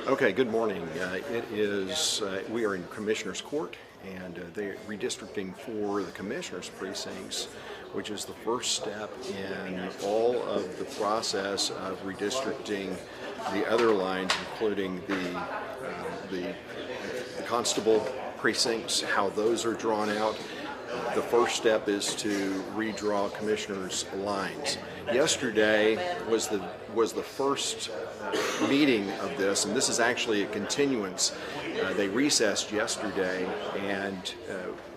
Okay, good morning. We are in Commissioner's Court, and they're redistricting for the Commissioner's precincts, which is the first step in all of the process of redistricting the other lines, including the constable precincts, how those are drawn out. The first step is to redraw commissioners' lines. Yesterday was the first meeting of this, and this is actually a continuance. They recessed yesterday and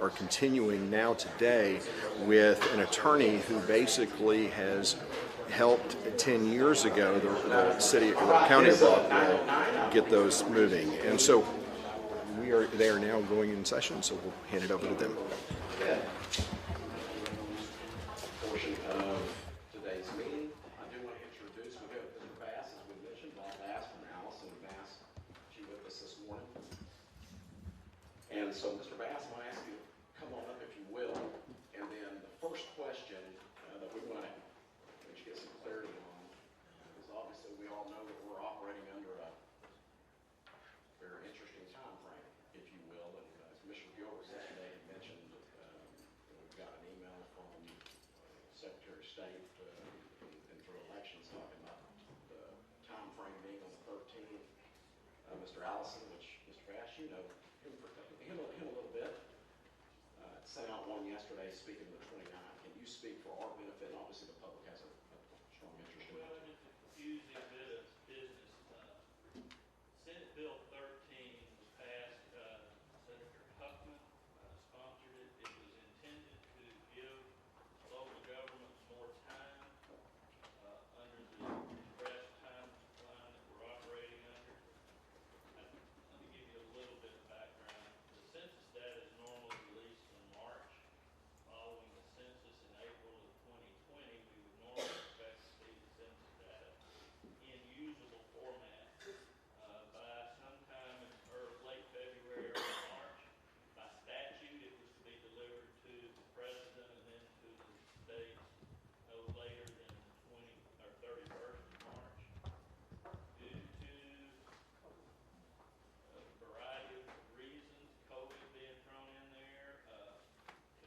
are continuing now today with an attorney who basically has helped 10 years ago the county of Rockwall get those moving. And so they are now going in session, so we'll hand it over to them. Portion of today's meeting, I do want to introduce, we have Mr. Bass, as we mentioned, Bob Bass from Allison Bass. She with us this morning. And so, Mr. Bass, I'm going to ask you to come on up if you will. And then the first question that we want to get some clarity on is obviously we all know that we're operating under a very interesting time frame, if you will. And Commissioner Gilbert yesterday had mentioned we got an email from Secretary of State and for elections talking about the time frame being on the 13th. Mr. Allison, which Mr. Bass, you know him a little bit, sent out one yesterday speaking of the 29th. Can you speak for our benefit? And obviously the public has a strong interest in it. Well, just a confusing bit of business. Senate Bill 13 was passed. Senator Huffman sponsored it. It was intended to give local governments more time under the compressed timeline that we're operating under. Let me give you a little bit of background. The census data is normally released in March. Following the census in April of 2020, we would normally expect to see the census data in usable format by sometime in late February or March. By statute, it was to be delivered to the president and then to the states no later than 31st of March. Due to a variety of reasons, COVID being thrown in there,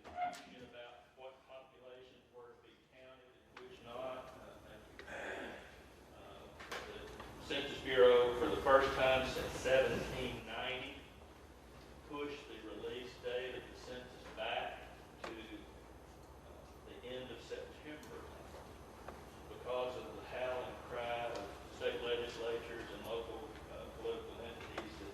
confusion about what populations were to be counted and which not. The Census Bureau, for the first time since 1790, pushed the release date of the census back to the end of September because of the howl and cry of state legislatures and local political entities that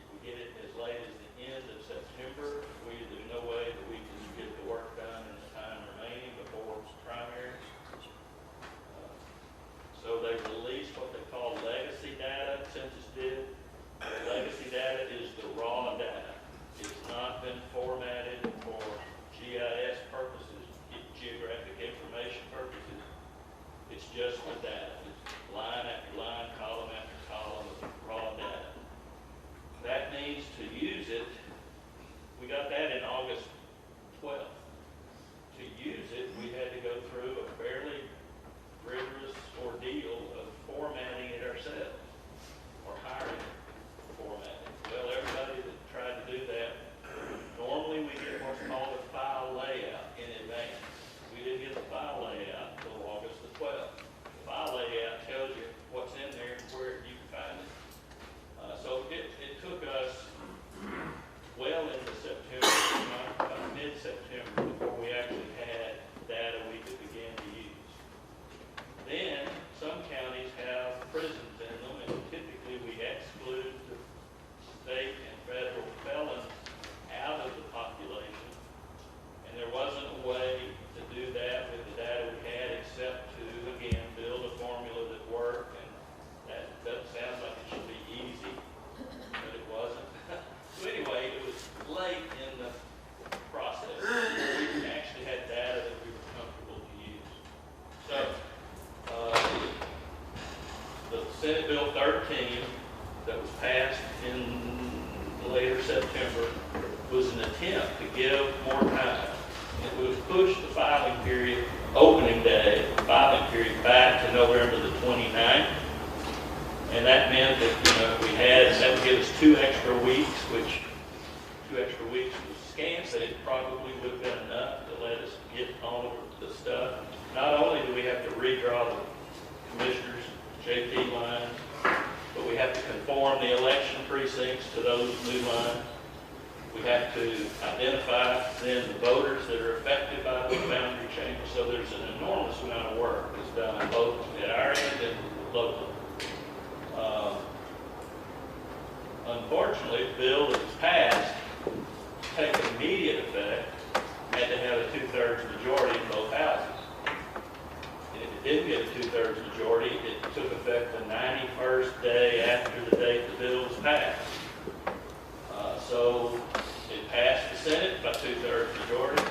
if we get it as late as the end of September, there's no way that we can get the work done in the time remaining before primaries. So they released what they call legacy data. Census did. Legacy data is the raw data. It's not been formatted for GIS purposes, geographic information purposes. It's just the data. It's line after line, column after column of raw data. That means to use it, we got that in August 12th. To use it, we had to go through a fairly rigorous ordeal of formatting it ourselves, or hiring it for formatting. Well, everybody that tried to do that, normally we get what's called a file layout in advance. We didn't get the file layout until August the 12th. The file layout tells you what's in there and where you can find it. So it took us well into September, mid-September, before we actually had data we could begin to use. Then, some counties have prisons in them, and typically we exclude the state and federal felons out of the population. And there wasn't a way to do that with the data we had except to, again, build a formula that worked. And that sounds like it should be easy, but it wasn't. So anyway, it was late in the process. We actually had data that we were comfortable to use. So, the Senate Bill 13 that was passed in later September was an attempt to give more time. It would push the filing period, opening day, filing period back to November the 29th. And that meant that, that would give us 2 extra weeks, which 2 extra weeks was scant, but it probably would have been enough to let us get all of the stuff. Not only do we have to redraw the commissioners' JP lines, but we have to conform the election precincts to those new lines. We have to identify then the voters that are affected by those boundary changes. So there's an enormous amount of work that's done both at our end and locally. Unfortunately, the bill that was passed to take immediate effect had to have a 2/3 majority in both houses. And if it didn't get a 2/3 majority, it took effect the 91st day after the date the bill was passed. So it passed the Senate by 2/3 majority,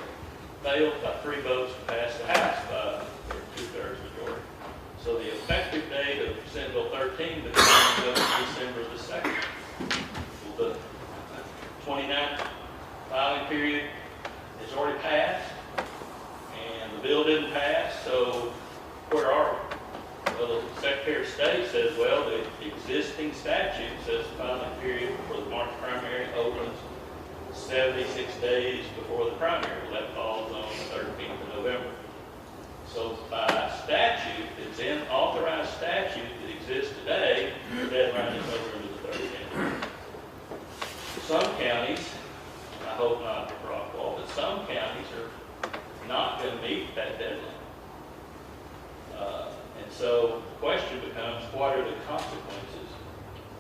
failed by 3 votes to pass the House by 2/3 majority. So the effective date of Senate Bill 13 becomes December the 2nd. The 29th filing period is already passed, and the bill didn't pass, so where are we? Well, the Secretary of State says, well, the existing statute says the filing period for the March primary opens 76 days before the primary. That falls on the 13th of November. So by statute, it's in authorized statute that exists today, the deadline is November the 13th. Some counties, I hope not Rockwall, but some counties are not going to meet that deadline. And so the question becomes, what are the consequences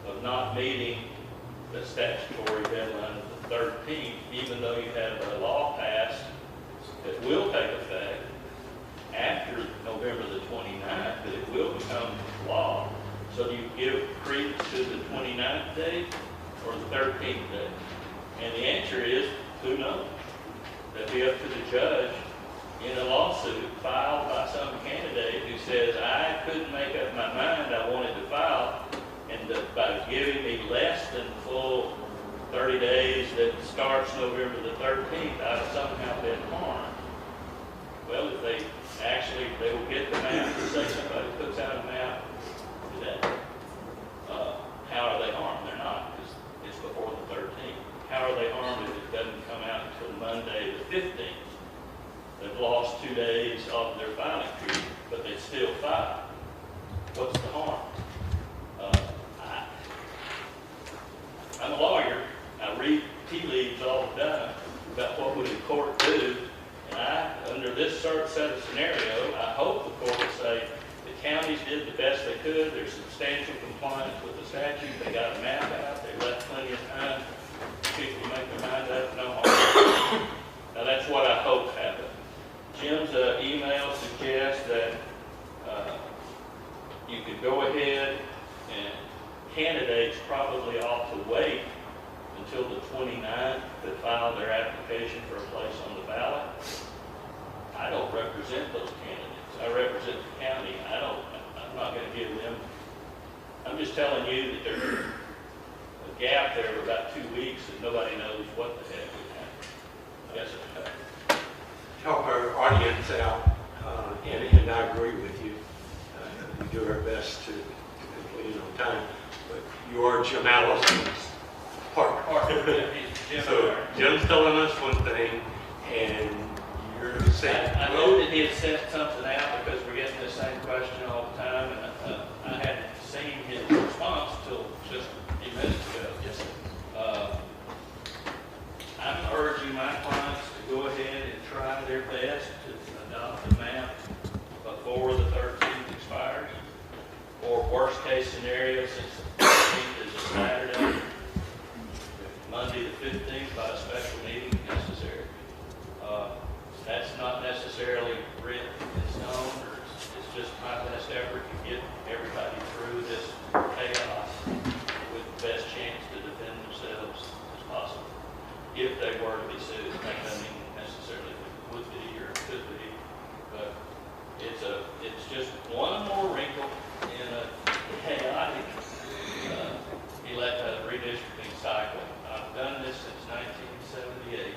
of not meeting the statutory deadline of the 13th, even though you have a law passed that will take effect after November the 29th, but it will become law. So do you give credence to the 29th date or the 13th date? And the answer is, who knows? That'd be up to the judge in a lawsuit filed by some candidate who says, I couldn't make up my mind, I wanted to file, and by giving me less than the full 30 days that starts November the 13th, I've somehow been harmed. Well, if they will get the map, say somebody puts out a map today. How are they harmed? They're not, because it's before the 13th. How are they harmed if it doesn't come out until Monday the 15th? They've lost 2 days off their filing period, but they still file. What's the harm? I'm a lawyer. I read tea leaves all the time about what would the court do. And under this sort of set of scenario, I hope the court will say the counties did the best they could. There's substantial compliance with the statute. They got a map out. They left plenty of time for people to make their mind up. No harm. Now that's what I hope happened. Jim's email suggests that you could go ahead and candidates probably ought to wait until the 29th to file their application for a place on the ballot. I don't represent those candidates. I represent the county. I'm not going to give them. I'm just telling you that there's a gap there of about 2 weeks and nobody knows what the heck would happen. Yes, sir. Help our audience out, and I agree with you. We do our best to complete it on time, but you are Jim Allison's partner. So Jim's telling us one thing, and you're saying, I know that he had sent something out because we're getting the same question all the time, and I hadn't seen his response until just a few minutes ago. Yes, sir. I'm urging my clients to go ahead and try their best to adopt the map before the 13th expires, or worst case scenario, since the 13th is a Saturday, Monday the 15th by a special meeting if necessary. That's not necessarily written in stone, or it's just my best effort to get everybody through this chaos with the best chance to defend themselves as possible. If they were to be sued, that doesn't mean necessarily would be or could be, but it's just one more wrinkle in a chaotic redistricting cycle. I've done this since 1978,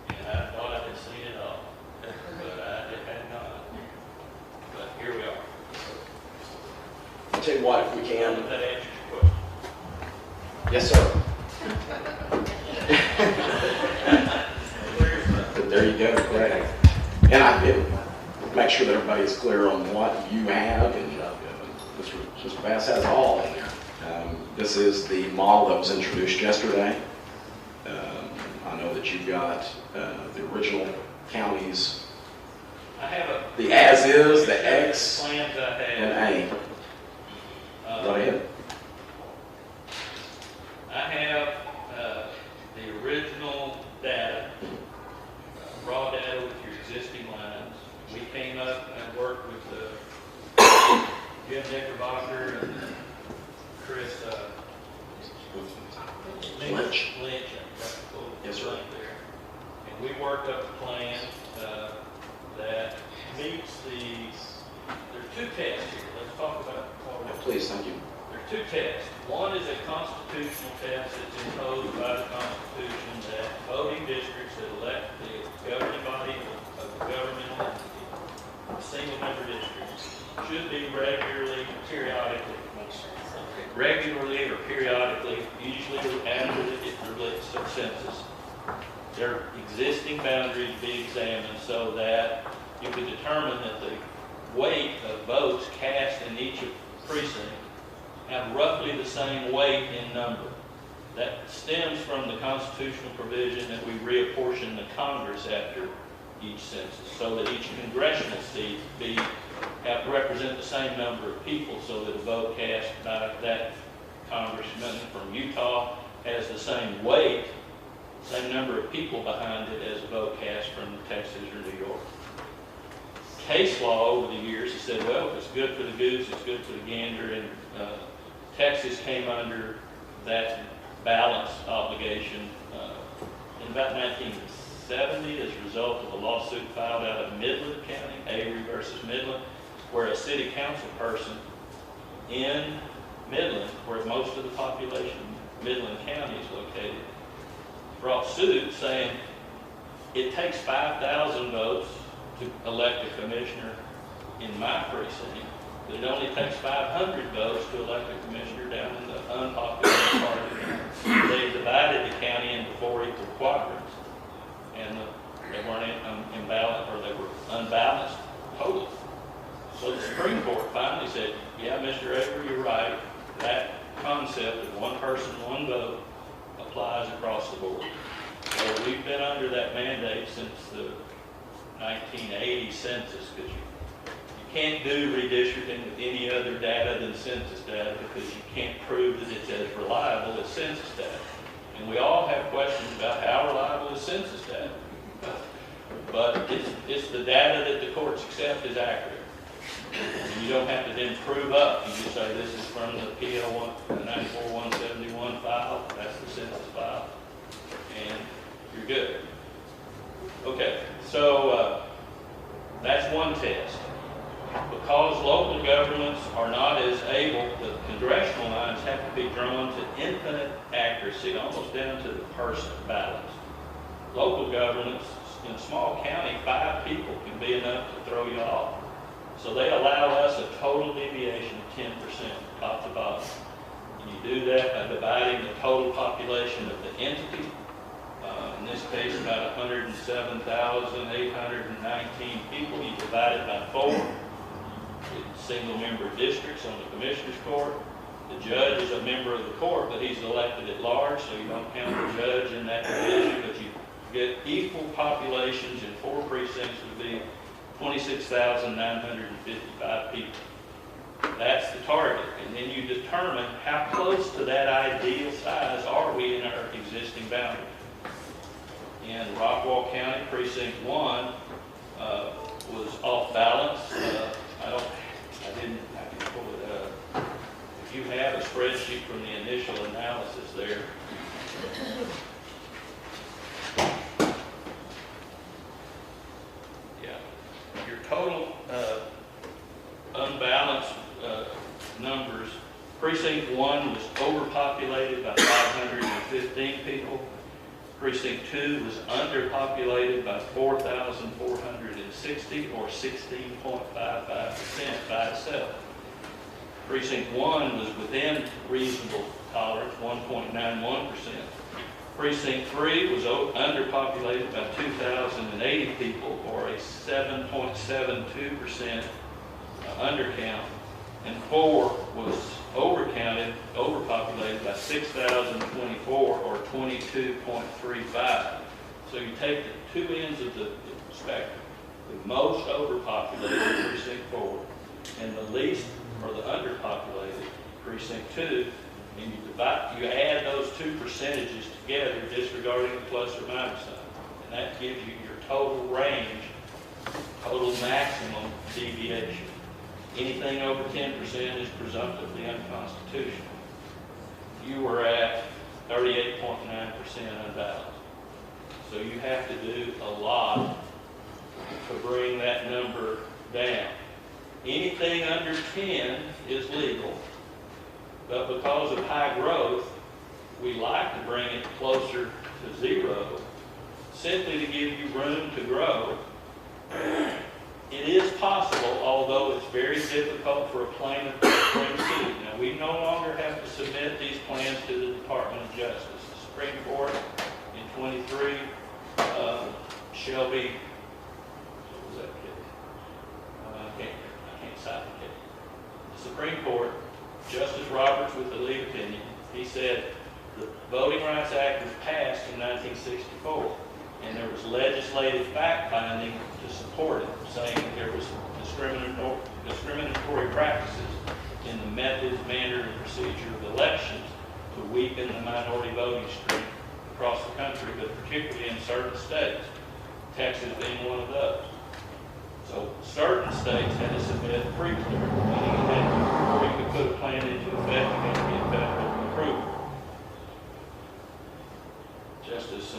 and I thought I had seen it all, but I had not. But here we are. Tell you what, if we can, Yes, sir. There you go, great. And I did make sure that everybody is clear on what you have, and Mr. Bass has it all in there. This is the model that was introduced yesterday. I know that you've got the original counties, I have the as-is, the X, plans I have. and A. Go ahead. I have the original data, raw data with your existing lines. We came up and worked with Jim Knickerbocker and Chris Lynch. Lynch, that's cool. Yes, sir. Right there. And we worked up a plan that meets there are two tests here. Let's talk about Please, thank you. There are two tests. One is a constitutional test that's imposed by the Constitution that voting districts that elect the governing body of the governmental entity, single-member districts, should be regularly or periodically, usually after the census, their existing boundaries be examined so that you can determine that the weight of votes cast in each precinct have roughly the same weight in number. That stems from the constitutional provision that we reapportion the Congress after each census, so that each congressional seat represent the same number of people, so that a vote cast by that congressman from Utah has the same weight, same number of people behind it as a vote cast from Texas or New York. Case law over the years has said, well, if it's good for the goose, it's good for the gander, and Texas came under that balance obligation in about 1970 as a result of a lawsuit filed out of Midland County, Avery versus Midland, where a city council person in Midland, where most of the population of Midland County is located, brought suit saying it takes 5,000 votes to elect a commissioner in my precinct, but it only takes 500 votes to elect a commissioner down in the unpopulated part of the county. They divided the county into 4 equal quadrants, and they weren't imbalanced, or they were unbalanced totally. So the Supreme Court finally said, yeah, Mr. Avery, you're right. That concept of one person, one vote applies across the board. So we've been under that mandate since the 1980 census, because you can't do redistricting with any other data than census data, because you can't prove that it's as reliable as census data. And we all have questions about how reliable is census data. But it's the data that the courts accept as accurate. And you don't have to then prove up. You just say this is from the PL 94171 file, that's the census file, and you're good. Okay, so that's one test. Because local governments are not as able, the congressional lines have to be drawn to infinite accuracy, almost down to the person balance. Local governments, in a small county, 5 people can be enough to throw you off. So they allow us a total deviation of 10% top to bottom. And you do that by dividing the total population of the entity. In this case, about 107,819 people. You divide it by 4. Single-member districts on the commissioner's court. The judge is a member of the court, but he's elected at large, so you don't count the judge in that division, but you get equal populations in 4 precincts would be 26,955 people. That's the target. And then you determine how close to that ideal size are we in our existing boundary. In Rockwall County, Precinct 1 was off balance. I can pull it up. If you have a spreadsheet from the initial analysis there, yeah, your total unbalanced numbers, Precinct 1 was overpopulated by 515 people. Precinct 2 was underpopulated by 4,460, or 16.55% by itself. Precinct 1 was within reasonable tolerance, 1.91%. Precinct 3 was underpopulated by 2,080 people, or a 7.72% undercount, and 4 was overpopulated by 6,024, or 22.35. So you take the two ends of the spectrum, the most overpopulated precinct 4 and the least or the underpopulated precinct 2, and you add those two percentages together, disregarding the plus or minus sign, and that gives you your total range, total maximum deviation. Anything over 10% is presumptively unconstitutional. You were at 38.9% unbalanced. So you have to do a lot to bring that number down. Anything under 10 is legal, but because of high growth, we like to bring it closer to 0, simply to give you room to grow. It is possible, although it's very difficult for a plaintiff to bring suit. Now, we no longer have to submit these plans to the Department of Justice. The Supreme Court in 23, Shelby, what was that case? I can't cite the case. The Supreme Court, Justice Roberts with the lead opinion, he said the Voting Rights Act was passed in 1964, and there was legislative fact-finding to support it, saying that there was discriminatory practices in the methods, manner, and procedure of elections to weaken the minority voting stream across the country, but particularly in certain states, Texas being one of those. So certain states had to submit pre-clear, meaning before you could put a plan into effect, you had to get federal approval. Justice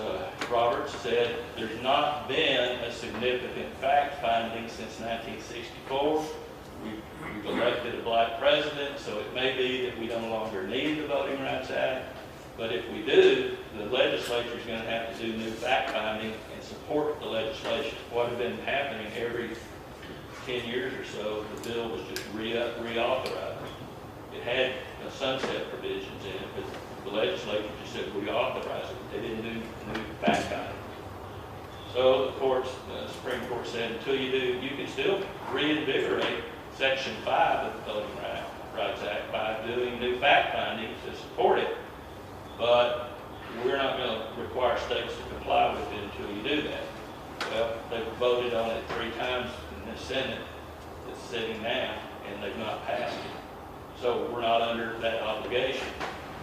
Roberts said there's not been a significant fact-finding since 1964. We've elected a black president, so it may be that we no longer need the Voting Rights Act. But if we do, the legislature is going to have to do new fact-finding and support the legislation. What had been happening every 10 years or so, the bill was just reauthorized. It had sunset provisions in it, but the legislature just said reauthorize it. They didn't do new fact-finding. So the Supreme Court said, until you do, you can still reinvigorate Section 5 of the Voting Rights Act by doing new fact-finding to support it. But we're not going to require states to comply with it until you do that. Well, they've voted on it 3 times in the Senate that's sitting now, and they've not passed it. So we're not under that obligation.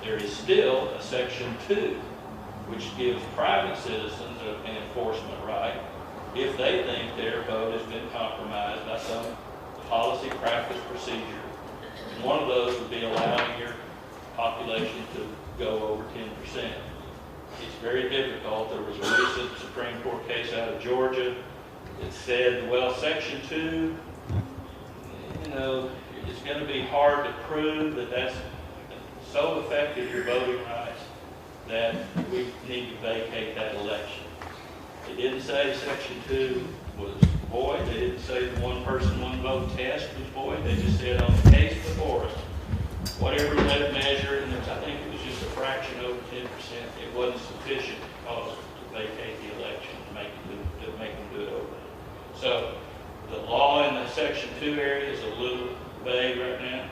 There is still a Section 2, which gives private citizens an enforcement right if they think their vote has been compromised by some policy, practice, procedure. And one of those would be allowing your population to go over 10%. It's very difficult. There was a recent Supreme Court case out of Georgia that said, well, Section 2, it's going to be hard to prove that that's so affected your voting rights that we need to vacate that election. They didn't say Section 2 was void. They didn't say the one person, one vote test was void. They just said on the case before us, whatever that measure, and I think it was just a fraction over 10%, it wasn't sufficient to cause us to vacate the election to make them do it over. So the law in the Section 2 area is a little vague right now,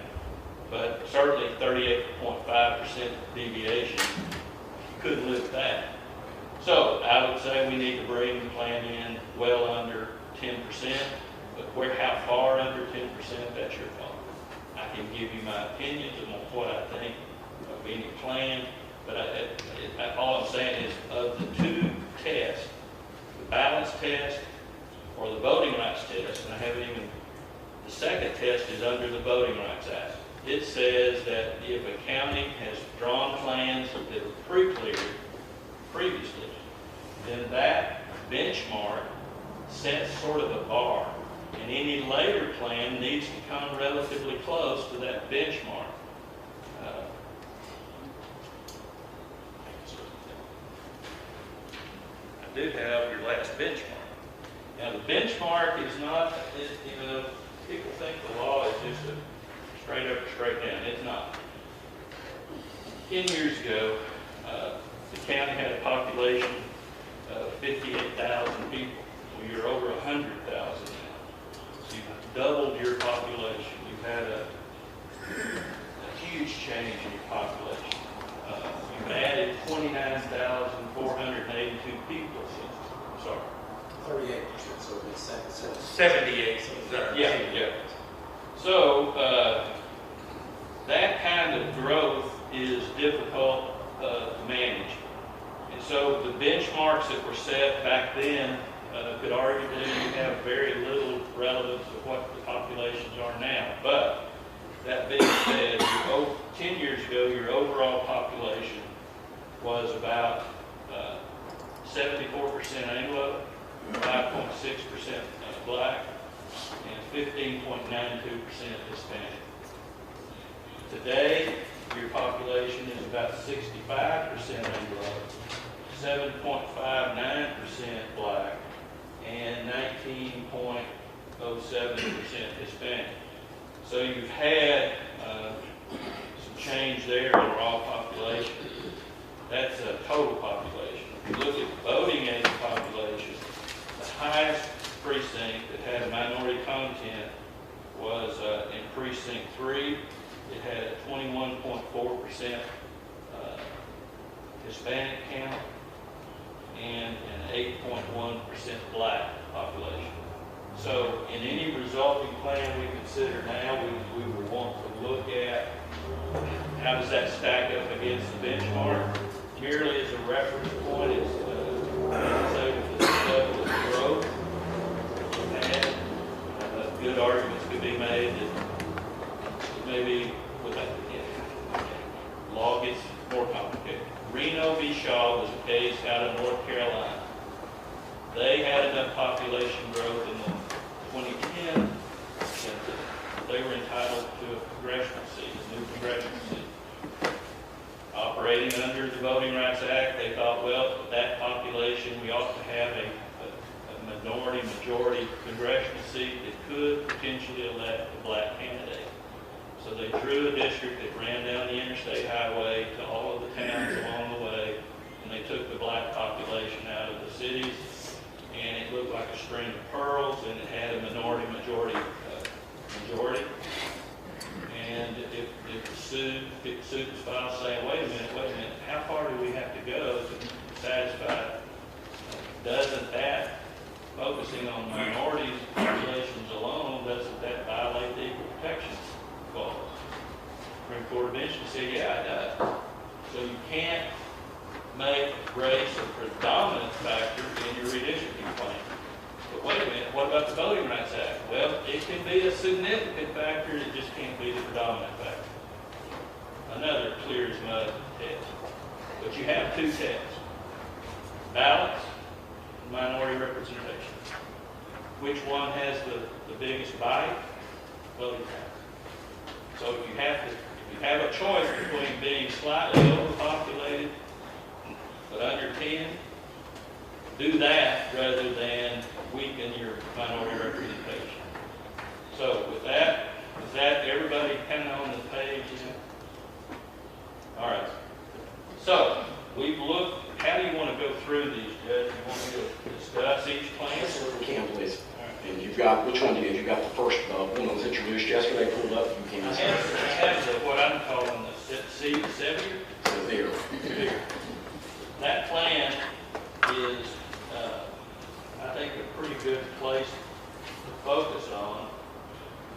but certainly 38.5% deviation, you couldn't live with that. So I would say we need to bring the plan in well under 10%, but how far under 10%, that's your call. I can give you my opinions on what I think of any plan, but all I'm saying is of the 2 tests, the balance test or the voting rights test, and the second test is under the Voting Rights Act. It says that if a county has drawn plans that were pre-cleared previously, then that benchmark sets sort of a bar. And any later plan needs to come relatively close to that benchmark. I do have your last benchmark. Now the benchmark is not, people think the law is just a straight up or straight down. It's not. 10 years ago, the county had a population of 58,000 people. Well, you're over 100,000 now. So you've doubled your population. You've had a huge change in your population. You've added 29,482 people since, sorry. 38%, so it's 78. Yeah. So, that kind of growth is difficult to manage. And so the benchmarks that were set back then could arguably have very little relevance to what the populations are now. But that being said, 10 years ago, your overall population was about 74% Anglo, 5.6% Black, and 15.92% Hispanic. Today, your population is about 65% Anglo, 7.59% Black, and 19.07% Hispanic. So you've had some change there in raw population. That's a total population. If you look at voting age population, the highest precinct that had minority content was in precinct 3. It had a 21.4% Hispanic count and an 8.1% Black population. So in any resulting plan we consider now, we would want to look at how does that stack up against the benchmark. Merely as a reference point, it's say with this level of growth we've had, good arguments could be made that maybe with that, law gets more complicated. Reno v. Shaw was a case out of North Carolina. They had enough population growth in the 2010 census. They were entitled to a congressional seat, a new congressional seat. Operating under the Voting Rights Act, they thought, well, that population, we ought to have a majority congressional seat that could potentially elect a Black candidate. So they drew a district that ran down the interstate highway to all of the towns along the way, and they took the Black population out of the cities, and it looked like a string of pearls, and it had a majority. And if the suit was filed saying, wait a minute, how far do we have to go to satisfy? Doesn't that, focusing on minorities populations alone, doesn't that violate the Equal Protection Clause? Supreme Court eventually said, yeah, it does. So you can't make race a predominant factor in your redistricting plan. But wait a minute, what about the Voting Rights Act? Well, it can be a significant factor, it just can't be the predominant factor. Another clear as mud test. But you have two tests. Balance and minority representation. Which one has the biggest bite? Voting rights. So if you have a choice between being slightly overpopulated but under 10, do that rather than weaken your minority representation. So with that, is that everybody kind of on the page? All right. So we've looked, how do you want to go through these, Judge? You want me to discuss each plan? Yes, sir, we can, please. And you've got, which one do you have? You've got the first one that was introduced yesterday, pulled up. You can I have what I'm calling the severe. Severe. That plan is, I think, a pretty good place to focus on.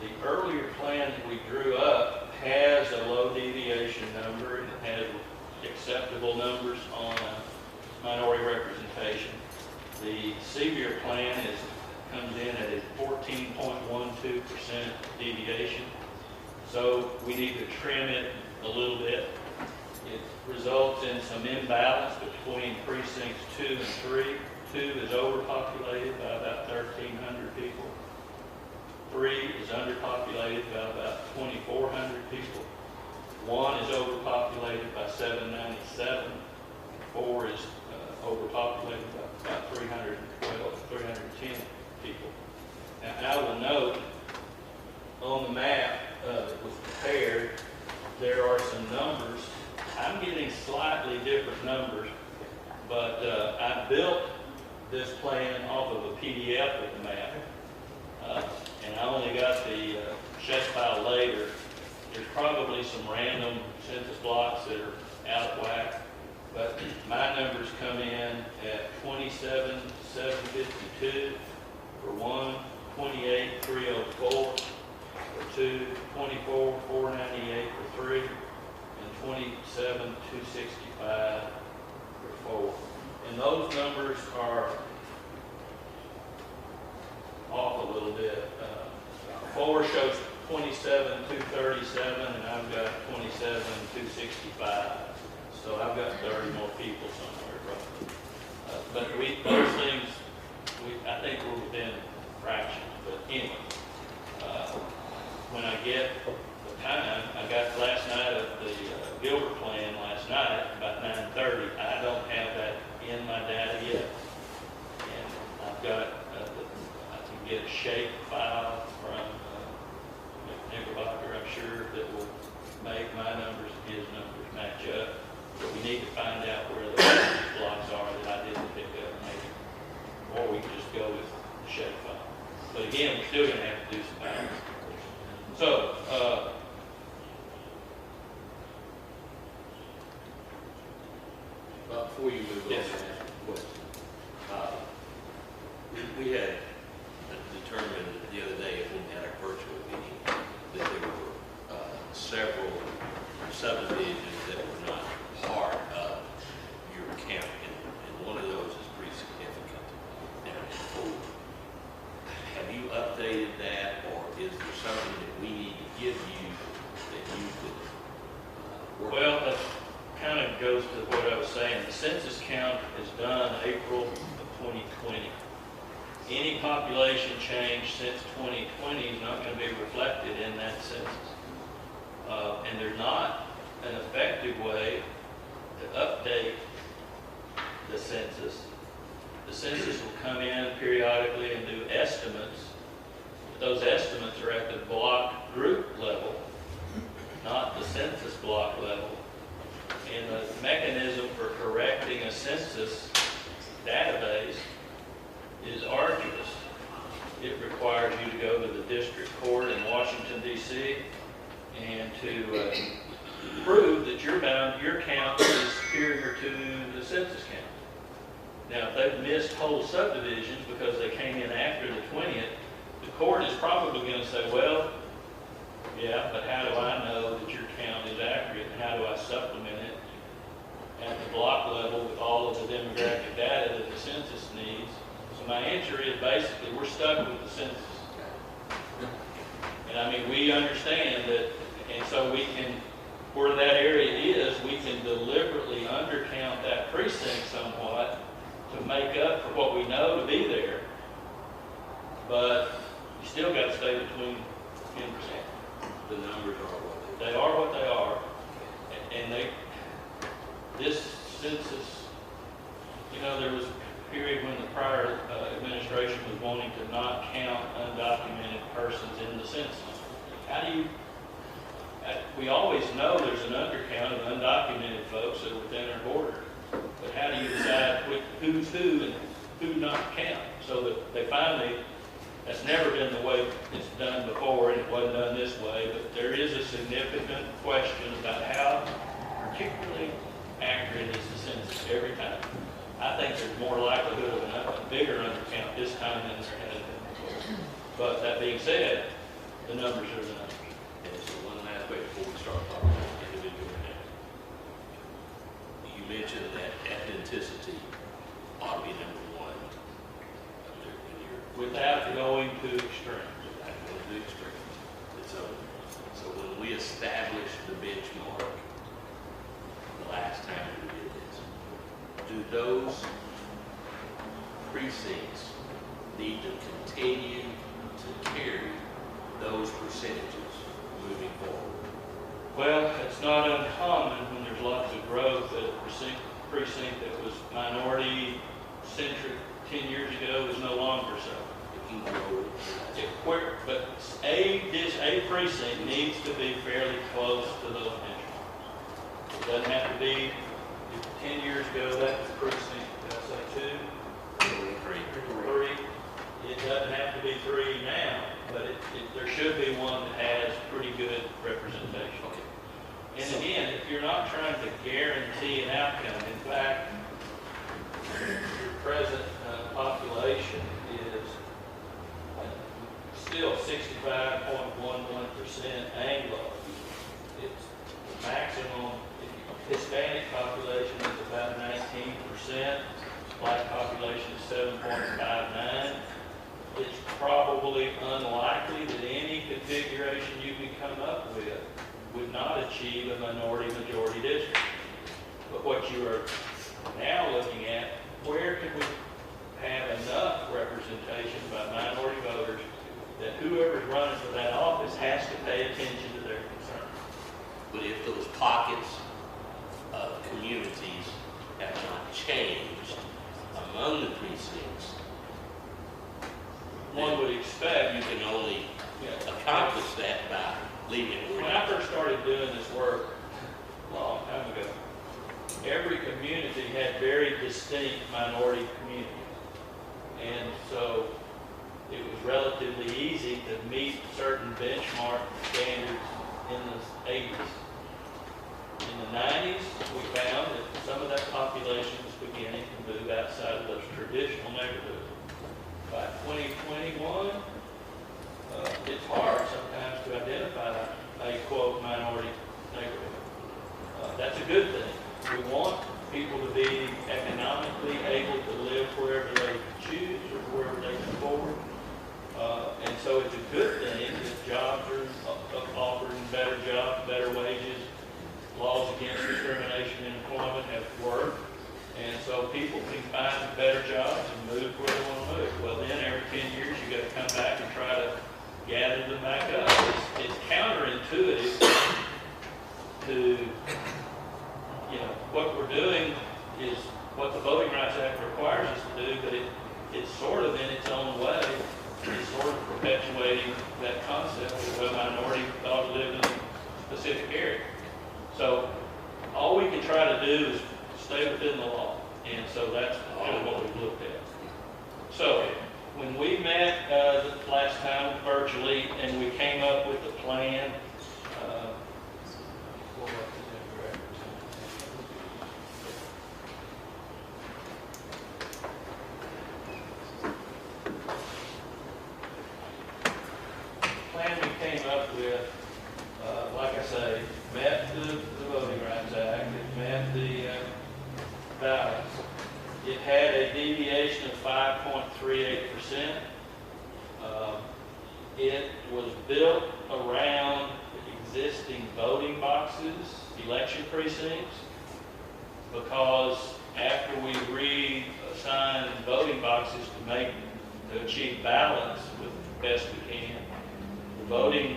The earlier plan that we drew up has a low deviation number and it has acceptable numbers on minority representation. The severe plan comes in at a 14.12% deviation. So we need to trim it a little bit. It results in some imbalance between precincts 2 and 3. 2 is overpopulated by about 1,300 people. 3 is underpopulated by about 2,400 people. 1 is overpopulated by 797. 4 is overpopulated by about 310 people. Now, I will note on the map with prepared, there are some numbers. I'm getting slightly different numbers, but I built this plan off of a PDF of the map, and I only got the shape file later. There's probably some random census blocks that are out of whack, but my numbers come in at 27,752 for one, 28,304 for two, 24,498 for three, and 27,265 for four. And those numbers are off a little bit. Four shows 27,237, and I've got 27,265. So I've got 30 more people somewhere, roughly. But those things, I think we're within fractions. But anyway, when I get the time, I got last night of the Gilbert plan last night, about 9:30. I don't have that in my data yet. And I've got, I can get a shape file from Knickerbocker, I'm sure, that will make my numbers and his numbers match up. But we need to find out where the blocks are that I didn't pick up, maybe. Or we can just go with the shape file. But again, we're still going to have to do some math. So, before you move on, Yes. I have a question. We had determined the other day when we had our virtual meeting that there were several subdivisions that were not part of your count, and one of those is pretty significant down in Ford. Have you updated that, or is there something that we need to give you that you could work well, that kind of goes to what I was saying. The census count is done April of 2020. Any population change since 2020 is not going to be reflected in that census. And there's not an effective way to update the census. The census will come in periodically and do estimates. Those estimates are at the block group level, not the census block level. And the mechanism for correcting a census database is arduous. It requires you to go to the district court in Washington, D.C. and to prove that your count is superior to the census count. Now, if they've missed whole subdivisions because they came in after the 20th, the court is probably going to say, well, yeah, but how do I know that your count is accurate, and how do I supplement it at the block level with all of the demographic data that the census needs? So my answer is basically we're stuck with the census. And I mean, we understand that, and so we can, where that area is, we can deliberately undercount that precinct somewhat to make up for what we know to be there. But you still got to stay between 10%. The numbers are what They are what they are, and this census, there was a period when the prior administration was wanting to not count undocumented persons in the census. How do you, we always know there's an undercount of undocumented folks that are within our border, but how do you decide who's who and who not to count? So that they finally, that's never been the way it's done before, and it wasn't done this way, but there is a significant question about how particularly accurate is the census every time. I think there's more likelihood of a bigger undercount this time than there has been before. But that being said, the numbers are the numbers. And so one last way before we start talking about individual now. You mentioned that ethnicity ought to be number one up there in your Without going to extreme. And so when we established the benchmark the last time we did this, do those precincts need to continue to carry those percentages moving forward? Well, it's not uncommon when there's lots of growth that a precinct that was minority-centric 10 years ago is no longer so. can grow. But a precinct needs to be fairly close to those benchmarks. It doesn't have to be, 10 years ago, that was precinct, did I say 3? It doesn't have to be 3 now, but there should be one that has pretty good representation. Okay. And again, if you're not trying to guarantee an outcome, in fact, your present population is still 65.11% Anglo. It's the maximum. Hispanic population is about 19%. Black population is 7.59. It's probably unlikely that any configuration you can come up with would not achieve a minority-majority district. But what you are now looking at, where can we have enough representation by minority voters that whoever's running for that office has to pay attention to their concerns? But if those pockets of communities have not changed among the precincts, One would expect. you can only accomplish that by leaving it When where I first started doing this work a long time ago, every community had very distinct minority communities. And so it was relatively easy to meet certain benchmark standards in the 80s. In the 90s, we found that some of that population was beginning to move outside of those traditional neighborhoods. By 2021, it's hard sometimes to identify a quote minority neighborhood. That's a good thing. We want people to be economically able to live wherever they choose or wherever they can afford. And so it's a good thing that jobs are offering better jobs, better wages. Laws against discrimination in employment have worked. And so people can find better jobs and move where they want to move. Well, then every 10 years you got to come back and try to gather them back up. It's counterintuitive to, what we're doing is what the Voting Rights Act requires us to do, but it's sort of in its own way. It's sort of perpetuating that concept of a minority ought to live in a specific area. So all we can try to do is stay within the law. And so that's kind of what we've looked at. So when we met the last time virtually and we came up with a plan, like I say, met the Voting Rights Act, it met the balance. It had a deviation of 5.38%. It was built around existing voting boxes, election precincts, because after we reassigned voting boxes to achieve balance with the best we can, the voting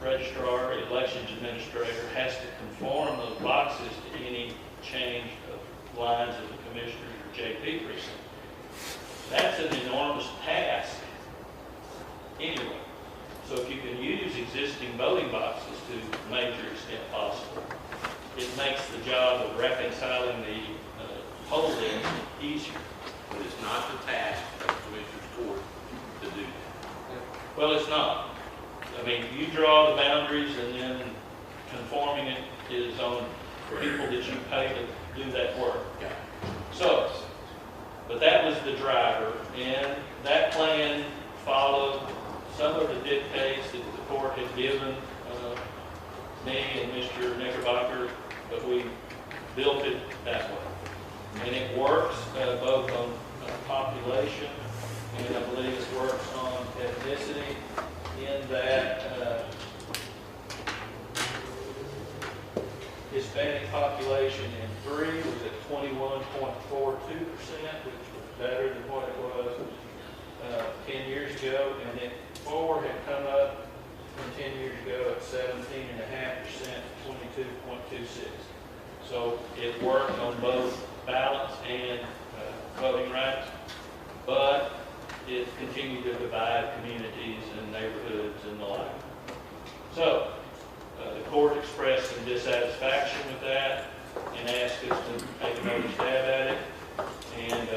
registrar, elections administrator has to conform those boxes to any change of lines of the commissioner or JP precinct. That's an enormous task anyway. So if you can use existing voting boxes to a major extent possible, it makes the job of reconciling the polling easier. But it's not the task of the Commissioner's Court to do that. Well, it's not. I mean, you draw the boundaries and then conforming it is on people that you pay to do that work. Okay. So, but that was the driver, and that plan followed some of the dictates that the court had given me and Mr. Knickerbocker, but we built it that way. And it works both on population, and I believe it works on ethnicity, in that Hispanic population in 3 was at 21.42%, which was better than what it was 10 years ago, and then 4 had come up from 10 years ago at 17.5% to 22.26. So it worked on both balance and voting rights, but it continued to divide communities and neighborhoods and the like. So, the court expressed some dissatisfaction with that and asked us to take another stab at it. And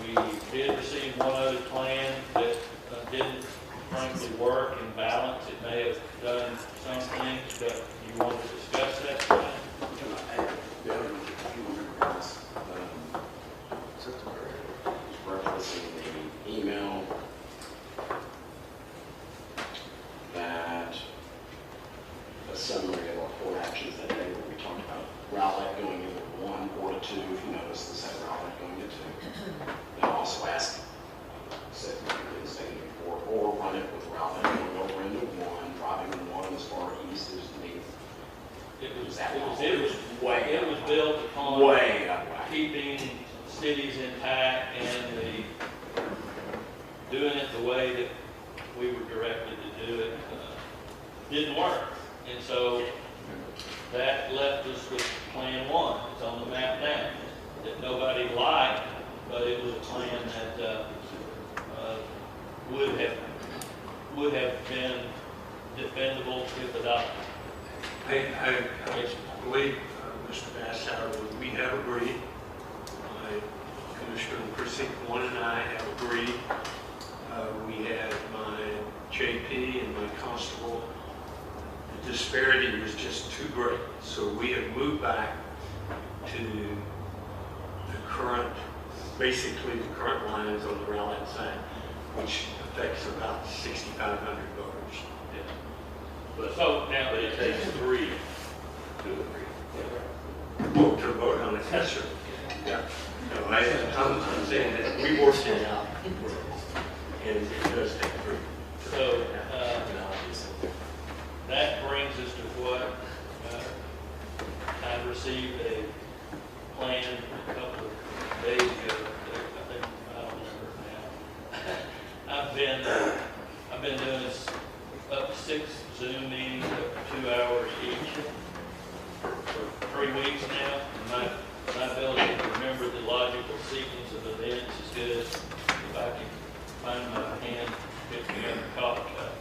we did receive one other plan that didn't frankly work and balance. It may have done some things, but you want to discuss that plan? Can I add, the other one, if you remember this, referencing the email that a summary of our court actions that day where we talked about Rowlett going into 1 or to 2, if you notice, the second Rowlett going into 2. And also ask, said, stating before, or run it with Rowlett going over into 1, driving 1 as far east as the It was built upon way out whack. keeping cities intact and doing it the way that we were directed to do it. Didn't work. And so that left us with Plan 1. It's on the map now. That nobody liked, but it was a plan that would have been defendable if adopted. I believe, Mr. Bassauer, we have agreed. Commissioner in Precinct 1 and I have agreed. We had my JP and my constable. The disparity was just too great. So we have moved back to the current, basically the current lines on the Rowlett side, which affects about 6,500 voters. So now But it takes 3 to agree. Well, to vote on it, yes, sir. Yeah. No, I'm saying that we worked it out, and it does take 3. So, that brings us to what, I received a plan a couple of days ago, I think, I don't remember now. I've been doing up to 6 Zoom meetings, up to 2 hours each for 3 weeks now. And my ability to remember the logical sequence of events is good if I can find my hand picking up a coffee cup.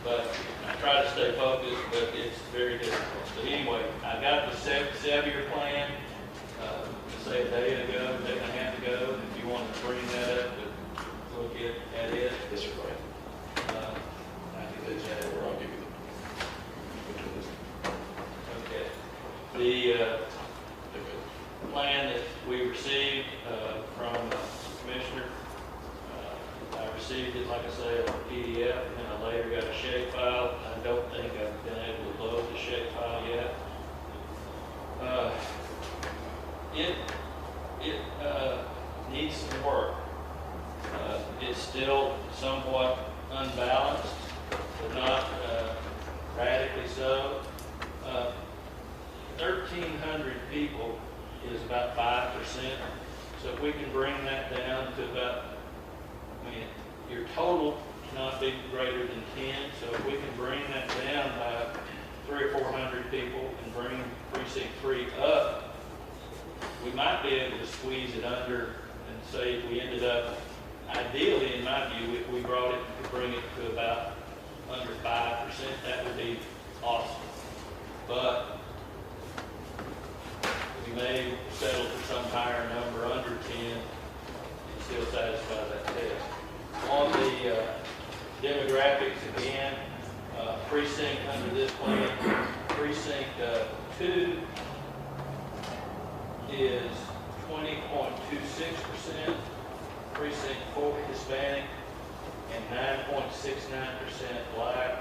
But I try to stay focused, but it's very difficult. But anyway, I got the 7-year plan, say a day ago, a day and a half ago. If you want to bring that up and look at it. Yes, sir, go ahead. I can do that. Or I'll give you Okay. The plan that we received from the commissioner, I received it, like I say, on a PDF, and then I later got a shape file. I don't think I've been able to load the shape file yet. It needs some work. It's still somewhat unbalanced, but not radically so. 1,300 people is about 5%. So if we can bring that down to about, your total cannot be greater than 10. So if we can bring that down by 300 or 400 people and bring precinct 3 up, we might be able to squeeze it under and say if we ended up, ideally in my view, if we brought it to bring it to about under 5%, that would be awesome. But we may settle for some higher number under 10 and still satisfy that test. On the demographics again, precinct under this plan, precinct 2 is 20.26%, precinct 4 Hispanic, and 9.69% black.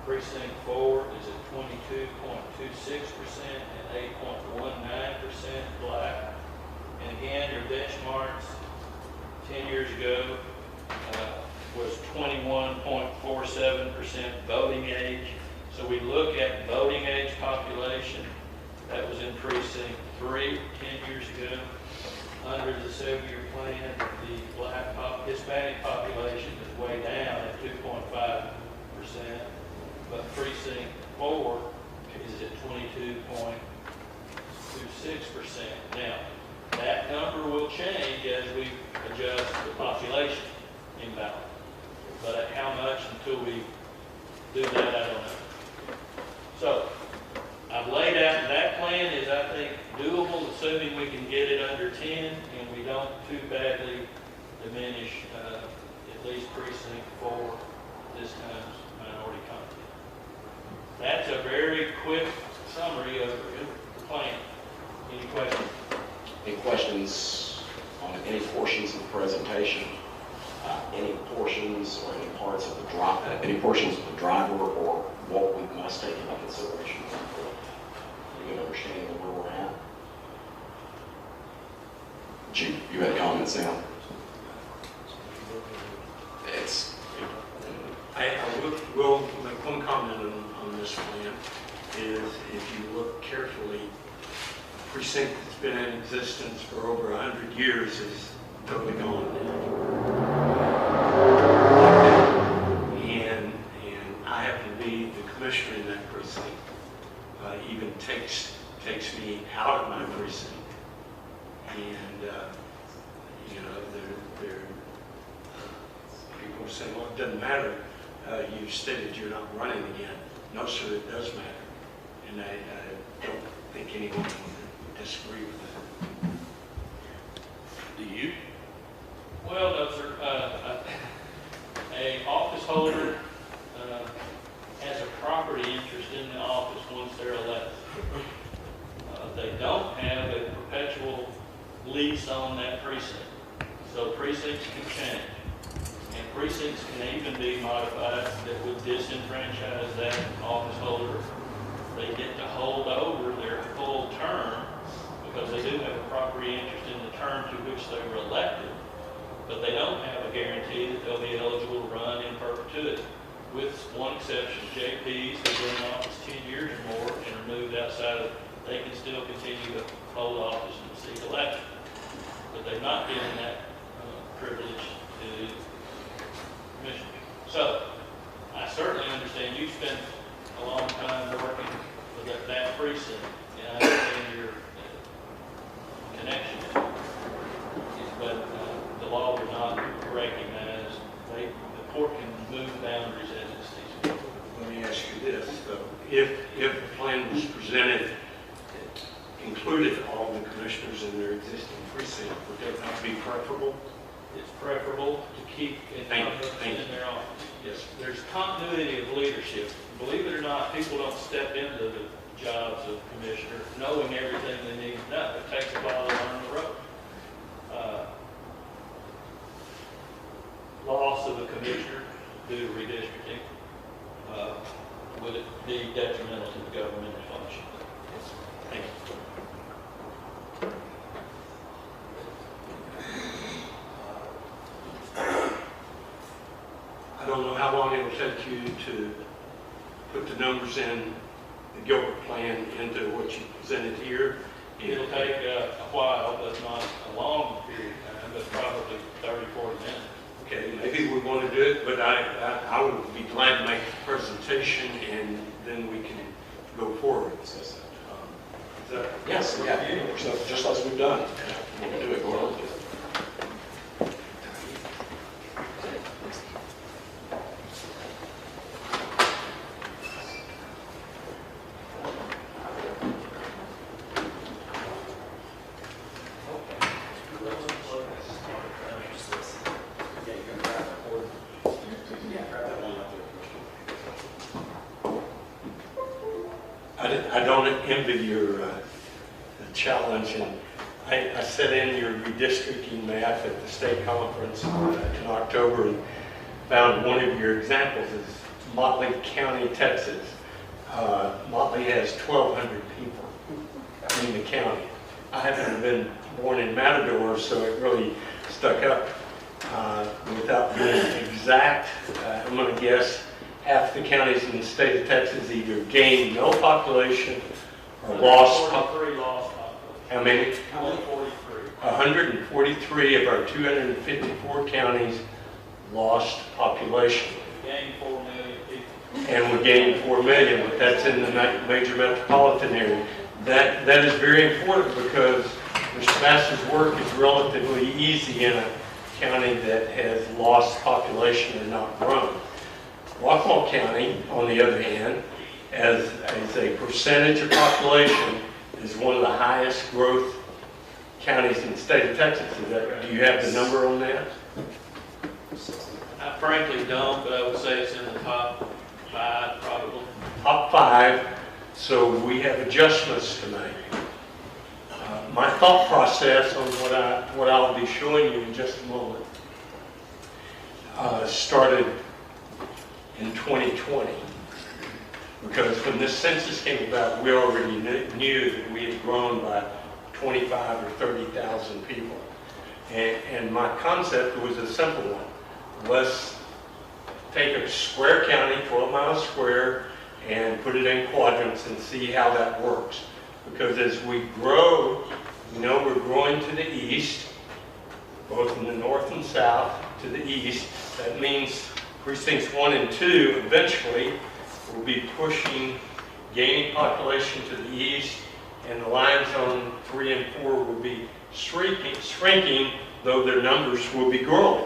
Precinct 4 is at 22.26% and 8.19% black. And again, your benchmarks 10 years ago was 21.47% voting age. So we look at voting age population. That was in precinct 3 10 years ago. Under the 7-year plan, the Hispanic population is way down at 2.5%, but precinct 4 is at 22.26%. Now, that number will change as we adjust the population imbalance. But at how much until we do that, I don't know. So, I've laid out, that plan is, I think, doable, assuming we can get it under 10 and we don't too badly diminish at least precinct 4 this time's minority content. That's a very quick summary of the plan. Any questions? Any questions on any portions of the presentation? Any portions or any parts of the any portions of the driver or what we must take into consideration for a good understanding of where we're at? You had comments, Sam? It's I will make one comment on this plan, is if you look carefully, a precinct that's been in existence for over 100 years is totally gone and I happen to be the commissioner in that precinct. Even takes me out of my precinct. And, you know, people are saying, well, it doesn't matter. You stated you're not running again. No, sir, it does matter. And I don't think anyone would disagree with that. Do you? Well, no, sir. A office holder has a property interest in the office once they're elected. They don't have a perpetual lease on that precinct. So precincts can change. And precincts can even be modified that would disenfranchise that office holder. They get to hold over their full term because they do have a property interest in the term to which they were elected, but they don't have a guarantee that they'll be eligible to run in perpetuity. With one exception, JPs who've been in office 10 years or more and are moved outside of, they can still continue to hold office and seek election. But they've not given that privilege to commissioners. So, I certainly understand you spent a long time working with that precinct, and I understand your connection. But the law would not recognize, the court can move boundaries as it sees fit. Let me ask you this, though. If the plan was presented, included all the commissioners in their existing precinct, would that not be preferable? It's preferable to keep incumbents in their office. Yes. There's continuity of leadership. Believe it or not, people don't step into the jobs of commissioner knowing everything they need to know. It takes a while to learn the rope. Loss of a commissioner due to redistricting, would it be detrimental to the governmental function? Thank you. I don't know how long it will take you to put the numbers in the Gilbert plan into what you presented here. It'll take a while, but not a long period of time, but probably 30, 40 minutes. Okay, maybe we want to do it, but I would be glad to make the presentation and then we can go forward. Is that yes, yeah. So just as we've done, we'll do it. Go ahead. I don't envy your challenge, and I sat in your redistricting map at the state conference in October and found one of your examples is Motley County, Texas. Motley has 1,200 people in the county. I happen to have been born in Matador, so it really stuck up. Without being exact, I'm going to guess half the counties in the state of Texas either gained no population or lost. 43 lost population. How many? 143. 143 of our 254 counties lost population. Gained 4 million people. And we gained 4 million, but that's in the major metropolitan area. That is very important because Mr. Bass's work is relatively easy in a county that has lost population or not grown. Rockwall County, on the other hand, as a percentage of population, is one of the highest growth counties in the state of Texas. Do you have the number on that? I frankly don't, but I would say it's in the top 5 probably. Top 5, so we have adjustments to make. My thought process on what I'll be showing you in just a moment started in 2020, because when this census came about, we already knew that we had grown by 25 or 30,000 people. And my concept was a simple one. Let's take a square county, 12 miles square, and put it in quadrants and see how that works. Because as we grow, you know, we're growing to the east, both in the north and south, to the east. That means precincts 1 and 2 eventually will be gaining population to the east, and the lines on 3 and 4 will be shrinking, though their numbers will be growing.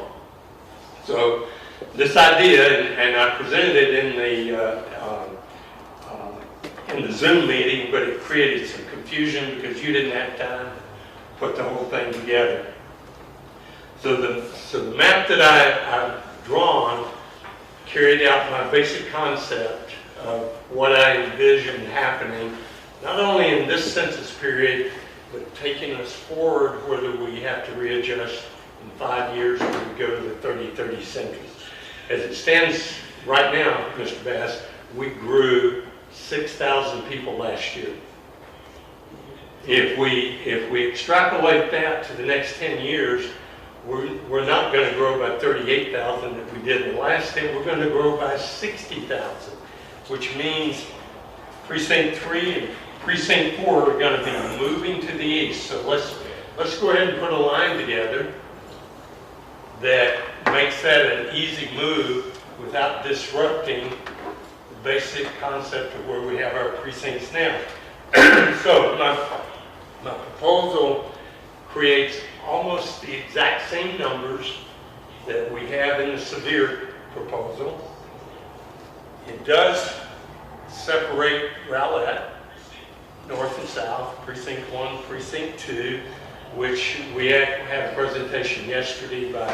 So this idea, and I presented it in the Zoom meeting, but it created some confusion because you didn't have time to put the whole thing together. So the map that I've drawn carried out my basic concept of what I envisioned happening, not only in this census period, but taking us forward, whether we have to readjust in 5 years or we go to the 30-30 census. As it stands right now, Mr. Bass, we grew 6,000 people last year. If we extrapolate that to the next 10 years, we're not going to grow by 38,000 that we did the last 10. We're going to grow by 60,000, which means precinct 3 and precinct 4 are going to be moving to the east. So let's go ahead and put a line together that makes that an easy move without disrupting the basic concept of where we have our precincts now. So my proposal creates almost the exact same numbers that we have in the severe proposal. It does separate Rowlett, north and south, precinct 1, precinct 2, which we had a presentation yesterday by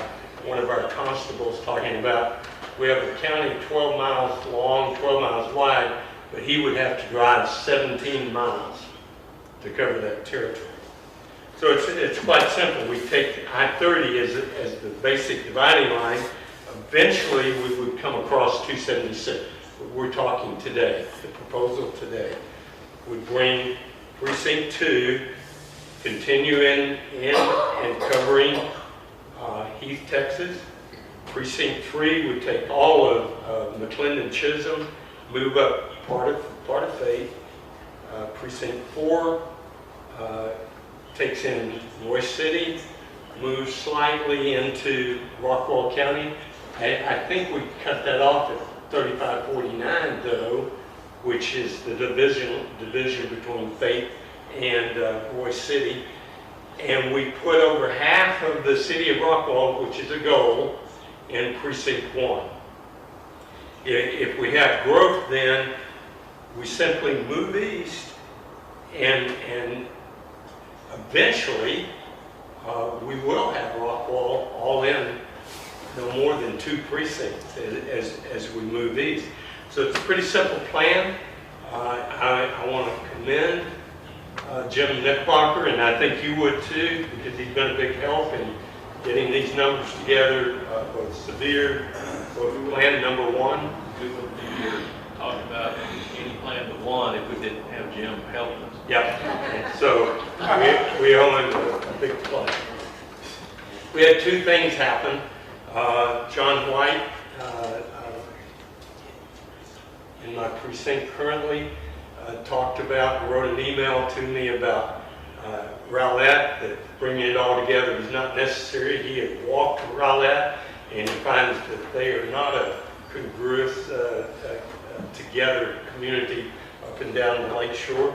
one of our constables talking about. We have a county 12 miles long, 12 miles wide, but he would have to drive 17 miles to cover that territory. So it's quite simple. We take I-30 as the basic dividing line. Eventually, we would come across 276. But we're talking today, the proposal today would bring precinct 2, continue in and covering Heath, Texas. Precinct 3 would take all of McClendon, Chisholm, move up part of Faith. Precinct 4 takes in Royce City, moves slightly into Rockwall County. I think we cut that off at 3549 though, which is the division between Faith and Royce City. And we put over half of the city of Rockwall, which is a goal, in precinct 1. If we have growth, then we simply move east, and eventually we will have Rockwall all in no more than 2 precincts as we move east. So it's a pretty simple plan. I want to commend Jim Knickerbocker, and I think you would too, because he's been a big help in getting these numbers together, both severe, both plan number 1. We wouldn't be here talking about any plan but 1 if we didn't have Jim helping us. Yep. So we owe him a big play. We had 2 things happen. John White, in my precinct currently, wrote an email to me about Rowlett, that bringing it all together was not necessary. He had walked to Rowlett, and he finds that they are not a congruous together community up and down the lake shore.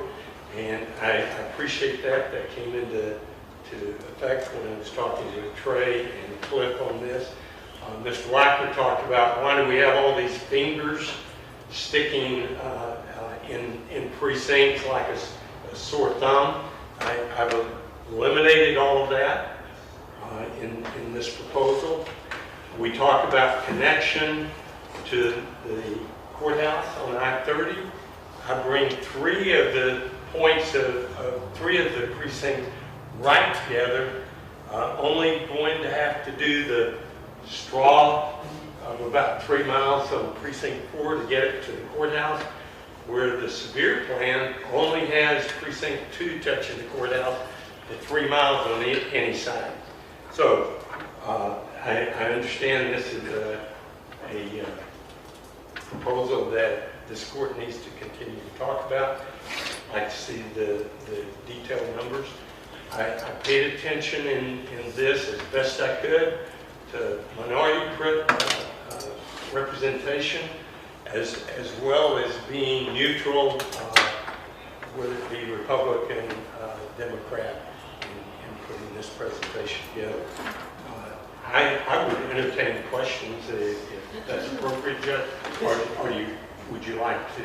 And I appreciate that. That came into to effect when I was talking to Trey and Cliff on this. Mr. Wacker talked about why do we have all these fingers sticking in precincts like a sore thumb. I've eliminated all of that in this proposal. We talk about connection to the courthouse on I-30. I bring three of the points of three of the precincts right together. Only going to have to do the straw of about 3 miles on precinct 4 to get it to the courthouse, where the severe plan only has precinct 2 touching the courthouse at 3 miles on any side. So I understand this is a proposal that this court needs to continue to talk about. I'd like to see the detailed numbers. I paid attention in this as best I could to minority representation as well as being neutral, whether it be Republican, Democrat, in putting this presentation together. I would entertain questions if that's appropriate, Judge, or would you like to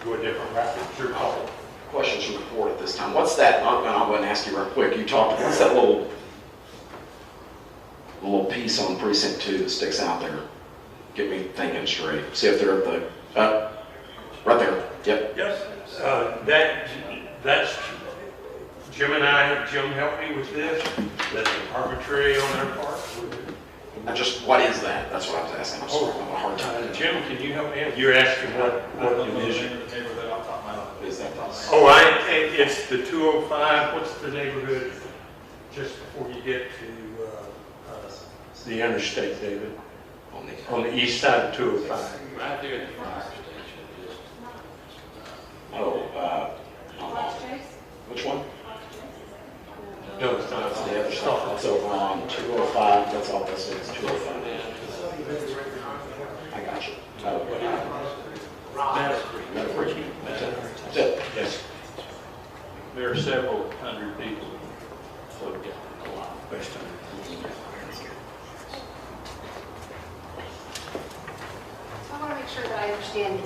go a different route? Your call. Questions from the board at this time. What's that? I'm going to ask you real quick. You talked. What's that little piece on precinct 2 that sticks out there? Get me thinking straight. See if they're at the right there. Yep. Yes. That's Jim and I. Jim helped me with this. That's arbitrary on our part. What is that? That's what I was asking. I'm sorry. I'm a hard time. Jim, can you help me? You're asking what division? Is that It's the 205. What's the neighborhood just before you get to the interstate, David? On the east side of 205. Right there at the fire station, just. Which one? No, it's not. It's the other stuff. That's over on 205. That's all this is. 205. I got you. That's it. Yes. There are several hundred people. So, yeah, a lot. I want to make sure that I understand.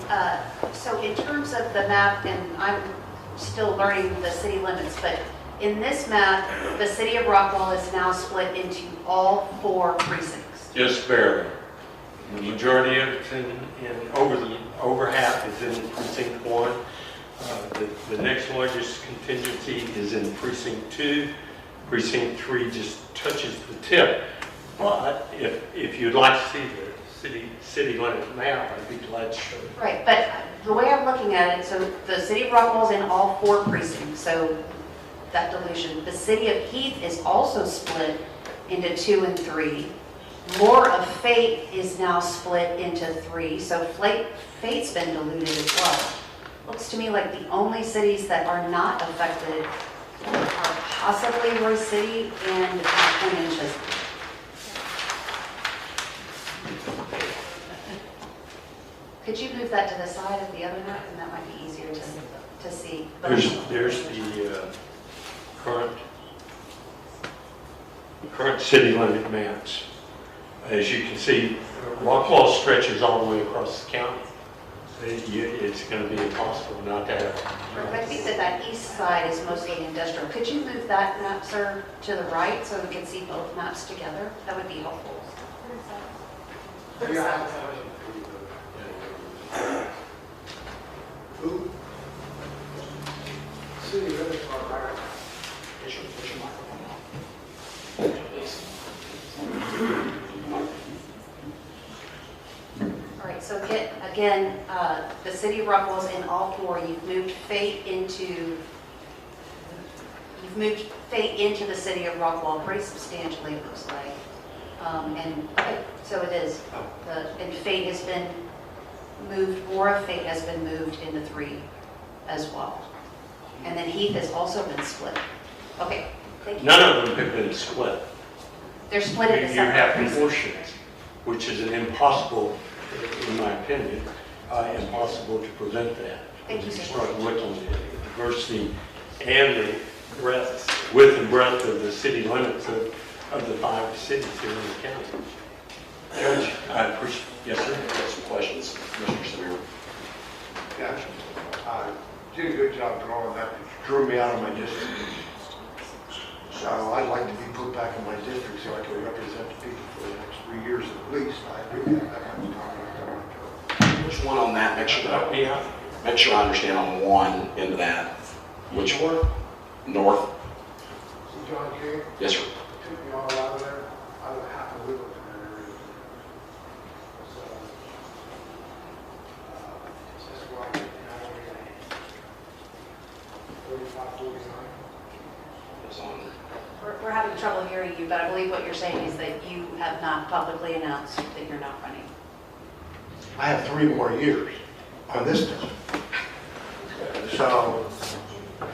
So in terms of the map, and I'm still learning the city limits, but in this map, the city of Rockwall is now split into all 4 precincts. Just barely. The majority of it's in over half is in precinct 1. The next largest contingency is in precinct 2. Precinct 3 just touches the tip. But if you'd like to see the city limit map, I'd be glad to show you. Right, but the way I'm looking at it, so the city of Rockwall is in all 4 precincts, so that dilution. The city of Heath is also split into 2 and 3. Moore of Fate is now split into 3, so Fate's been diluted as well. Looks to me like the only cities that are not affected are possibly Roy City and Point and Chisholm. Could you move that to the side of the other map, and that might be easier to see. There's the current city limit maps. As you can see, Rockwall stretches all the way across the county. It's going to be impossible not to have. I think that east side is mostly industrial. Could you move that map, sir, to the right so we can see both maps together? That would be helpful. Who? City limits are higher. All right, so again, the city of Rockwall is in all 4. You've moved Fate into the city of Rockwall pretty substantially, it looks like. So it is. And Fate has been moved, more of Fate has been moved into 3 as well. And then Heath has also been split. Okay, thank you. None of them have been split. They're split into You separate have precincts. portions, which is an impossible, in my opinion, impossible to prevent that. Thank you, When sir. start looking at the diversity and the breadth width and breadth of the city limits of the 5 cities here in the county. Judge, I appreciate, yes, sir? Got some questions, Commissioner Samir. Yeah, did a good job drawing that, drew me out of my district. So I'd like to be put back in my district so I can represent the people for the next 3 years at least. I agree with that kind of time. Which one on that, make sure that, Yeah. make sure I understand on one end of that. Which one? North? See John King, Yes, sir. took me all out of there, I would have to live in that area. So, that's why, 45, 49. It's on. We're having trouble hearing you, but I believe what you're saying is that you have not publicly announced that you're not running. I have 3 more years on this district. So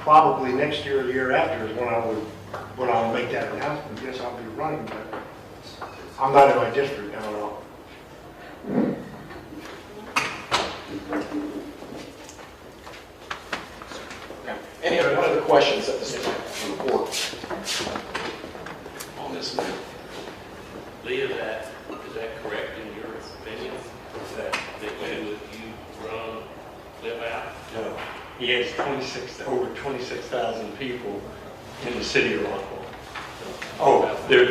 probably next year or the year after is when I'll make that announcement. Yes, I'll be running, but I'm not in my district now at all. Okay. Any other questions at this point from the board on this map? Lee, is that correct in your opinion? That when you run Cliff out? No, he has over 26,000 people in the city of Rockwall. Oh, there,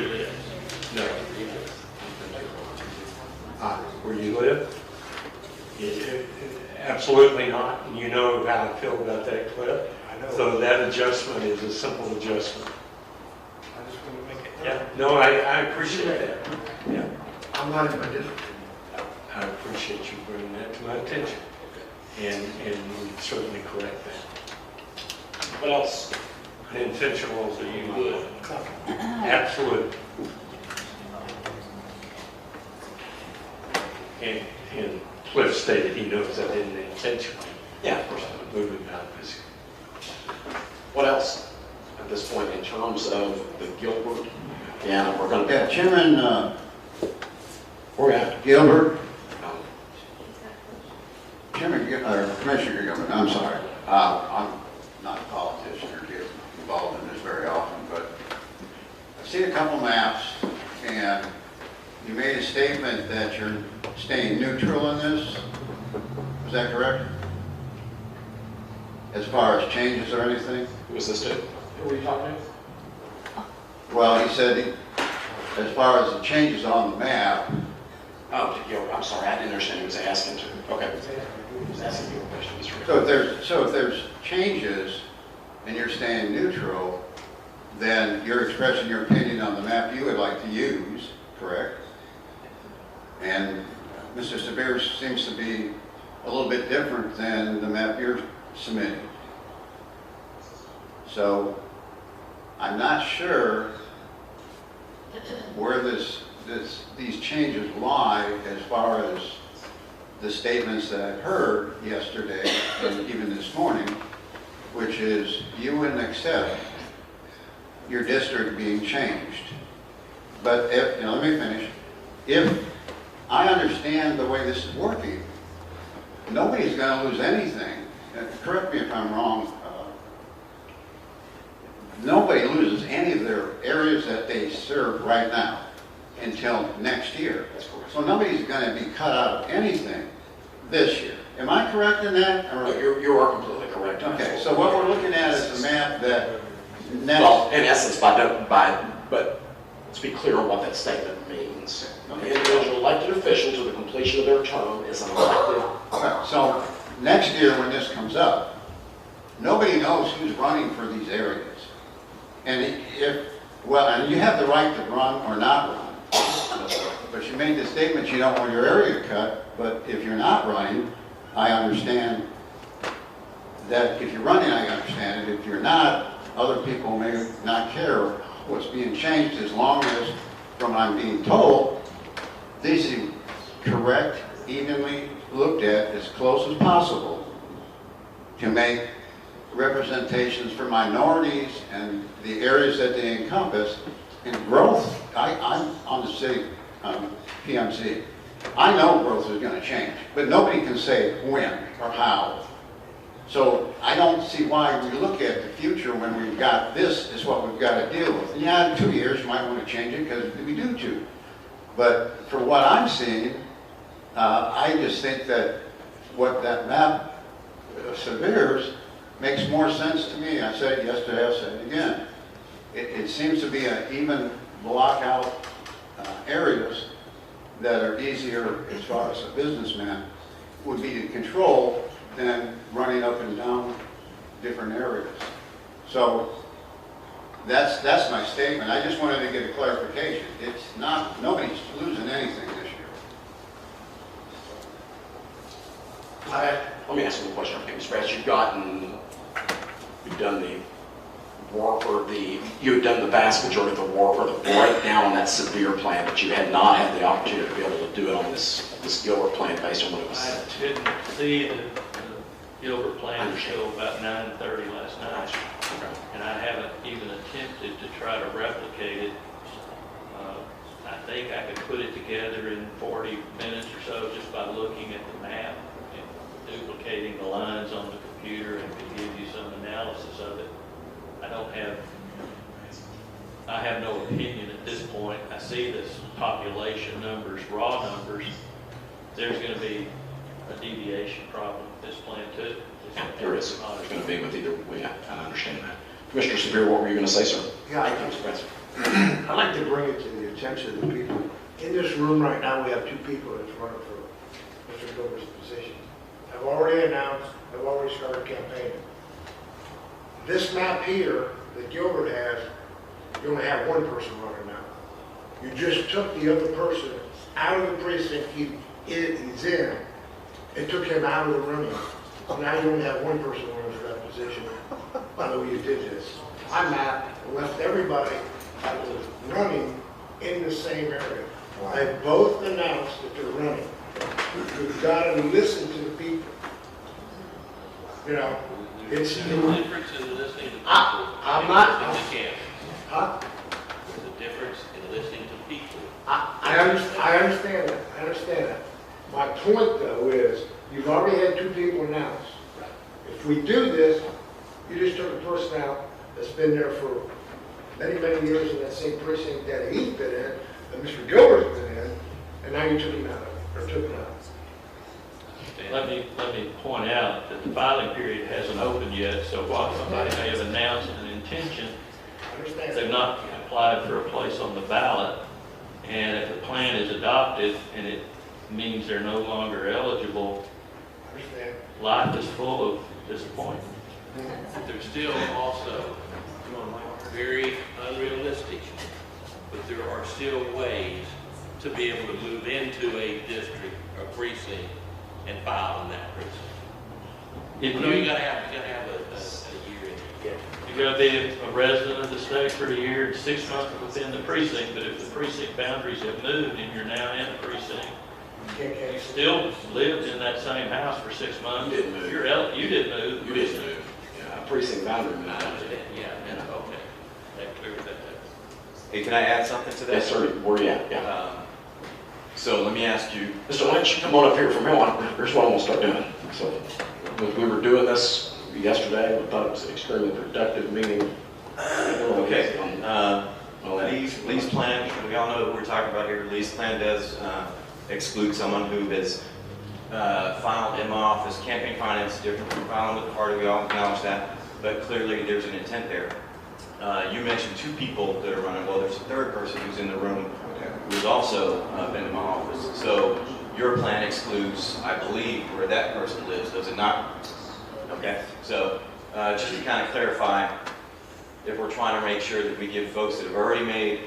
no. Where you live? Absolutely not, and you know how I feel about that, Cliff. I know. So that adjustment is a simple adjustment. I just want to make it. Yeah, no, I appreciate that. Yeah, I'm not in my district. I appreciate you bringing that to my attention, and we certainly correct that. What else? Intentional, so you would. Absolutely. And Cliff stated he knows I didn't intentionally Yeah, of course. move it out this. What else at this point in terms of the Gilbert? Yeah, we're going to. Yeah, Chairman We're at. Gilbert, Commissioner Gilbert, I'm sorry. I'm not a politician or get involved in this very often, but I've seen a couple maps, and you made a statement that you're staying neutral in this. Is that correct? As far as changes or anything? Who is this to? Who are you talking to? Well, he said, as far as the changes on the map, Oh, to Gilbert. I'm sorry, I didn't understand he was asking to. Okay. He was asking you a question. Mr. Rick. so if there's changes and you're staying neutral, then you're expressing your opinion on the map you would like to use, correct? And Mr. Sabir seems to be a little bit different than the map you're submitting. So I'm not sure where these changes lie as far as the statements that I've heard yesterday and even this morning, which is you wouldn't accept your district being changed. But if, let me finish. If I understand the way this is working, nobody's going to lose anything. Correct me if I'm wrong. Nobody loses any of their areas that they serve right now until next year. So nobody's going to be cut out of anything this year. Am I correct in that? Or? No, you are completely correct. Okay, so what we're looking at is a map that Well, in essence, but let's be clear on what that statement means. The individual elected official to the completion of their term is an elected. Okay, so next year when this comes up, nobody knows who's running for these areas. And and you have the right to run or not run. But you made the statement you don't want your area cut, but if you're not running, I understand that if you're running, I understand it. If you're not, other people may not care what's being changed as long as, from what I'm being told, these are correct, evenly looked at as close as possible to make representations for minorities and the areas that they encompass and growth. I'm on the city PMC. I know growth is going to change, but nobody can say when or how. So I don't see why we look at the future when we've got this is what we've got to deal with. Yeah, in 2 years, you might want to change it because we do too. But for what I'm seeing, I just think that what that map severs makes more sense to me. I said it yesterday, I'll say it again. It seems to be an even block out areas that are easier as far as a businessman would be to control than running up and down different areas. So that's my statement. I just wanted to get a clarification. It's not, nobody's losing anything this year. Let me ask you a question, okay, Mr. Bass, you've done the work or you've done the vast majority of the work or the breakdown on that severe plan, but you had not had the opportunity to be able to do it on this Gilbert plan based on what it was. I didn't see the Gilbert plan until about 9:30 last night, and I haven't even attempted to try to replicate it. I think I could put it together in 40 minutes or so just by looking at the map and duplicating the lines on the computer, and could give you some analysis of it. I have no opinion at this point. I see this population numbers, raw numbers. There's going to be a deviation problem with this plan too. There is. There's going to be with either way. I understand that. Commissioner Severe, what were you going to say, sir? Yeah, Thank you, Mr. Bass. I'd like to bring it to the attention of the people. In this room right now, we have 2 people that's running for Mr. Gilbert's position. I've already announced, I've already started campaigning. This map here that Gilbert has, you only have 1 person running now. You just took the other person out of the precinct he's in and took him out of the running. So now you only have 1 person running for that position by the way you did this. I mapped and left everybody that was running in the same area. They both announced that they're running. We've got to listen to the people. You know, it's... There's a difference in listening to people. I'm not... and listening to candidates. Huh? There's a difference in listening to people. I understand that. I understand that. My point, though, is you've already had 2 people announced. If we do this, you just took a person out that's been there for many, many years in that same precinct that he's been in, that Mr. Gilbert's been in, and now you took him out, or took him out. Let me point out that the filing period hasn't opened yet, so while somebody may have announced an intention, I understand. they've not applied for a place on the ballot. And if the plan is adopted and it means they're no longer eligible, I understand. life is full of disappointment. But there's still also very unrealistic, but there are still ways to be able to move into a district or precinct and file in that precinct. If You gotta have a year in. You gotta be a resident of the state for a year and 6 months within the precinct, but if the precinct boundaries have moved and you're now in a precinct, you still lived in that same house for 6 months. You didn't move. You didn't move. You didn't move. Yeah, precinct boundary. Yeah, okay. That cleared that up. Hey, can I add something to that? Yes, sir. Where you at? Yeah. So let me ask you, Mr. Lynch, come on up here from now on. Here's what I'm gonna start doing. So, we were doing this yesterday. We thought it was an extremely productive meeting. okay, lease plan, we all know what we're talking about here. Lease plan does exclude someone who has filed in my office. Campaign finance is different from filing with the party, we all acknowledge that, but clearly there's an intent there. You mentioned 2 people that are running. Well, there's a 3rd person who's in the room who's also been in my office. So your plan excludes, I believe, where that person lives, does it not? Okay, so just to kind of clarify, if we're trying to make sure that we give folks that have already made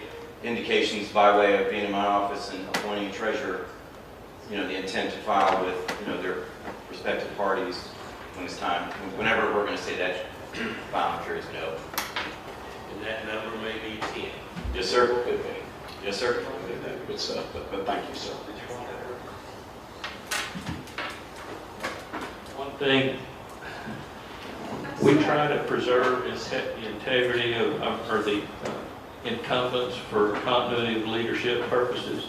indications by way of being in my office and appointing a treasurer, the intent to file with, their respective parties when it's time, whenever we're going to say that filing period's been open. And that number may be 10. Yes, sir. Good meeting. Yes, sir. Good stuff, but thank you, sir. One thing, we try to preserve the integrity of the incumbents for continuity of leadership purposes.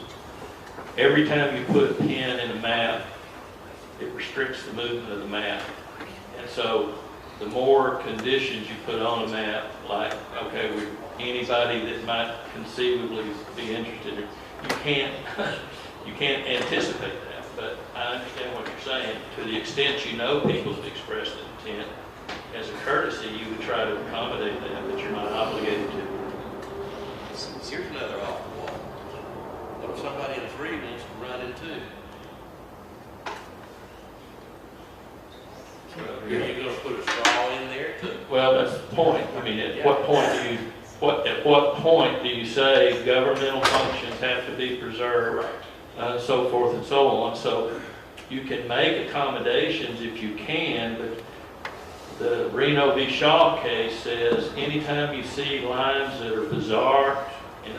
Every time you put a pin in a map, it restricts the movement of the map. And And so the more conditions you put on a map, like, okay, anybody that might conceivably be interested, you can't, you can't anticipate that. But I understand what you're saying. To the extent you know people have expressed intent, as a courtesy, you would try to accommodate them, but you're not obligated to. Here's another off the wall. What if somebody in 3 wants to run in 2? Are you going to put a straw in there too? Well, that's the point. I mean, at what point do you say governmental functions have to be preserved, so forth and so on? So you can make accommodations if you can, but the Reno v. Shaw case says anytime you see lines that are bizarre and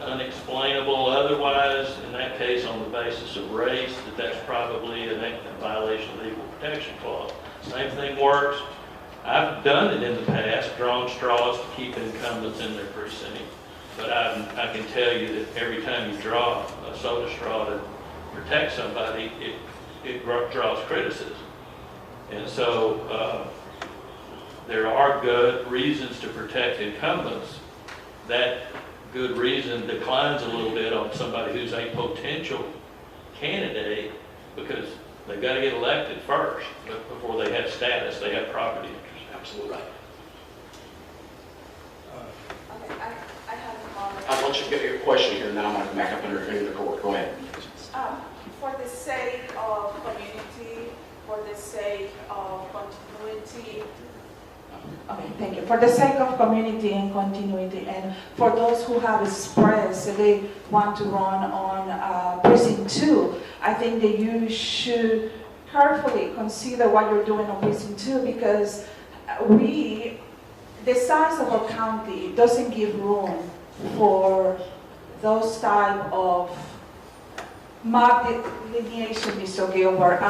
unexplainable otherwise, in that case on the basis of race, that's probably a violation of the Equal Protection Clause. Same thing works. I've done it in the past, drawn straws to keep incumbents in their precinct, but I can tell you that every time you draw a soda straw to protect somebody, it draws criticism. And so there are good reasons to protect incumbents. That good reason declines a little bit on somebody who's a potential candidate because they've got to get elected first, but before they have status, they have property interest. Absolutely right. Okay, I have a comment. I'll let you get your question here, and then I'm going to back up into the court. Go ahead. For the sake of community, for the sake of continuity, okay, thank you. For the sake of community and continuity, and for those who have expressed that they want to run on precinct 2, I think that you should carefully consider what you're doing on precinct 2 because the size of our county doesn't give room for those type of map delineation, Mr. Gilbert.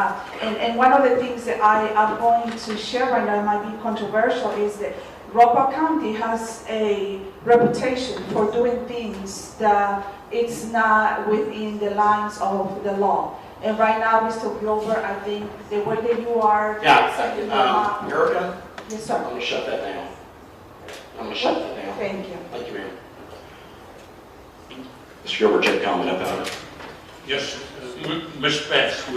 And one of the things that I am going to share right now, might be controversial, is that Rockwall County has a reputation for doing things that it's not within the lines of the law. And right now, Mr. Gilbert, I think the way that you are... Yeah, Erica? Yes, sir. I'm going to shut that down. I'm going to shut that down. Thank you. Thank you, ma'am. Mr. Gilbert, you have a comment about it? Yes, Ms. Betts, I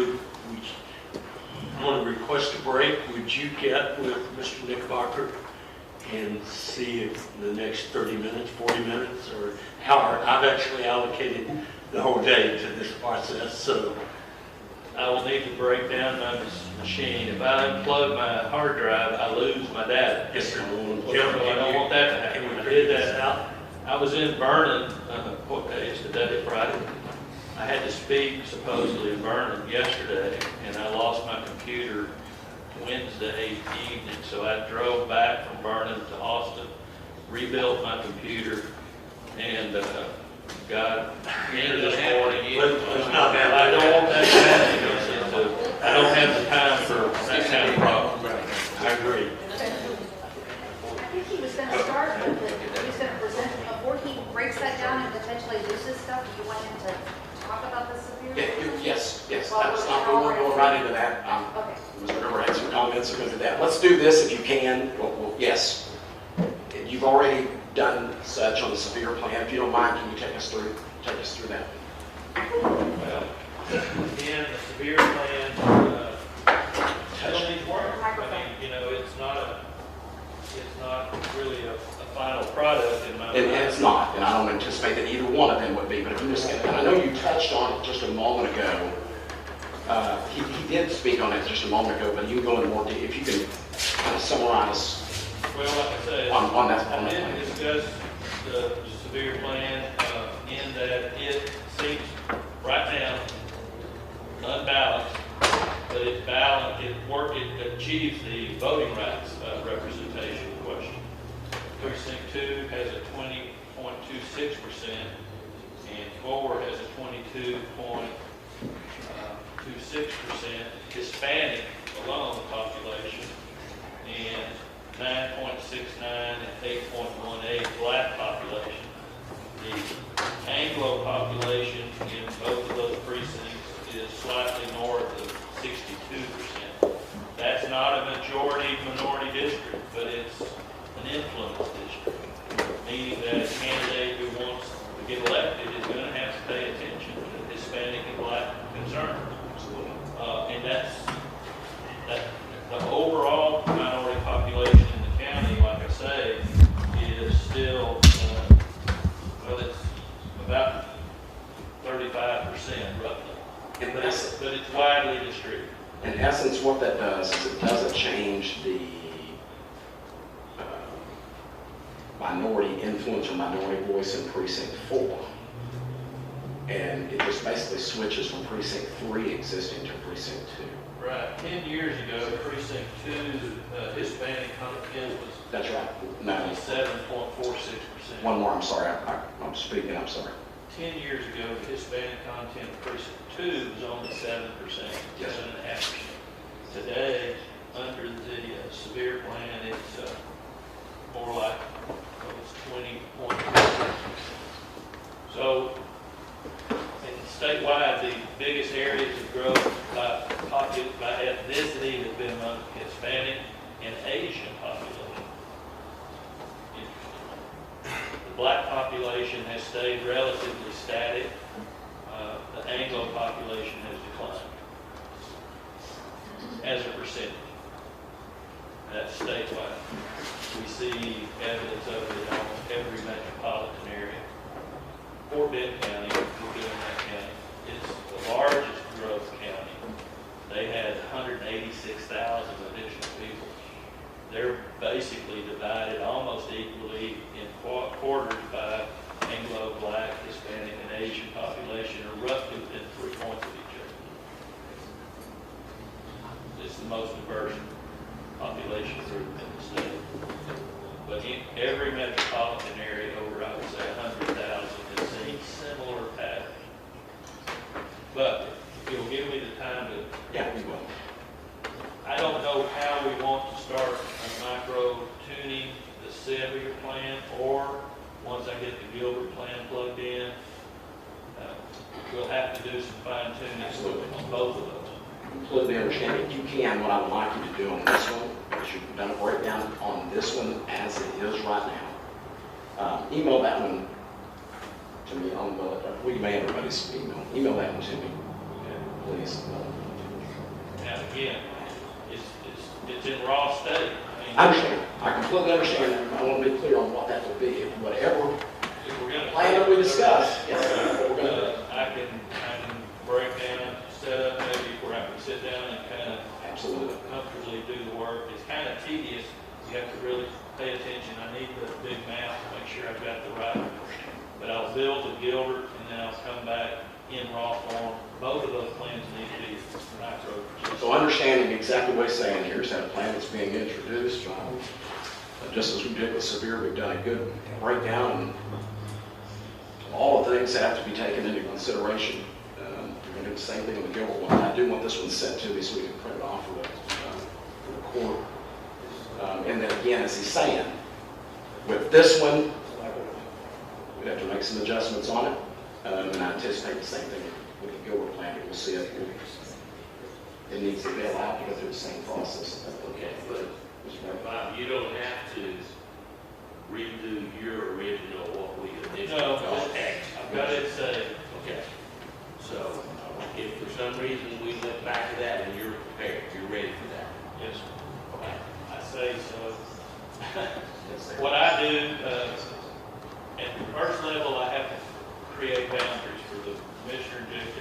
want to request a break. Would you get with Mr. Knickerbocker and see if the next 30 minutes, 40 minutes, or hour, I've actually allocated the whole day to this process, so. I will need to break down my machine. If I unplug my hard drive, I lose my data. Yes, sir. So I don't want that to happen. Can we I figure did that out? I was in Vernon, what day is today, Friday? I had to speak supposedly in Vernon yesterday, and I lost my computer Wednesday evening, so I drove back from Vernon to Austin, rebuilt my computer, and got into this morning. Let's not have I don't want that to happen. I don't have the time for that kind of problem. I agree. I think he was going to start with it. He was going to present, before he breaks that down and potentially loses stuff, do you want him to talk about the severe? Yes. Well, That's not, we're going right into that. Okay. Mr. Gilbert had some comments, we're going to do that. Let's do this if you can. Yes. You've already done such on the severe plan. If you don't mind, can you take us through that? Well, again, the severe plan, still needs work. I mean, you know, it's not really a final product in my mind. And it's not, and I don't anticipate that either one of them would be, but if you just, and I know you touched on it just a moment ago. He did speak on it just a moment ago, but you can go into more detail, if you can kind of summarize Well, like I said, on that I plan. didn't discuss the severe plan in that it seems right now unbalanced, but it's balanced, it achieves the voting rights representation question. Precinct 2 has a 20.26%, and 4 has a 22.26% Hispanic alone population, and 9.69 and 8.18 black population. The Anglo population in both of those precincts is slightly north of 62%. That's not a majority minority district, but it's an influence district, meaning that a candidate who wants to get elected is going to have to pay attention to Hispanic and Black concerns. And that the overall minority population in the county, like I say, is still, well, it's about 35% roughly. But it's widely distributed. In essence, what that does is it doesn't change the minority influence or minority voice in precinct 4. And it just basically switches from precinct 3 existing to precinct 2. Right. 10 years ago, precinct 2, Hispanic content was That's right. No, 7.46%. one more, I'm sorry, I'm speaking, I'm sorry. 10 years ago, the Hispanic content of precinct 2 was only 7%, Yes. 7.5%. Today, under the severe plan, it's more like, it's 20.4%. So, statewide, the biggest areas of growth by ethnicity have been among Hispanic and Asian population. The Black population has stayed relatively static. The Anglo population has declined as a percentage. That's statewide. We see evidence of it in almost every metropolitan area. Fort Bend County, we're doing that county, it's the largest growth county. They had 186,000 additional people. They're basically divided almost equally in quarters by Anglo, Black, Hispanic, and Asian population, are roughly within 3 points of each other. It's the most diverse population group in the state. But in every metropolitan area over, I would say, 100,000 has seen similar patterns. But if you'll give me the time to... Yeah, we will. I don't know how we want to start a micro tuning the Sevier plan, or once I get the Gilbert plan plugged in, we'll have to do some fine tuning on both of those. Completely understand. If you can, what I would like you to do on this one, is you've done a breakdown on this one as it is right now. Email that one to me on the, we may everybody's email. Email that one to me, please. Now, again, it's in raw state. I understand. I completely understand. I want to be clear on what that will be. Whatever If we're going to plan that we discuss, yes, what we're going to do. I can break down, set up maybe where I can sit down and kind of Absolutely. comfortably do the work. It's kind of tedious. You have to really pay attention. I need the big map to make sure I've got the right. But I'll build with Gilbert and then I'll come back in raw form. Both of those plans need to be micro. So understanding exactly what he's saying, here's how the plan is being introduced. Just as we did with Severe, we've done a good breakdown and all the things that have to be taken into consideration. We're going to do the same thing with the Gilbert one. I do want this one sent to me so we can print it off for the court. And then again, as he's saying, with this one, we have to make some adjustments on it. And I anticipate the same thing with the Gilbert plan. We'll see it. It needs to be allowed to go through the same process. Okay, but Bob, you don't have to redo your original, what we initially No, thought. I've got it saved. Okay, so if for some reason we went back to that and you're prepared, you're ready for that. Yes, sir. Okay. I say so. Yes, sir. What I do, at the first level, I have to create boundaries for the commissioner and JP.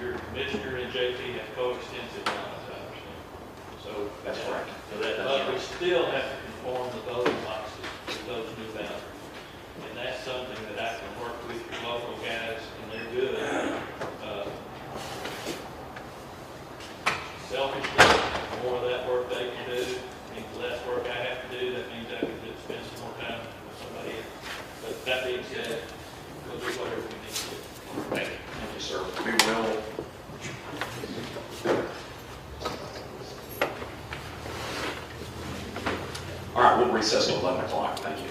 Your commissioner and JP have coextensive lines, I understand. So That's correct. So that, but we still have to conform the voting boxes to those new boundaries. And that's something that I can work with your local guys, and they're good. Selfishly, the more of that work they can do, means the less work I have to do. That means I can spend some more time with somebody else. But that being said, we'll do whatever we need to do. Thank you. Thank you, sir. We will. All right, we'll recess till 11 o'clock. Thank you.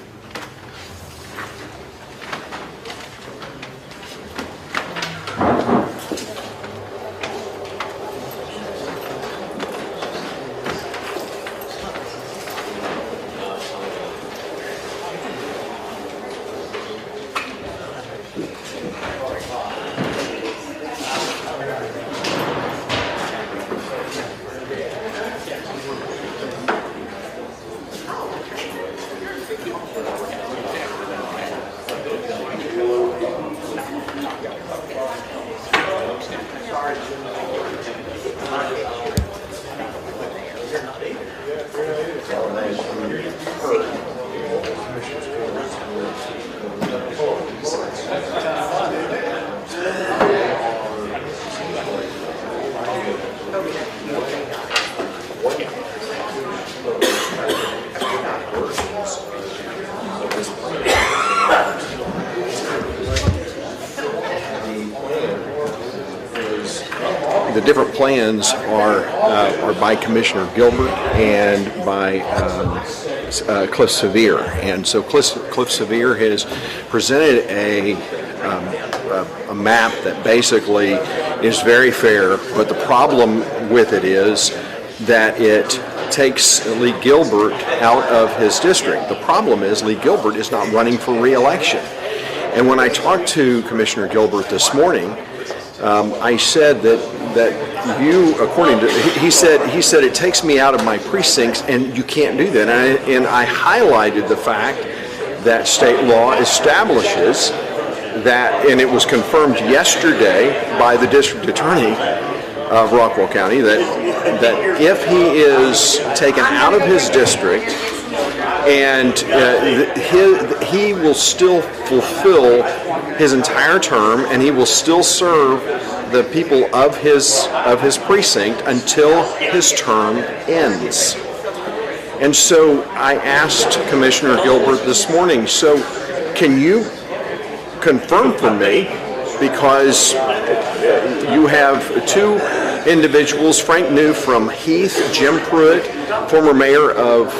the different plans are by Commissioner Gilbert and by Cliff Sevier. And so Cliff Sevier has presented a map that basically is very fair, but the problem with it is that it takes Lee Gilbert out of his district. The problem is Lee Gilbert is not running for re-election. And when I talked to Commissioner Gilbert this morning, I said that you, according to, he said it takes me out of my precincts and you can't do that. And I highlighted the fact that state law establishes that, and it was confirmed yesterday by the district attorney of Rockwall County, that if he is taken out of his district and he will still fulfill his entire term and he will still serve the people of his precinct until his term ends. And so I asked Commissioner Gilbert this morning, so can you confirm for me, because you have two individuals, Frank New from Heath, Jim Pruitt, former mayor of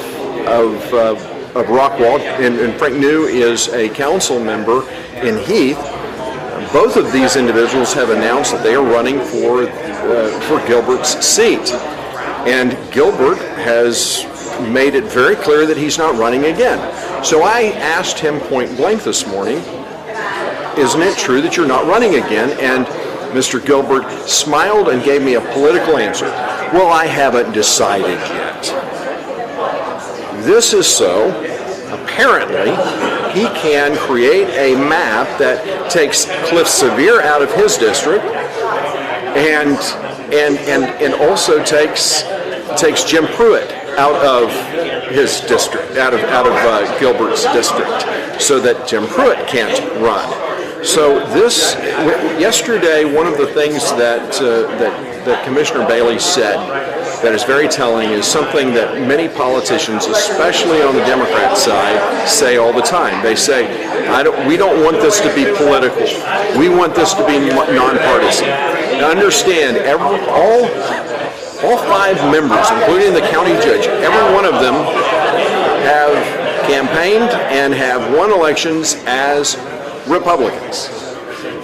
Rockwall, and Frank New is a council member in Heath. Both of these individuals have announced that they are running for Gilbert's seat. And Gilbert has made it very clear that he's not running again. So I asked him point blank this morning, isn't it true that you're not running again? And Mr. Gilbert smiled and gave me a political answer. Well, I haven't decided yet. This is so, apparently, he can create a map that takes Cliff Sevier out of his district and also takes Jim Pruitt out of his district, out of Gilbert's district, so that Jim Pruitt can't run. So this, yesterday, one of the things that Commissioner Bailey said that is very telling is something that many politicians, especially on the Democrat side, say all the time. They say, we don't want this to be political. We want this to be nonpartisan. Now understand, all five members, including the county judge, every one of them have campaigned and have won elections as Republicans.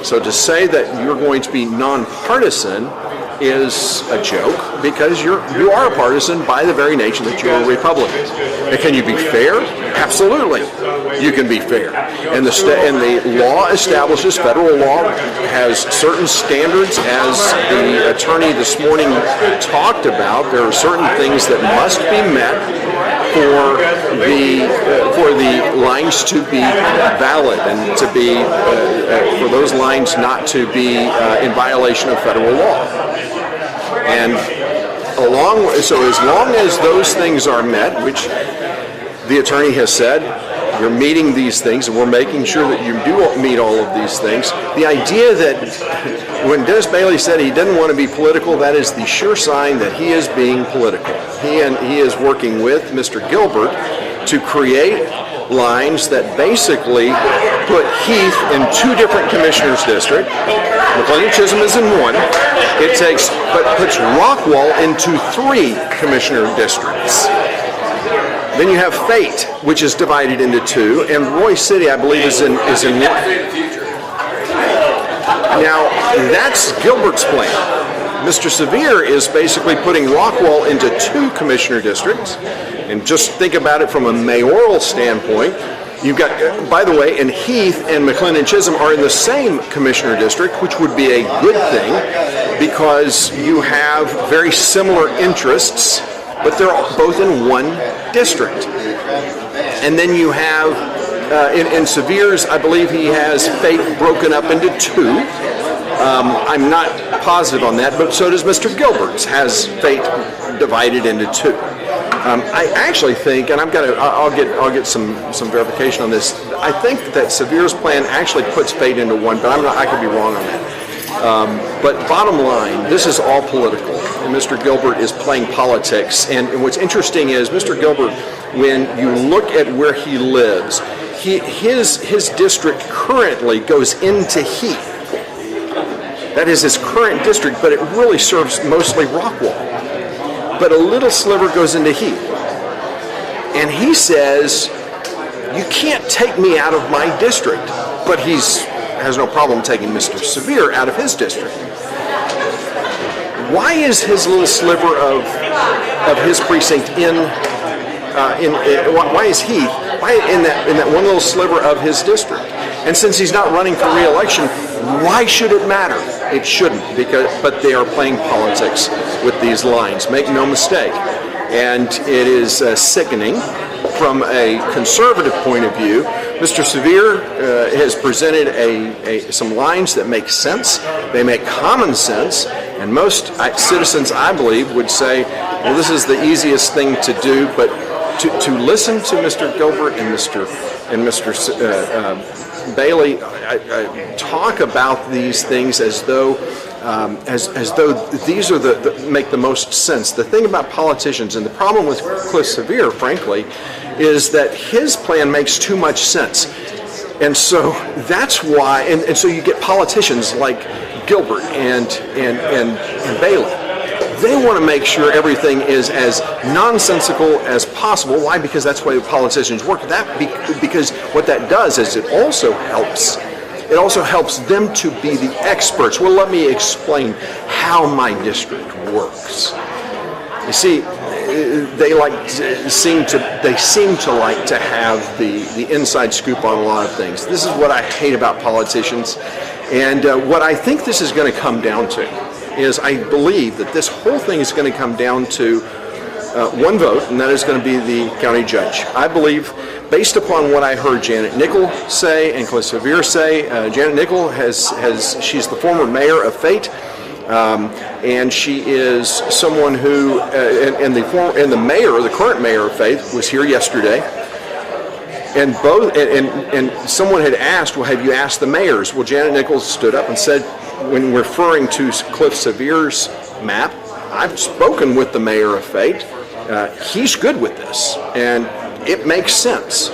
So to say that you're going to be nonpartisan is a joke, because you are a partisan by the very nature that you're a Republican. And can you be fair? Absolutely, you can be fair. And the law establishes, federal law has certain standards, as the attorney this morning talked about. There are certain things that must be met for the lines to be valid and to be for those lines not to be in violation of federal law. And so as long as those things are met, which the attorney has said, you're meeting these things, and we're making sure that you do meet all of these things. The idea that when Dennis Bailey said he didn't want to be political, that is the sure sign that he is being political. He is working with Mr. Gilbert to create lines that basically put Heath in two different commissioners' districts. McLean Chisholm is in one. But puts Rockwall into three commissioner districts. Then you have Fate, which is divided into two, and Roy City, I believe, is in one. Now, that's Gilbert's plan. Mr. Sevier is basically putting Rockwall into two commissioner districts. And just think about it from a mayoral standpoint. You've got, by the way, and Heath and McLean and Chisholm are in the same commissioner district, which would be a good thing because you have very similar interests, but they're both in one district. And then you have, in Sevier's, I believe he has Fate broken up into two. I'm not positive on that, but so does Mr. Gilbert's, has Fate divided into two. I actually think, and I'll get some verification on this. I think that Sevier's plan actually puts Fate into one, but I could be wrong on that. But bottom line, this is all political, and Mr. Gilbert is playing politics. And what's interesting is Mr. Gilbert, when you look at where he lives, his district currently goes into Heath. That is his current district, but it really serves mostly Rockwall. But a little sliver goes into Heath. And he says, you can't take me out of my district. But he has no problem taking Mr. Sevier out of his district. Why is his little sliver of his precinct why is Heath in that one little sliver of his district? And since he's not running for re-election, why should it matter? It shouldn't, but they are playing politics with these lines. Make no mistake. And it is sickening from a conservative point of view. Mr. Sevier has presented some lines that make sense. They make common sense. And most citizens, I believe, would say, well, this is the easiest thing to do. But to listen to Mr. Gilbert and Mr. Bailey talk about these things as though these are make the most sense. The thing about politicians, and the problem with Cliff Sevier, frankly, is that his plan makes too much sense. And so that's why, and so you get politicians like Gilbert and Bailey. They want to make sure everything is as nonsensical as possible. Why? Because that's why politicians work. Because what that does is it also helps them to be the experts. Well, let me explain how my district works. You see, they seem to like to have the inside scoop on a lot of things. This is what I hate about politicians, and what I think this is going to come down to is I believe that this whole thing is going to come down to one vote, and that is going to be the county judge. I believe, based upon what I heard Janet Nickel say and Cliff Sevier say, Janet Nickel she's the former mayor of Fate, and she is someone who, and the current mayor of Fate was here yesterday. And someone had asked, well, have you asked the mayors? Well, Janet Nichols stood up and said, when referring to Cliff Sevier's map, I've spoken with the mayor of Fate. He's good with this, and it makes sense.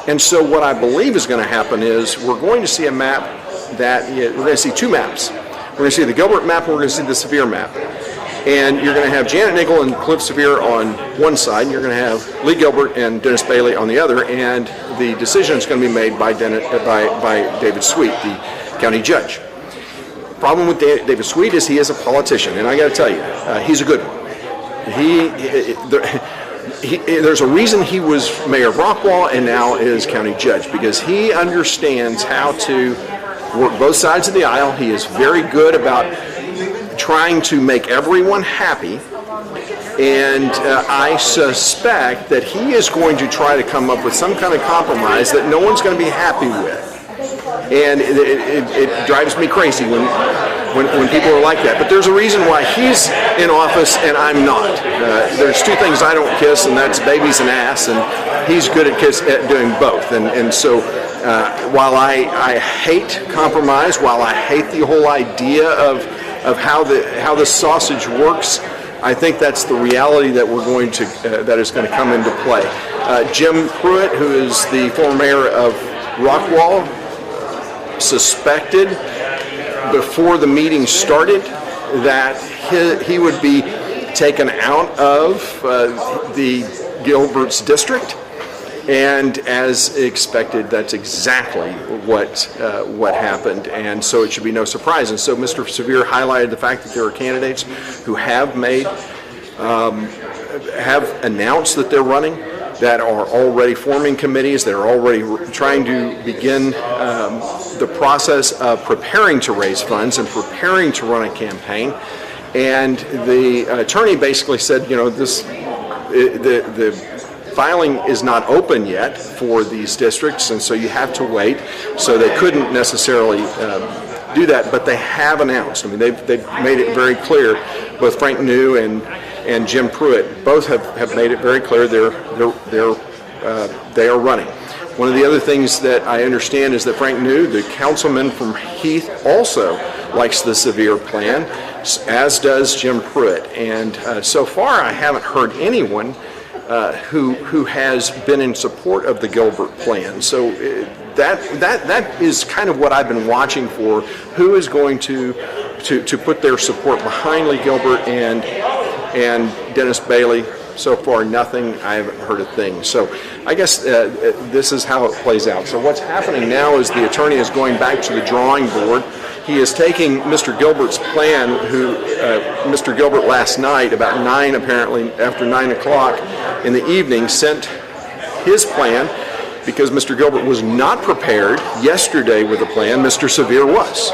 And so what I believe is going to happen is we're going to see a map we're going to see two maps. We're going to see the Gilbert map, and we're going to see the Sevier map. And you're going to have Janet Nickel and Cliff Sevier on one side, and you're going to have Lee Gilbert and Dennis Bailey on the other, and the decision is going to be made by David Sweet, the county judge. Problem with David Sweet is he is a politician, and I got to tell you, he's a good one. There's a reason he was mayor of Rockwall and now is county judge, because he understands how to work both sides of the aisle. He is very good about trying to make everyone happy, and I suspect that he is going to try to come up with some kind of compromise that no one's going to be happy with. And it drives me crazy when people are like that. But there's a reason why he's in office and I'm not. There's two things I don't kiss, and that's babies and ass, and he's good at doing both. And so while I hate compromise, while I hate the whole idea of how the sausage works, I think that's the reality that that is going to come into play. Jim Pruitt, who is the former mayor of Rockwall, suspected before the meeting started that he would be taken out of the Gilbert's district, and as expected, that's exactly what happened, and so it should be no surprise. And so Mr. Sevier highlighted the fact that there are candidates who have announced that they're running, that are already forming committees, that are already trying to begin the process of preparing to raise funds and preparing to run a campaign. And the attorney basically said, the filing is not open yet for these districts, and so you have to wait. So they couldn't necessarily do that, but they have announced. I mean, they've made it very clear. Both Frank New and Jim Pruitt both have made it very clear they are running. One of the other things that I understand is that Frank New, the councilman from Heath, also likes the Sevier plan, as does Jim Pruitt. And so far, I haven't heard anyone who has been in support of the Gilbert plan. So that is kind of what I've been watching for. Who is going to to put their support behind Lee Gilbert and Dennis Bailey. So far, nothing. I haven't heard a thing. So I guess this is how it plays out. So what's happening now is the attorney is going back to the drawing board. He is taking Mr. Gilbert's plan, Mr. Gilbert last night, about 9 apparently, after 9 o'clock in the evening, sent his plan because Mr. Gilbert was not prepared yesterday with a plan. Mr. Sevier was.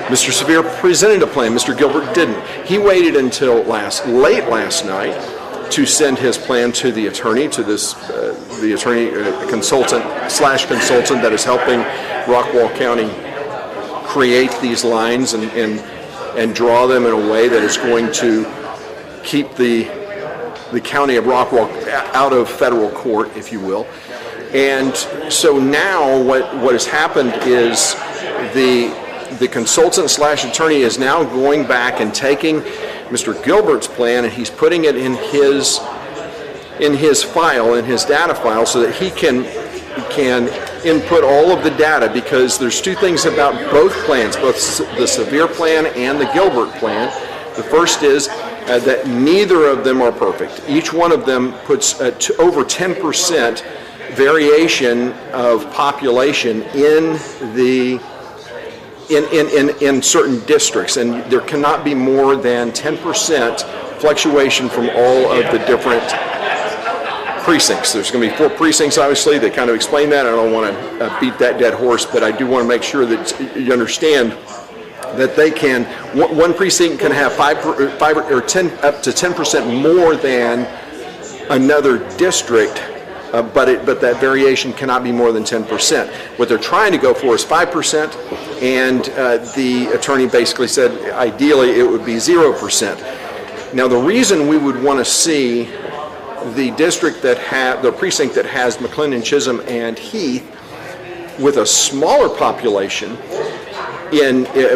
Mr. Sevier presented a plan. Mr. Gilbert didn't. He waited until late last night to send his plan to the attorney, to this the attorney consultant that is helping Rockwall County create these lines and draw them in a way that is going to keep the county of Rockwall out of federal court, if you will. And so now what has happened is the consultant / attorney is now going back and taking Mr. Gilbert's plan, and he's putting it in his file, in his data file, so that he can input all of the data, because there's two things about both plans, both the Sevier plan and the Gilbert plan. The first is that neither of them are perfect. Each one of them puts over 10% variation of population in certain districts, and there cannot be more than 10% fluctuation from all of the different precincts. There's going to be 4 precincts, obviously. They kind of explain that. I don't want to beat that dead horse, but I do want to make sure that you understand that they can, one precinct can have 5 or 10, up to 10% more than another district. But that variation cannot be more than 10%. What they're trying to go for is 5%, and the attorney basically said ideally it would be 0%. Now the reason we would want to see the district the precinct that has McLennan, Chisholm, and Heath with a smaller population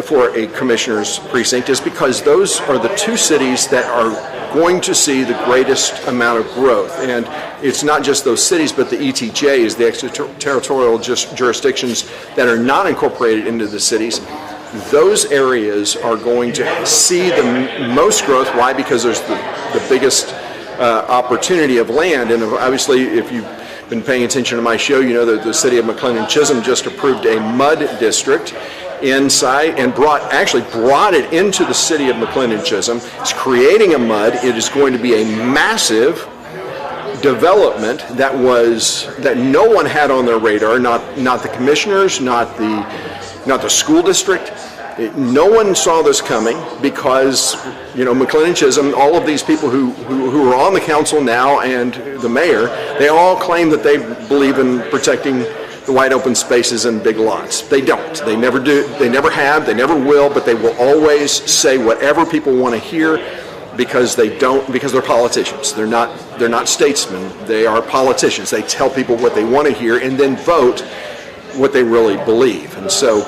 for a commissioner's precinct is because those are the 2 cities that are going to see the greatest amount of growth. And it's not just those cities, but the ETJs, the extraterritorial jurisdictions that are not incorporated into the cities. Those areas are going to see the most growth. Why? Because there's the biggest opportunity of land. And obviously, if you've been paying attention to my show, you know that the city of McLennan Chisholm just approved a MUD district inside and brought it into the city of McLennan Chisholm. It's creating a MUD. It is going to be a massive development that no one had on their radar, not the commissioners, not the school district. No one saw this coming because, McLennan Chisholm, all of these people who are on the council now and the mayor, they all claim that they believe in protecting the wide open spaces and big lots. They don't. They never do. They never have. They never will. But they will always say whatever people want to hear because they're politicians. They're not statesmen. They are politicians. They tell people what they want to hear and then vote what they really believe. And so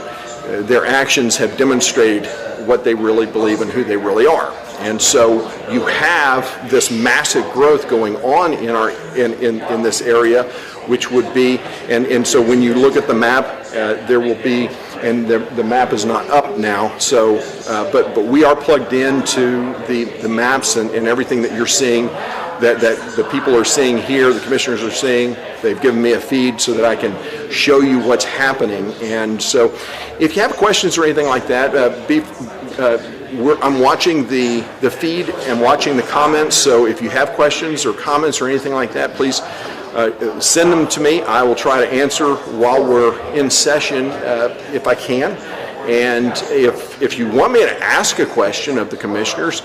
their actions have demonstrated what they really believe and who they really are. And so you have this massive growth going on in this area, which would be, and so when you look at the map, there will be, and the map is not up now, so, but we are plugged into the maps and everything that you're seeing, that the people are seeing here, the commissioners are seeing. They've given me a feed so that I can show you what's happening. And so if you have questions or anything like that, I'm watching the feed and watching the comments, so if you have questions or comments or anything like that, please send them to me. I will try to answer while we're in session if I can. And if you want me to ask a question of the commissioners,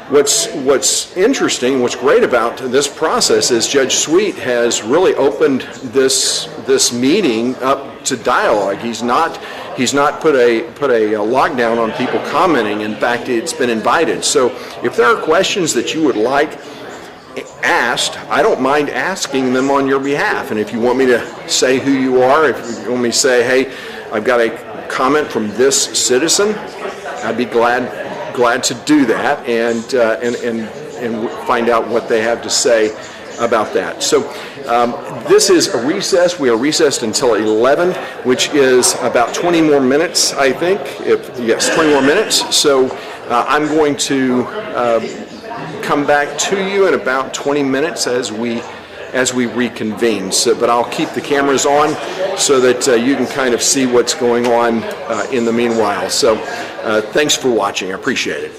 what's interesting, what's great about this process is Judge Sweet has really opened this meeting up to dialogue. He's not put a lockdown on people commenting. In fact, it's been invited. So if there are questions that you would like asked, I don't mind asking them on your behalf. And if you want me to say who you are, if you want me to say, hey, I've got a comment from this citizen, I'd be glad to do that and find out what they have to say about that. So this is a recess. We are recessed until 11, which is about 20 more minutes, I think. Yes, 20 more minutes. So I'm going to come back to you in about 20 minutes as we reconvene. So, but I'll keep the cameras on so that you can kind of see what's going on in the meanwhile. So thanks for watching. I appreciate it.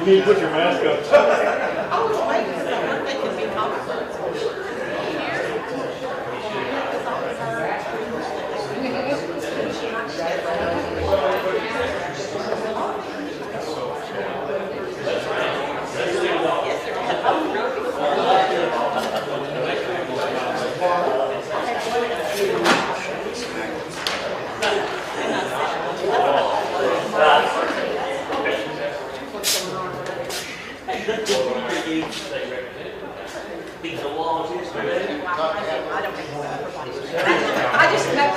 You need to put your mask up. Yes, sir.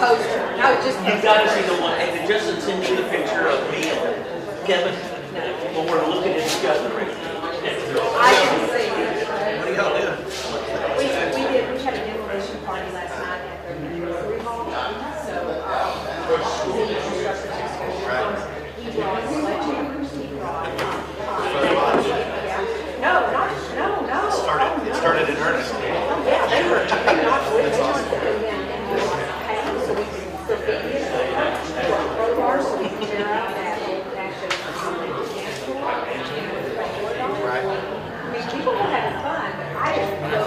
poster. No, just. You gotta see the one, and Justin sent me the picture of me and Kevin when we're looking at discussing right now. I didn't see it. What are y'all doing? We had a demolition party last night at the Missouri Hall, so, he brought sledgehammers, he brought, No. It started in earnest. Yeah, they knocked wood down and hay so we can prevent it. Crowbars so we can tear out that old fashioned dance floor. I mean, people were having fun, but I didn't know.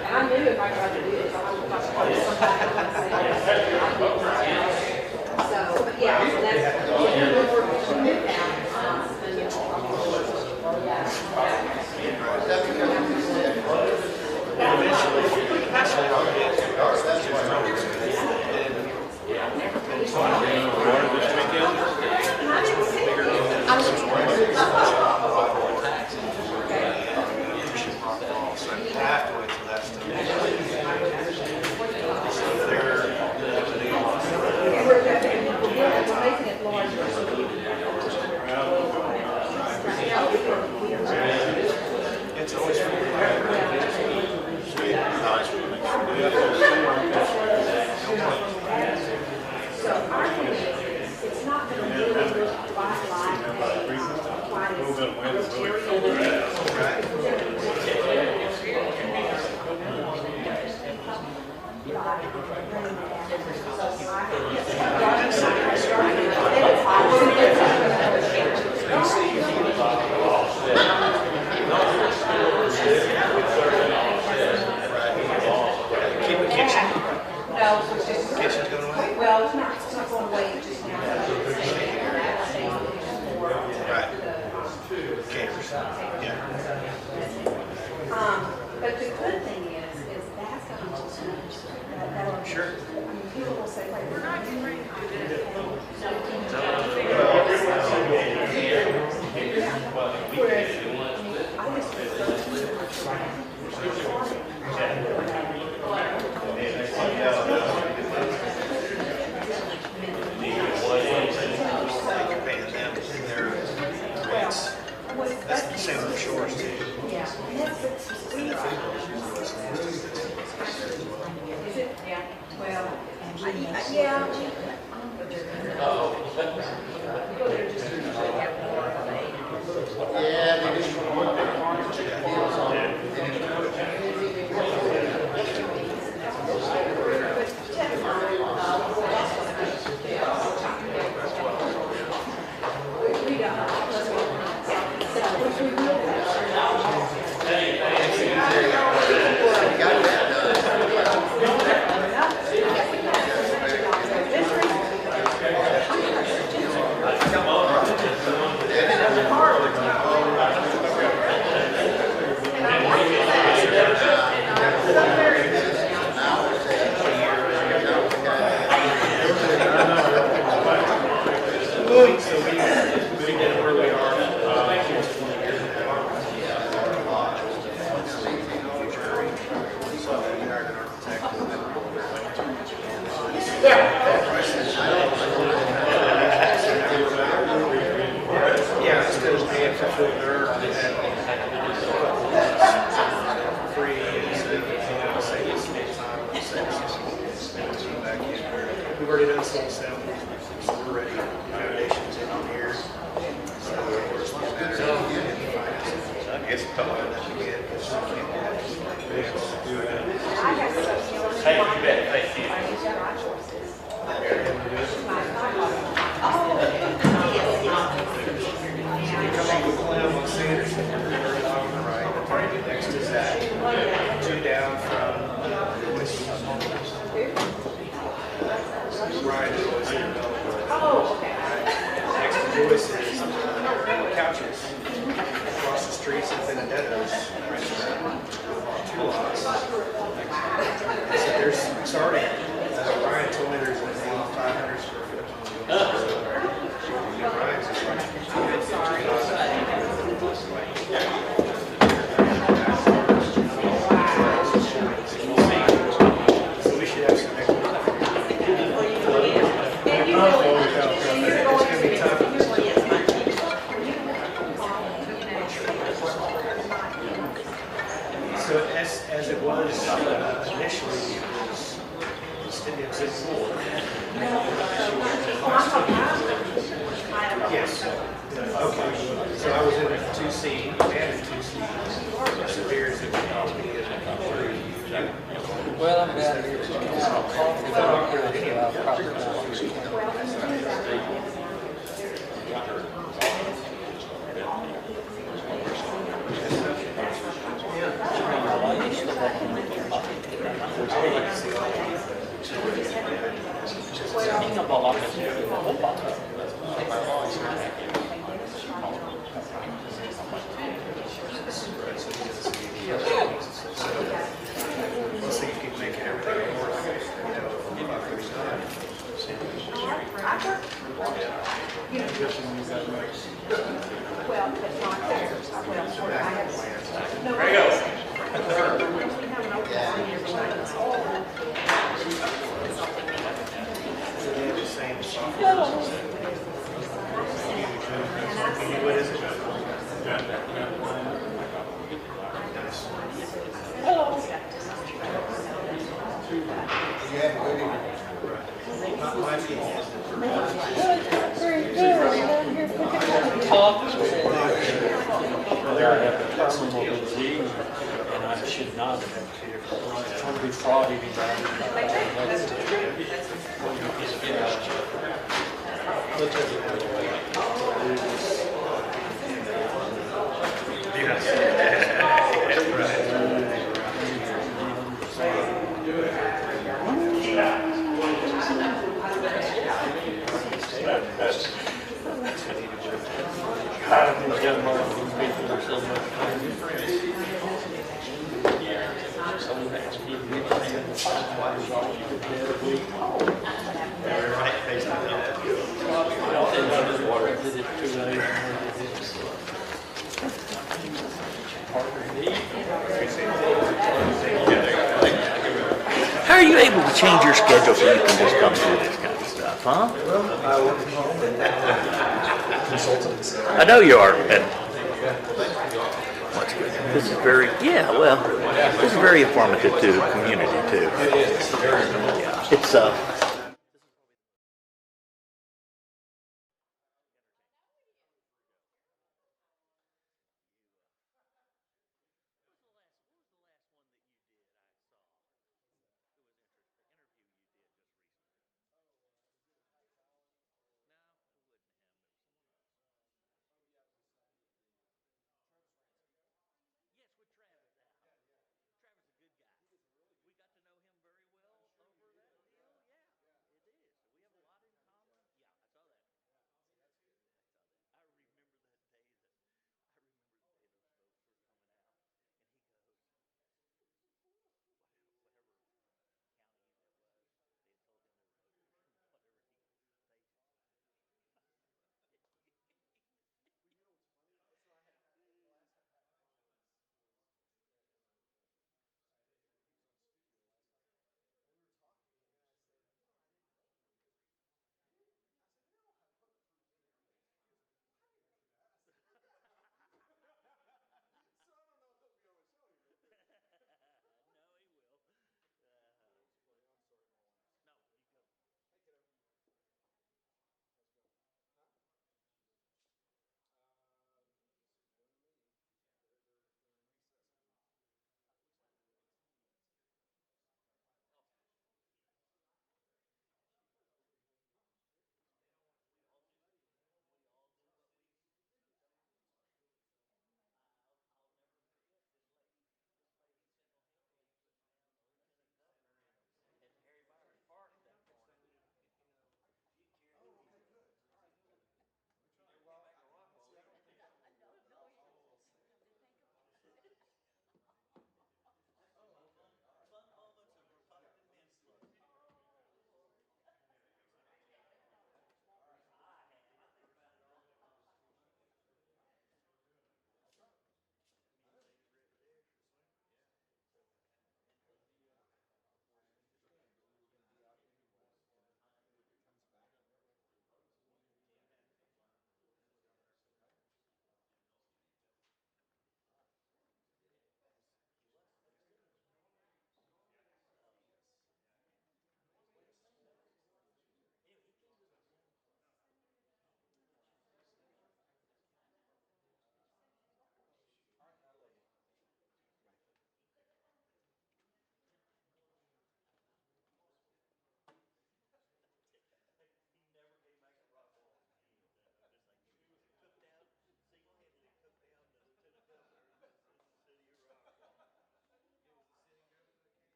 And I knew if I tried to do this, I was going to call somebody and say, so, but yeah, so that's, we're pushing it down. It's always So our community, it's not going to really look quite like keep the kitchen. No, it's just, Kitchen's going away. well, it's not going away just now. Right. Caterers. Yeah. But the good thing is that's going to change. That'll, Sure. I mean, people will say, wait, we're not getting ready to do this. Whereas, I mean, I just feel You're paying them their rates. That's the same with shores too. yeah. Is it? Yeah. Well, yeah. Yeah, they just want their deals on it. Yeah, instead of paying for filter and free, save us some time, save us some back in. We've already done some samples, so we're ready. Foundations in on here. So we're just getting better. I guess it's tough enough to get. Hey, you bet, thank you. Clem on Sanderson, on the right, right next to Zach, two down from Joyce. Ryan Joyce in Belleville. Oh, okay. Next to Joyce is Couches, across the streets in Benedetto's, two lots. So there's starting, Ryan told me there's an 500 square foot home. Ryan's just like, If I don't put it anyway, I'll probably so you can make everything work. Well, it's not there. Well, I have. No, There you go. we have an open line here, What is it? There I have a terminal disease, and I should not have fear. I'm trying to be fraudy How are you able to change your schedule so you can just come do this kind of stuff, huh? Well, I work from home and consultants. I know you are. And what's good? This is very, yeah, well, this is very informative to the community too. It is very. It's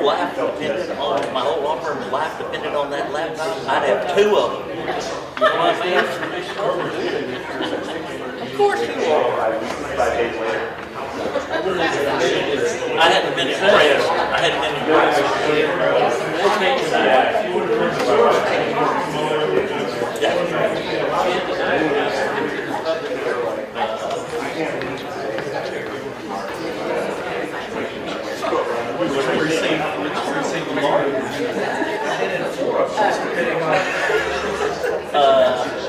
life depended on, my whole law firm's life depended on that laptop, I'd have 2 of them. You know what I mean? Of course you are. I hadn't been impressed. I hadn't been impressed.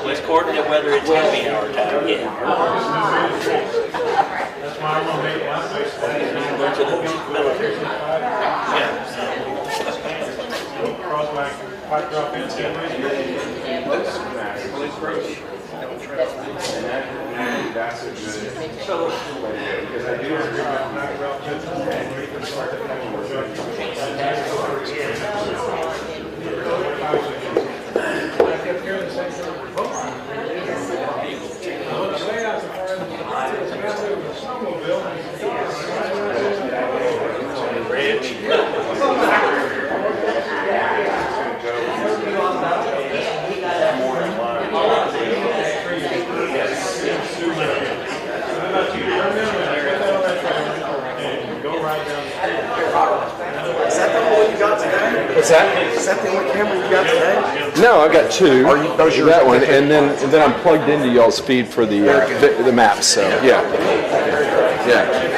It's coordinate whether it's happy hour time, yeah. Go to the military. That's a good, because I do agree What's that? Is that the only camera you got today? No, I've got 2. Are you, those yours? That one, and then I'm plugged into y'all's feed for the maps. So yeah, yeah.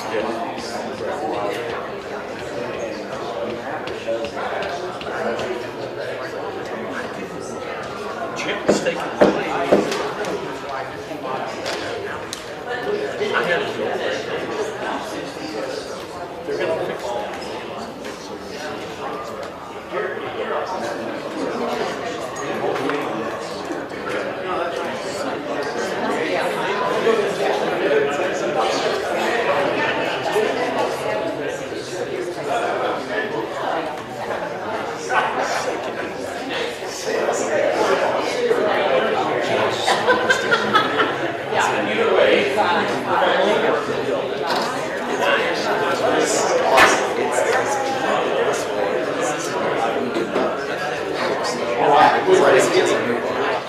Jim is taking the lead. I had to go. They're gonna fix that.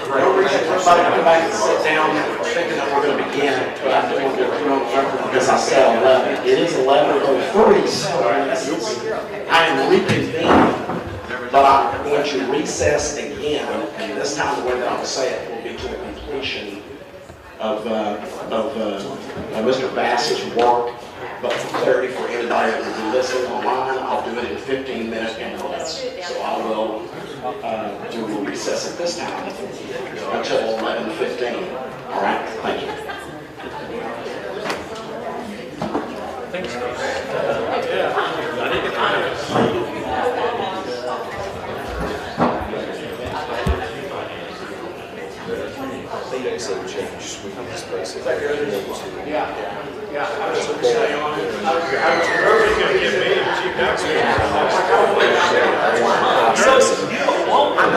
No reason for everybody to come back and sit down thinking that we're going to begin, but I do want to remember because I said 11. It is 11:03, so I am reconvening, but I'm going to recess again, and this time the way that I'll say it will be to the completion of Mr. Bass's work, but for clarity for anybody that will be listening online, I'll do it in 15-minute increments. So I will do a recess at this time until 11:15. All right, thank you. Thanks, yeah, I didn't get time.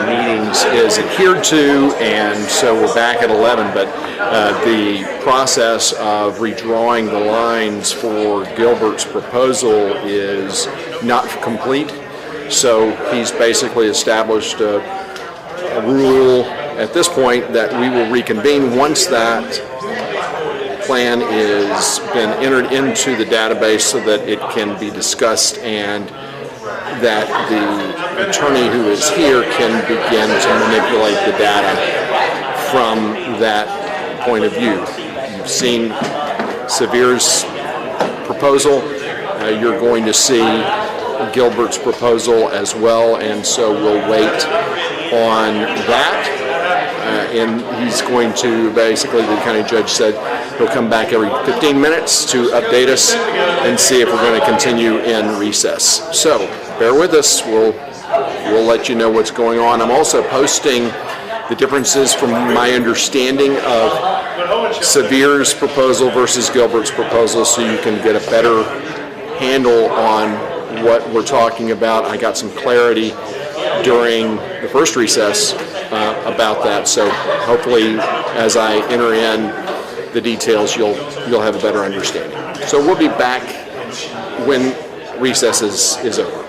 Meetings is adhered to, and so we're back at 11, but the process of redrawing the lines for Gilbert's proposal is not complete. So he's basically established a rule at this point that we will reconvene once that plan is been entered into the database so that it can be discussed and that the attorney who is here can begin to manipulate the data from that point of view. You've seen Severe's proposal. You're going to see Gilbert's proposal as well, and so we'll wait on that. And he's going to basically, the county judge said, he'll come back every 15 minutes to update us and see if we're going to continue in recess. So bear with us. We'll let you know what's going on. I'm also posting the differences from my understanding of Severe's proposal versus Gilbert's proposal so you can get a better handle on what we're talking about. I got some clarity during the first recess about that, so hopefully as I enter in the details you'll have a better understanding. So we'll be back when recess is over.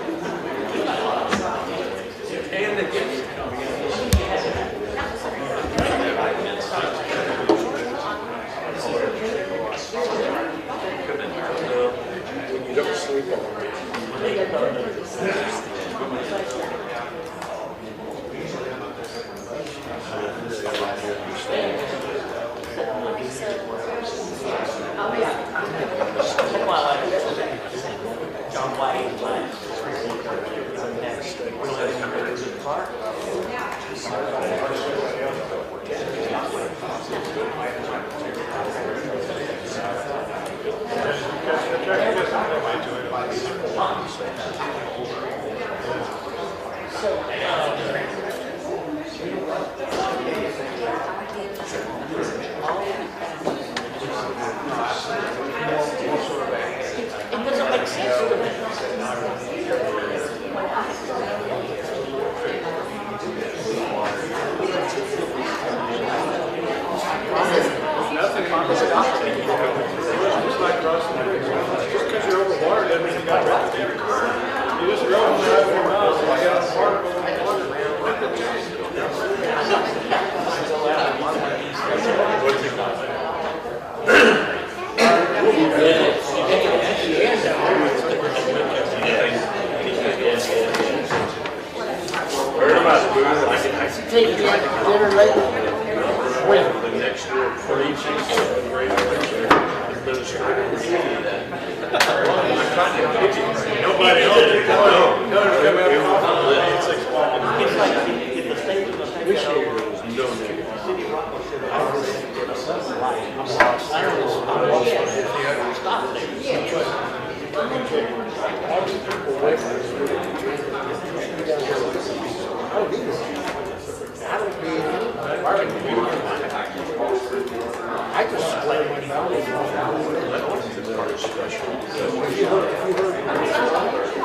Nobody owns it. No, It's like if the state was gonna take that over, the city of Rockwall should have already did a subdivision. I don't know. Stop there. I just swear my boundaries off. If you heard,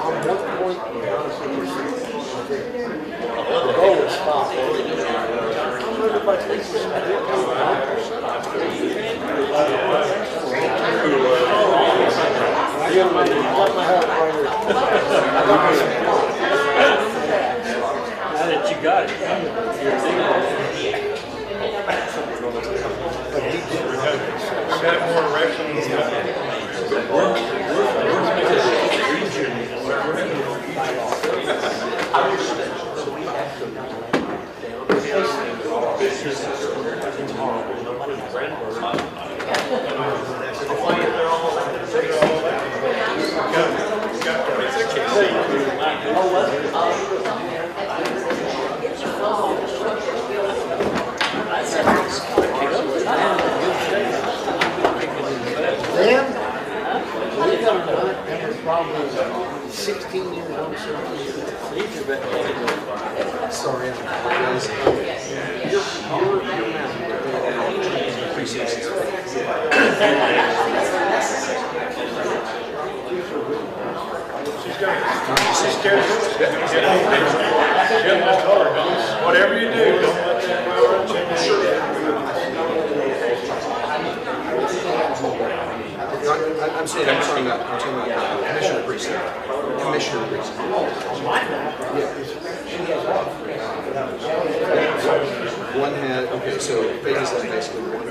on one point, to be honest with you, the goal is stop. I got my hat right here. Now that you got it, you're But he did. we got more erection than Then, believe it or not, that was probably 16 years old, 17 years old. Sorry, I apologize. Your precincts. whatever you do, don't let that railroad change. I'm saying, I'm talking about Commissioner Precinct. Commissioner Precinct. One had, okay, so Vegas has basically one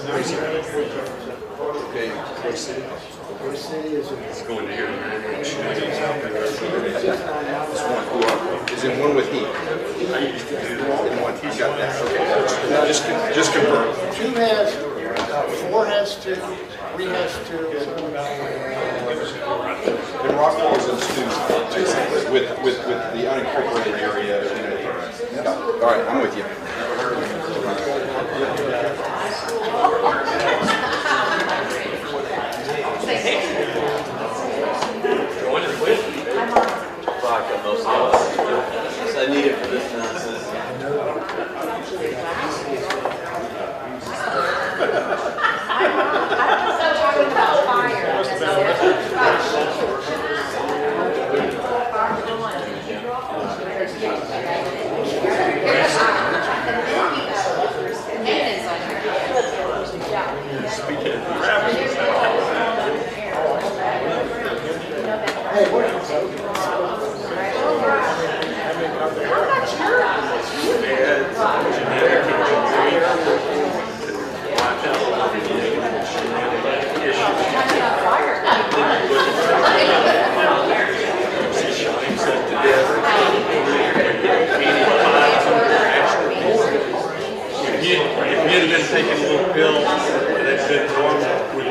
precinct. Okay, Forest City. Forest City is Going to hear There's one. Is in one with Heath. And one, he's got that, okay. Just confirm. 2 has, 4 has 2, 3 has 2. And Rockwall is in two, basically, with the unincorporated area. All right, I'm with you. I need it for this nonsense. Hey, what? If you had been taking a little pill, that's been wrong with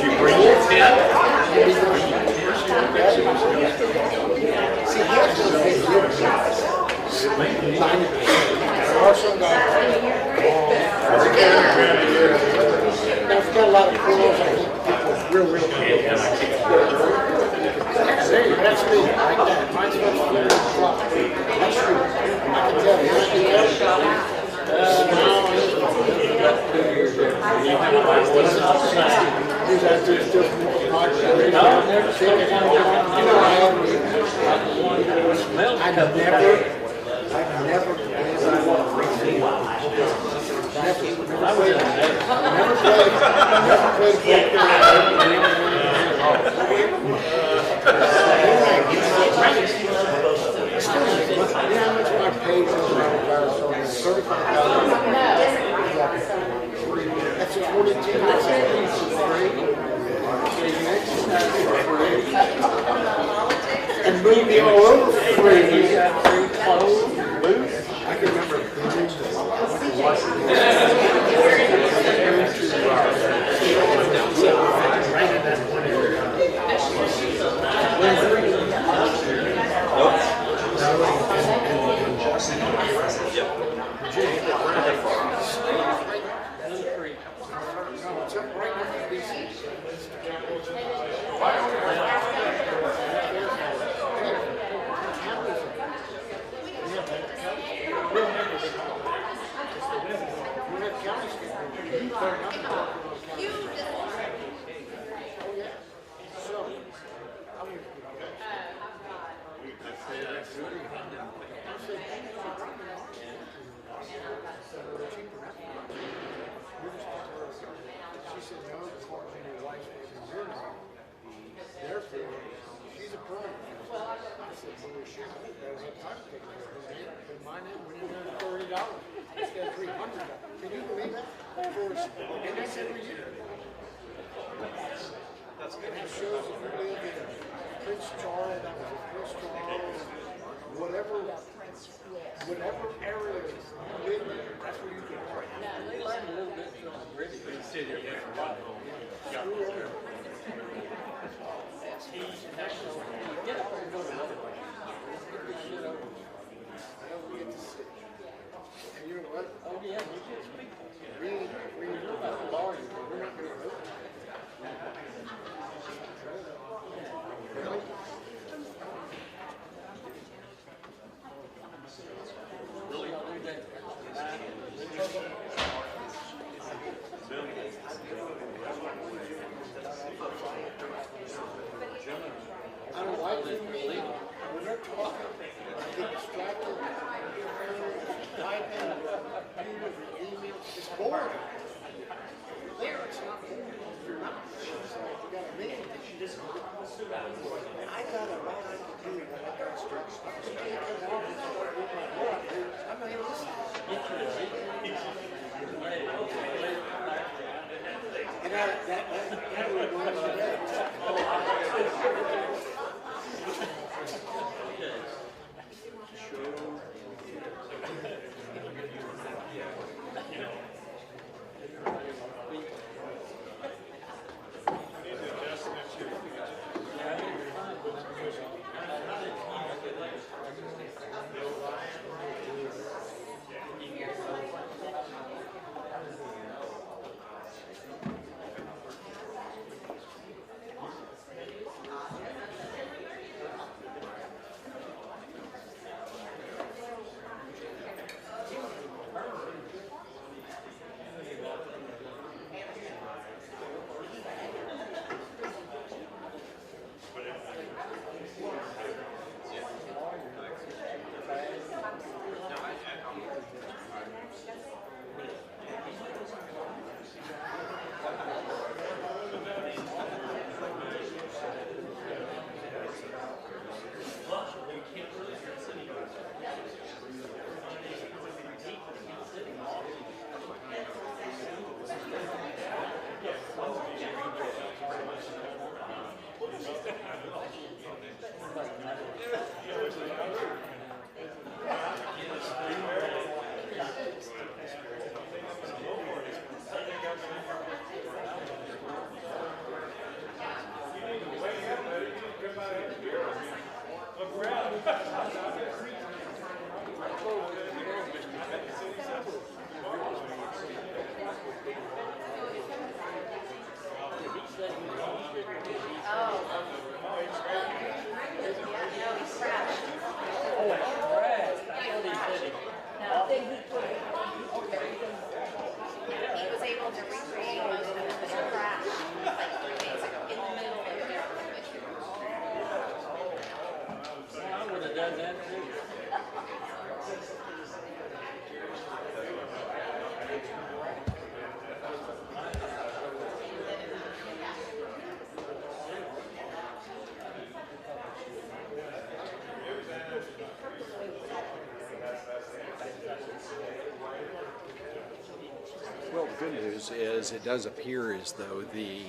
you bring your tent. See, here's the big difference. I've got a lot of pools, I think people real cool. Hey, that's me, like that. Mine's about 4 o'clock. That's true. I can tell you. I've never And movie all over free. You got free clothes, boots. I can remember whatever area you live in, that's where you can work. They learn a little bit from the British. They sit here and get up and go to another place. Get this shit over with. Don't get to sit. And you know what? Oh yeah, we get people. We know about the law, we're not going to do it. I don't like it when they're talking, I get distracted, typing, computers, emails, it's boring. There, it's not boring. You're not. You got a meeting. I got a lot I can do when I got distracted. You can't come on and start with my book. I'm not even listening. And that would go into bed. good news is it does appear as though the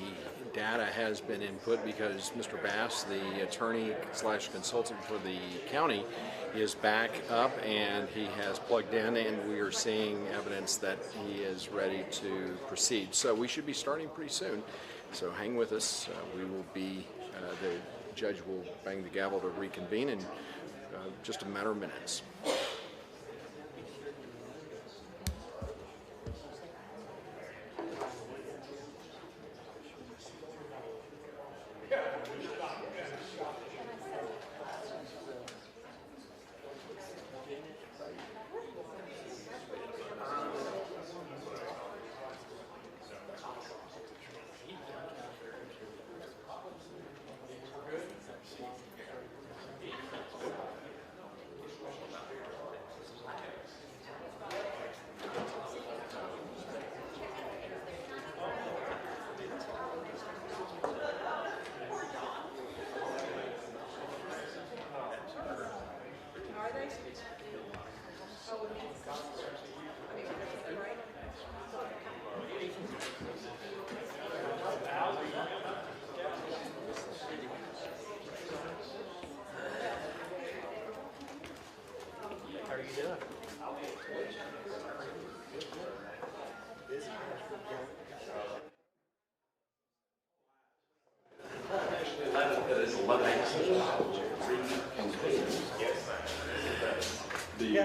data has been input because Mr. Bass, the attorney slash consultant for the county, is back up and he has plugged in, and we are seeing evidence that he is ready to proceed. So we should be starting pretty soon. So hang with us. We will be, the judge will bang the gavel to reconvene in just a matter of minutes.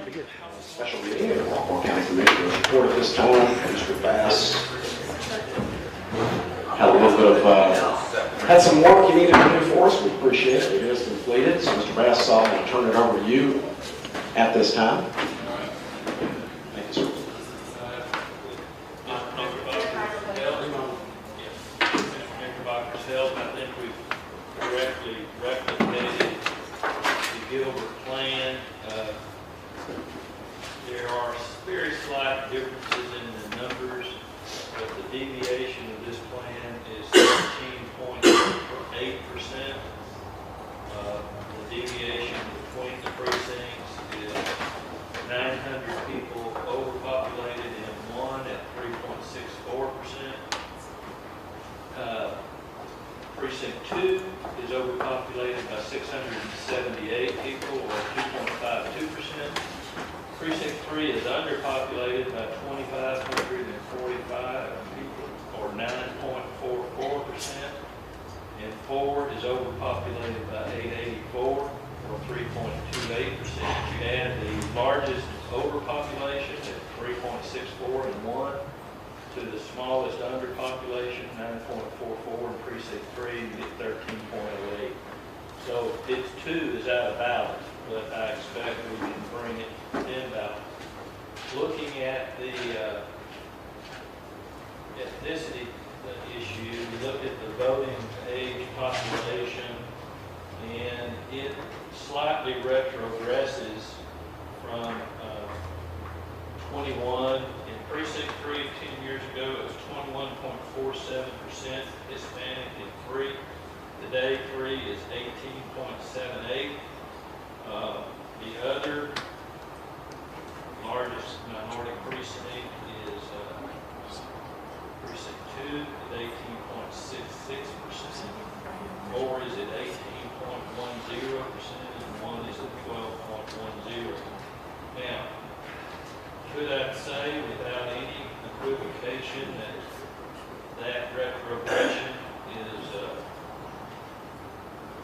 The special meeting of the Rockwall County Commissioners report at this time. Mr. Bass had a little bit of, had some work you needed to do for us. We appreciate it. It is completed. So Mr. Bass, I'll turn it over to you at this time. Thank you, sir. I think we've correctly replicated the Gilbert plan. There are very slight differences in the numbers, but the deviation of this plan is 13.8%. The deviation between the precincts is 900 people overpopulated in one at 3.64%. Precinct 2 is overpopulated by 678 people, or 2.52%. Precinct 3 is underpopulated by 2,545 people, or 9.44%. And 4 is overpopulated by 884, or 3.28%. You add the largest overpopulation at 3.64 in 1 to the smallest underpopulation, 9.44 in precinct 3, you get 13.08. So it's 2 is out of balance, but I expect we can bring it in balance. Looking at the ethnicity issue, we look at the voting age population, and it slightly retrogresses from 21. Precinct 3, 10 years ago, it was 21.47% Hispanic in 3. Today, 3 is 18.78. The other largest minority precinct is Precinct 2 at 18.66%. 4 is at 18.10%, and 1 is at 12.10. Now, could I say without any equivocation that retrogression is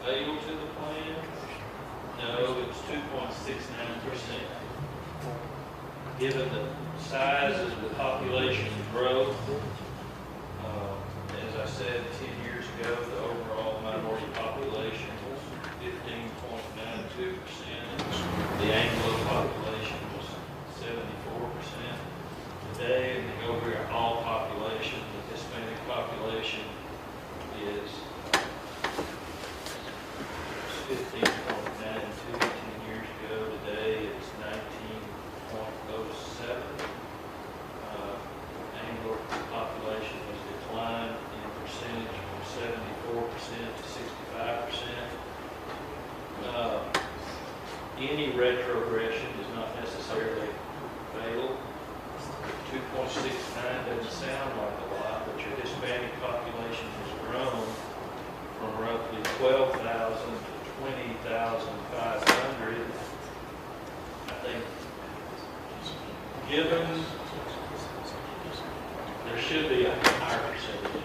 fatal to the plan? No, it's 2.69%. Given the size of the population growth, as I said 10 years ago, the overall minority population was 15.92%. The Anglo population was 74%. Today, and they go over all population, the Hispanic population is 15.92 10 years ago. Today, it's 19.07. Anglo population was declined in percentage from 74% to 65%. Any retrogression is not necessarily fatal. 2.69 doesn't sound like a lot, but your Hispanic population has grown from roughly 12,000 to 20,500. I think, given there should be a higher percentage.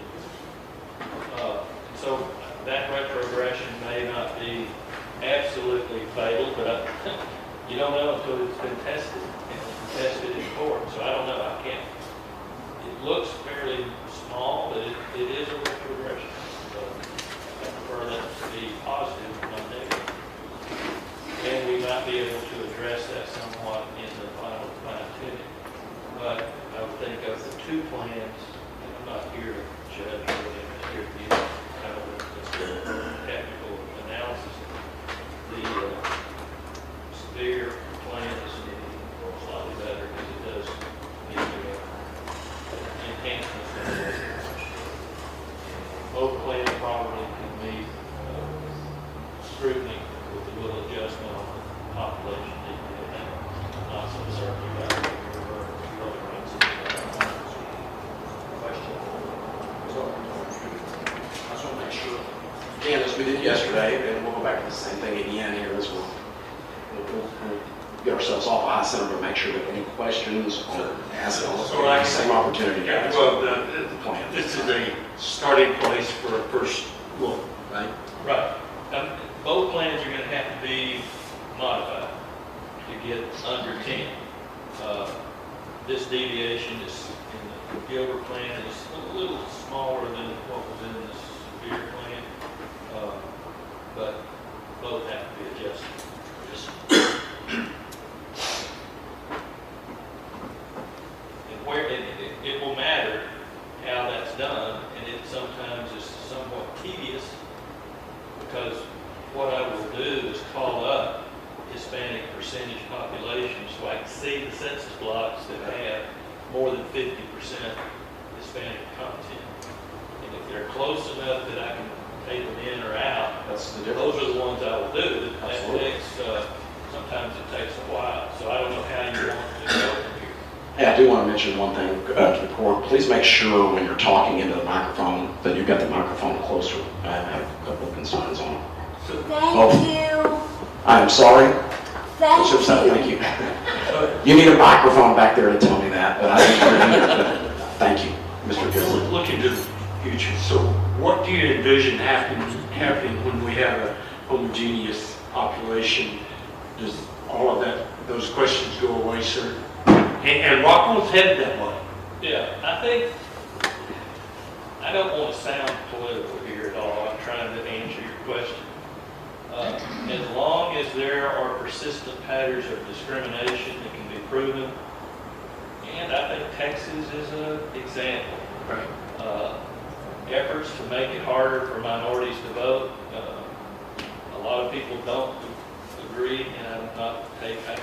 So that retrogression may not be absolutely fatal, but you don't know until it's been tested and tested in court. So I don't know. I can't. It looks fairly small, but it is a retrogression. So I prefer that to be positive, not negative. And we might be able to address that somewhat in the final fine-tuning. But I would think of the two plans, and I'm not here to judge, really, I'm here to give kind of a technical analysis. The severe plan is slightly better because it does need enhancements. Both plans probably can meet scrutiny with a little adjustment on the population. Not so certain about it. I just want to make sure, again, as we did yesterday, and we'll go back to the same thing again here as we'll get ourselves off a high center to make sure that any questions are asked on the same opportunity. Yeah, well, the plan. This is a starting place for a first look, right? Right. Both plans are going to have to be modified to get under 10. This deviation is in the Gilbert plan is a little smaller than what was in the severe plan, but both have to be adjusted. And where it will matter how that's done, and it sometimes is somewhat tedious because what I will do is call up Hispanic percentage population so I can see the census blocks that have more than 50% Hispanic content. And if they're close enough that I can take them in or out, That's the difference. those are the ones I will do. That takes, sometimes it takes a while. So I don't know how you want to go from here. Hey, I do want to mention one thing to the court. Please make sure when you're talking into the microphone that you've got the microphone closer. I have a couple of concerns on it. Thank you. I'm sorry. Thank you. Thank you. You need a microphone back there to tell me that, but I think thank you, Mr. Gilbert. Looking to the future, so what do you envision happening when we have a homogeneous population? Does all of that, those questions go away, sir? And Rockwall's headed that way. Yeah, I think, I don't want to sound political here at all. I'm trying to answer your question. As long as there are persistent patterns of discrimination that can be proven, and I think Texas is an example. Right. Efforts to make it harder for minorities to vote. A lot of people don't agree, and I'm not, maybe I am.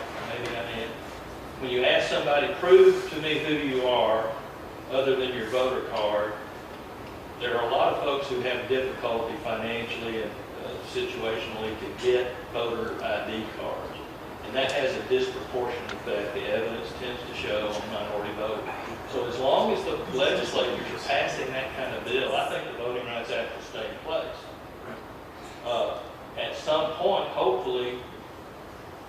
When you ask somebody, prove to me who you are, other than your voter card, there are a lot of folks who have difficulty financially and situationally to get voter ID cards. And that has a disproportionate effect, the evidence tends to show, on minority voters. So as long as the legislatures are passing that kind of bill, I think the Voting Rights Act will stay in place. At some point, hopefully,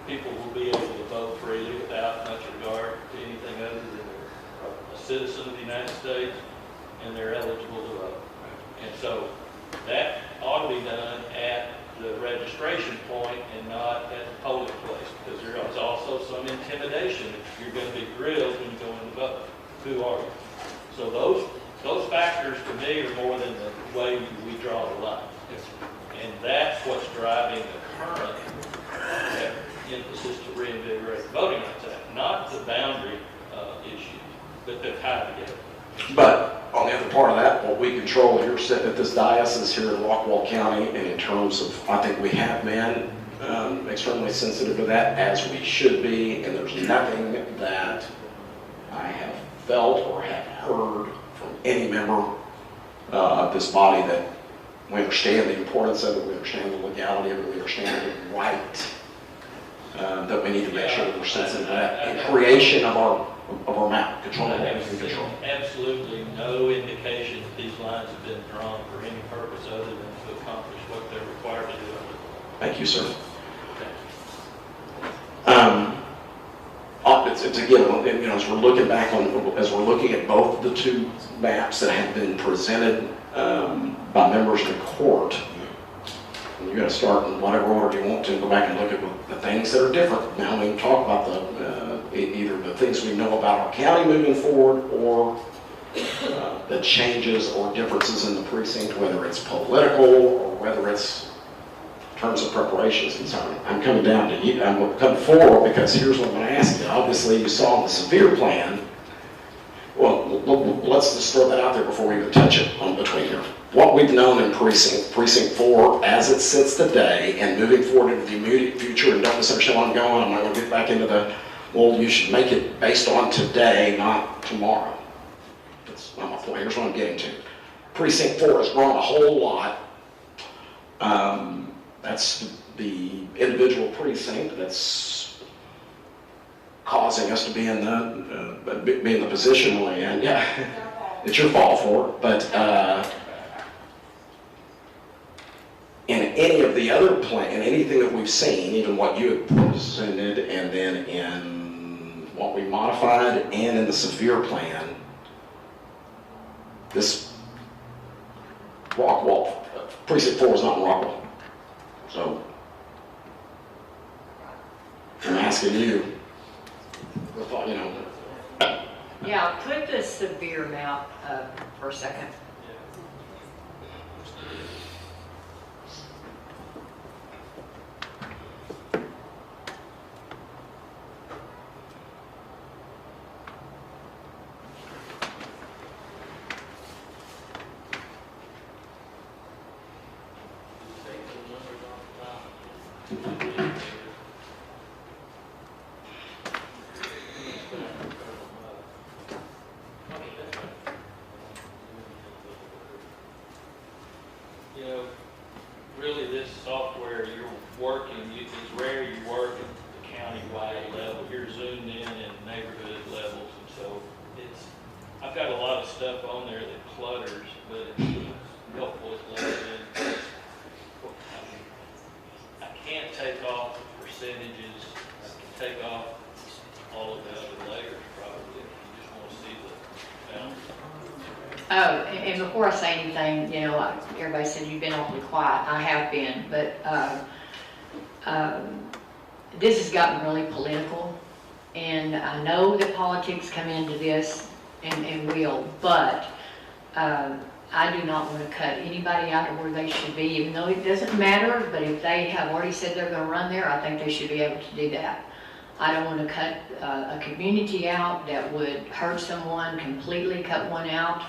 people will be able to vote freely without much regard to anything other than they're a citizen of the United States and they're eligible to vote. And so that ought to be done at the registration point and not at the polling place, because there is also some intimidation. You're going to be grilled when you go in to vote. Who are you? So those factors to me are more than the way we draw the line. And that's what's driving the current emphasis to reinvigorate the Voting Rights Act, not the boundary issues, but they're tied together. But on the other part of that, what we control here, sitting at this diocese here in Rockwall County, and in terms of, I think we have been extremely sensitive to that, as we should be, and there's nothing that I have felt or have heard from any member of this body that we understand the importance of it, we understand the legality of it, we understand the right, that we need to make sure that we're sensitive to that. In creation of our of our map, control of what we can control. Absolutely no indication that these lines have been drawn for any purpose other than to accomplish what they're required to do. Thank you, sir. It's again, you know, as we're looking back on, as we're looking at both the two maps that have been presented by members of the court, and you got to start in whatever order you want to, go back and look at the things that are different. Now we can talk about either the things we know about our county moving forward, or the changes or differences in the precinct, whether it's political or whether it's in terms of preparations concerned. I'm coming down to you. I'm going to come forward because here's what I'm going to ask you. Obviously, you saw the severe plan. Well, let's just throw that out there before we even touch it on between here. What we've known in precinct 4 as it sits today and moving forward into the immediate future, and don't misunderstand where I'm going. I'm not going to get back into the, well, you should make it based on today, not tomorrow. That's not my point. Here's what I'm getting to. Precinct 4 has grown a whole lot. That's the individual precinct that's causing us to be in the position we're in. Yeah, it's your fault for it, but in any of the other in anything that we've seen, even what you had presented, and then in what we modified, and in the severe plan, this Rockwall, precinct 4 is not in Rockwall. So, I'm asking you, you know. Yeah, put the severe map up for a second. You know, really this software you're working, it's rare you work at the county-wide level. You're zoomed in neighborhood levels, and so I've got a lot of stuff on there that clutters, but it's helpful as well. I can't take off the percentages. I can take off all of the other layers probably if you just want to see the boundaries. Oh, and before I say anything, you know, like everybody said you've been awfully quiet. I have been, but this has gotten really political, and I know that politics come into this and will, but I do not want to cut anybody out of where they should be, even though it doesn't matter, but if they have already said they're going to run there, I think they should be able to do that. I don't want to cut a community out that would hurt someone, completely cut one out.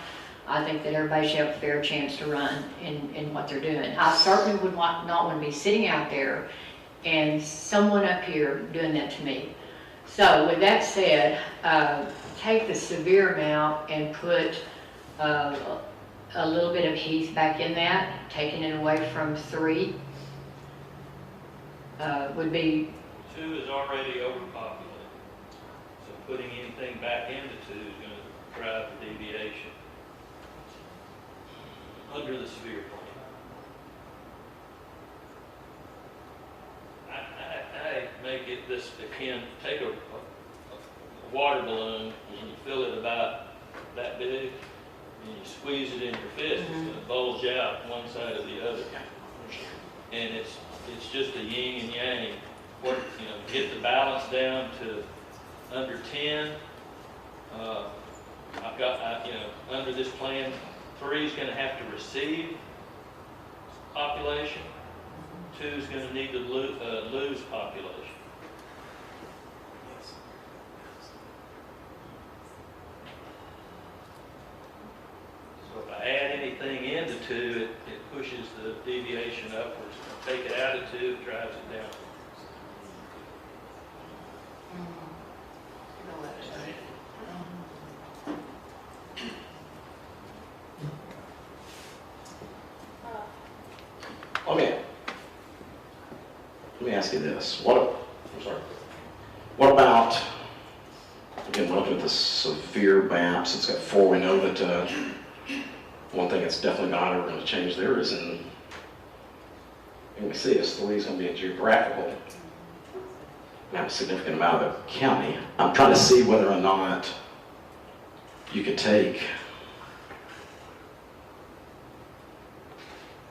I think that everybody should have a fair chance to run in what they're doing. I certainly would not want to be sitting out there and someone up here doing that to me. So with that said, take the severe amount and put a little bit of Heath back in that, taking it away from 3 would be. 2 is already overpopulated, so putting anything back into 2 is going to drive the deviation under the severe plan. I make it this akin, take a water balloon and you fill it about that big and you squeeze it in your fist, it's going to bulge out one side or the other. And it's just a yin and yang. What, you know, get the balance down to under 10. I've got, you know, under this plan, 3 is going to have to receive population. 2 is going to need to lose population. So if I add anything into 2, it pushes the deviation upwards. Take it out of 2, it drives it down. Let me ask you this. What about, again, we're looking at the maps. It's got 4. We know that one thing that's definitely not ever going to change there is in, and we see is 3 is going to be a geographical, not a significant amount of the county. I'm trying to see whether or not you could take,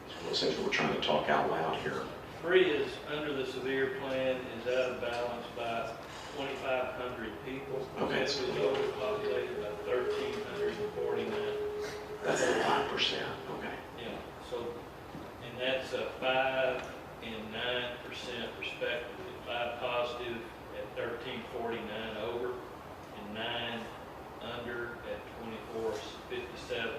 it's one of those things where we're trying to talk out loud here. 3 is, under the severe plan, is out of balance by 2,500 people. Okay. It was overpopulated by 1,349. That's at 5%, okay. Yeah, so, and that's a 5 and 9% respectively. 5 positive at 1,349 over, and 9 under at 2,457.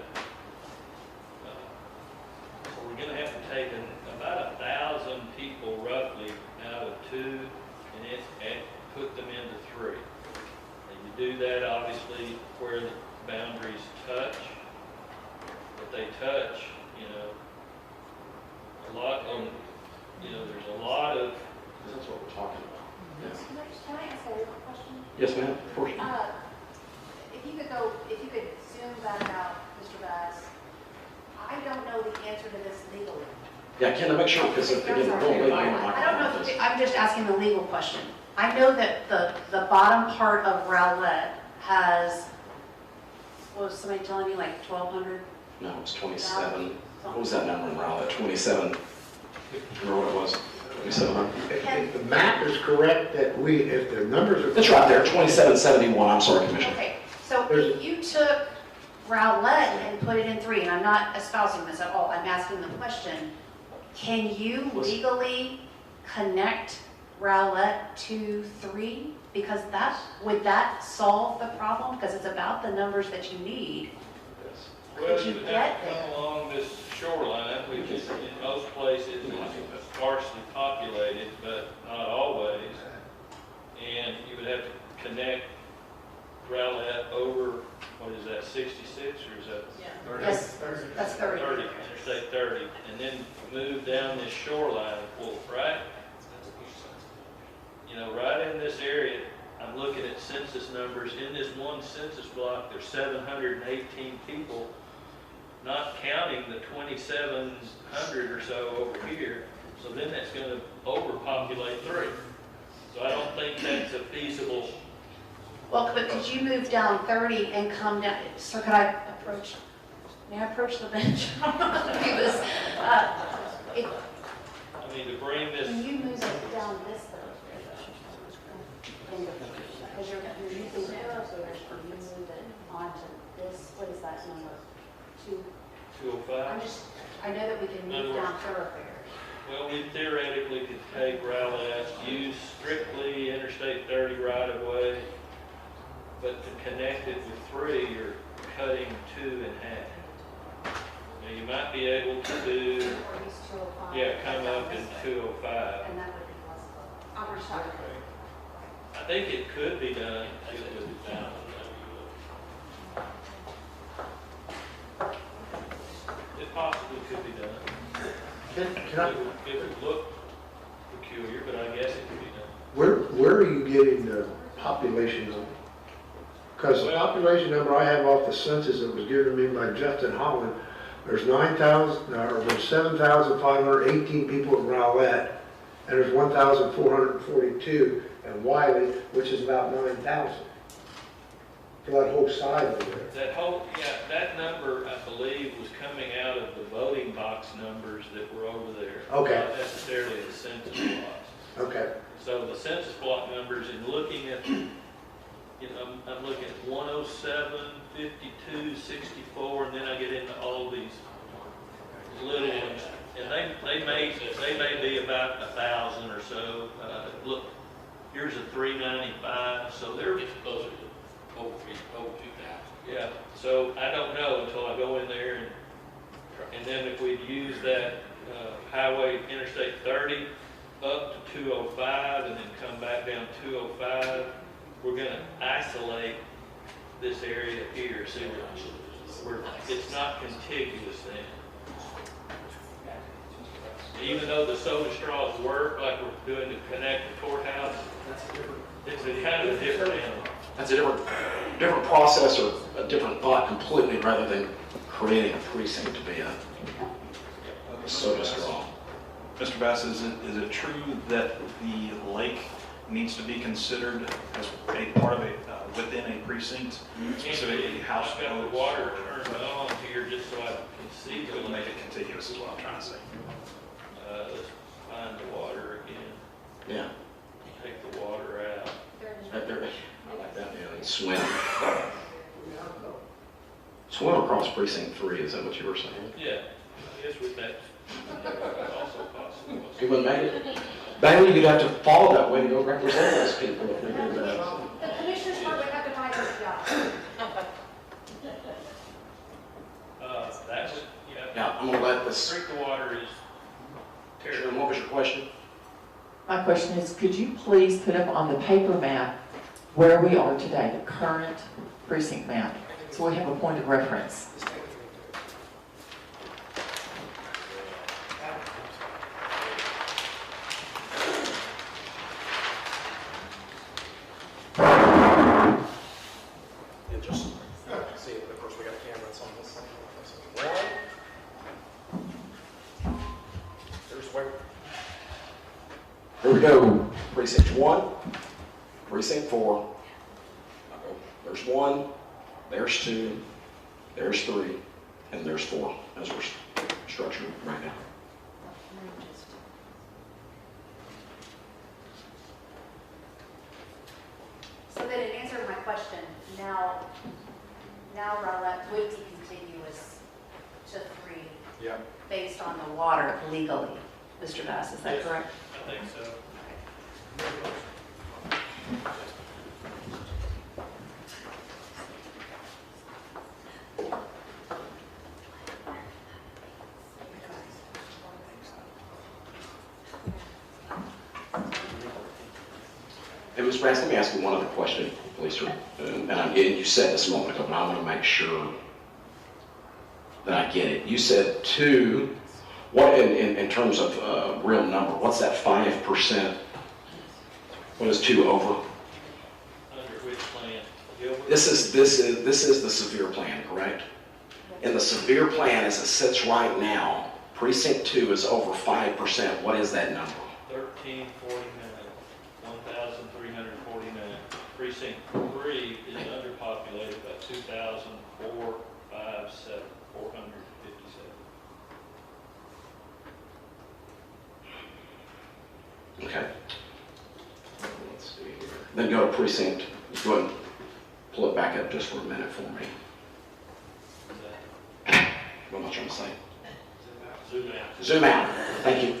So we're gonna have to take about 1,000 people roughly out of 2 and put them into 3. And you do that obviously where the boundaries touch, but they touch, a lot on, there's a lot of. That's what we're talking about. Yeah. Can I ask a question? Yes, ma'am, of course. If you could zoom back out, Mr. Bass, I don't know the answer to this legally. Yeah, can I make sure, because again, we're going way beyond my I don't know office. if, I'm just asking the legal question. I know that the bottom part of Rowlett has, what was somebody telling me, like 1,200? No, it's 27. What was that number in Raleigh? 27. Remember what it was? 2,700. If the map is correct, that if the numbers are. It's right there, 2771. I'm sorry, Commissioner. Okay, so if you took Rowlett and put it in 3, and I'm not espousing this at all, I'm asking the question, can you legally connect Rowlett to 3? Because would that solve the problem? Because it's about the numbers that you need. Well, Could you you would get have to there? come along this shoreline, which is in most places is sparsely populated, but not always. And you would have to connect Rowlett over, what is that, 66 or is that? Yes, that's 30. 30, Interstate 30, and then move down this shoreline, well, right? Right in this area, I'm looking at census numbers. In this one census block, there's 718 people, not counting the 2,700 or so over here. So then that's going to overpopulate 3. So I don't think that's a feasible. Well, but could you move down 30 and come down, so could I approach, may I approach the bench? I don't know how to do this. I mean, to bring this, Can you move it down this though? Because you're using thoroughfares, can you move it onto this, what is that number? 205. I know that we can move down thoroughfares. Well, we theoretically could take Rowlett, use strictly Interstate 30 right of way, but to connect it with 3, you're cutting 2 in half. Now, you might be able to do, Or use 205. yeah, come up in 205. And that would be less. I'll reach out. I think it could be done. It possibly could be done. Can I, It would look peculiar, but I guess it could be done. where are you getting the population number? Because the population number I have off the census that was given to me by Justin Holland, there's 7,518 people in Rowlett, and there's 1,442 in Wiley, which is about 9,000 for that whole side over there. That whole, that number, I believe, was coming out of the voting box numbers that were over there. Okay. Not necessarily the census blocks. Okay. So the census block numbers, and looking at, I'm looking at 107, 52, 64, and then I get into all these little ones. And they may be about 1,000 or so. Look, here's a 395, so they're closer to over 2,000. Yeah, so I don't know until I go in there and then if we'd use that highway Interstate 30 up to 205 and then come back down 205, we're gonna isolate this area here, see where it's not contiguous then. Even though the soda straws work like we're doing to connect the courthouse, it's a kind of a different animal. That's a different process or a different thought completely rather than creating a precinct to be a soda straw. Mr. Bass, is it true that the lake needs to be considered as a part of a, within a precinct? So a house I've got the water turned on here just so I can see. Could make it contiguous is what I'm trying to say. Let's find the water again. Yeah. Take the water out. Right there. I like that, yeah, and swim. Swim across precinct 3, is that what you were saying? Yeah, I guess with that, also possible. He wouldn't make it? Bailey, you'd have to follow that way to go represent those people if we did that. The commissioners would have to find this job. That's, Yeah, I'm gonna let this. drink the water is terrible. Sharon, what was your question? My question is, could you please put up on the paper map where we are today, the current precinct map, so we have a point of reference? And just see, of course, we got cameras on this. There's where. Here we go. Precinct 1, precinct 4. There's 1, there's 2, there's 3, and there's 4 as we're structured right now. So that it answered my question, now Rowlett would be contiguous to 3 Yeah. based on the water legally. Mr. Bass, is that Yes. correct? I think so. Hey, Ms. Brance, let me ask you one other question, please, sir. And you said this a moment ago, but I want to make sure that I get it. You said 2, what in terms of real number, what's that 5%? What is 2 over? Under which plan? Gilbert? This is the severe plan, correct? In the severe plan, as it sits right now, precinct 2 is over 5%. What is that number? 1349, 1,349. Precinct 3 is underpopulated by 2,457, 457. Okay. Let's see here. Then go to precinct, go ahead and pull it back up just for a minute for me. What am I trying to say? Zoom out. Zoom out. Thank you.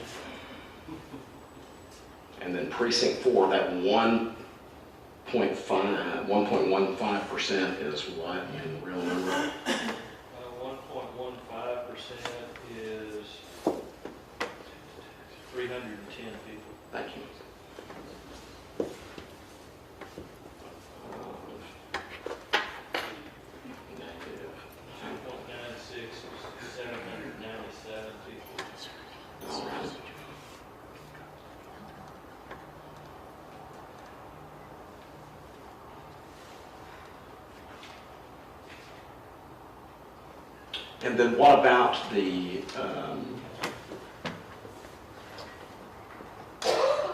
And then precinct 4, that 1.15% is what in real number? 1.15% is 310 people. Thank you. Negative. 2.96 is 797 people. All right. And then what about the,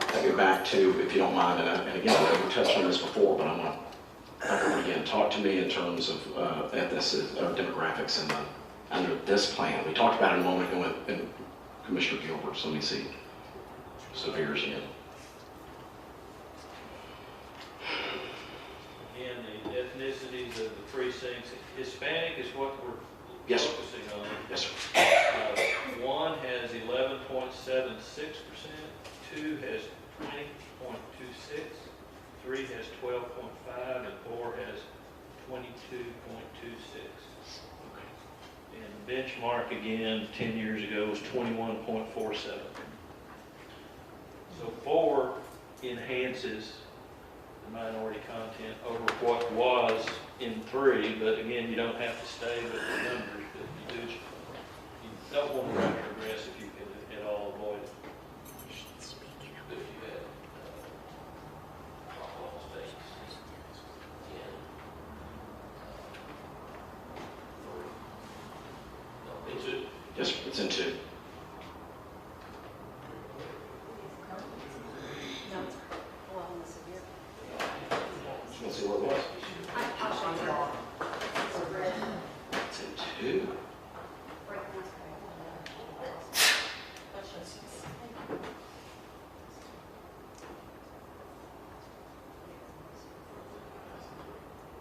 take it back to, if you don't mind, and again, I know we touched on this before, but I want to talk over it again. Talk to me in terms of demographics under this plan. We talked about it a moment ago in Commissioner Gilbert, so let me see. Severe's again. Again, the ethnicities of the precincts, Hispanic is what we're Yes, sir. focusing on. Yes, sir. 1 has 11.76%, 2 has 20.26, 3 has 12.5, and 4 has 22.26. And the benchmark again, 10 years ago was 21.47. So 4 enhances the minority content over what was in 3, but again, you don't have to stay with the numbers, but you don't want to retrogress if you can at all avoid it. If you had Rockwall states. Yes, sir, it's in 2. No, well, in the severe. Just want to see what it was. I'll show you all. It's a red, It's in 2. right next to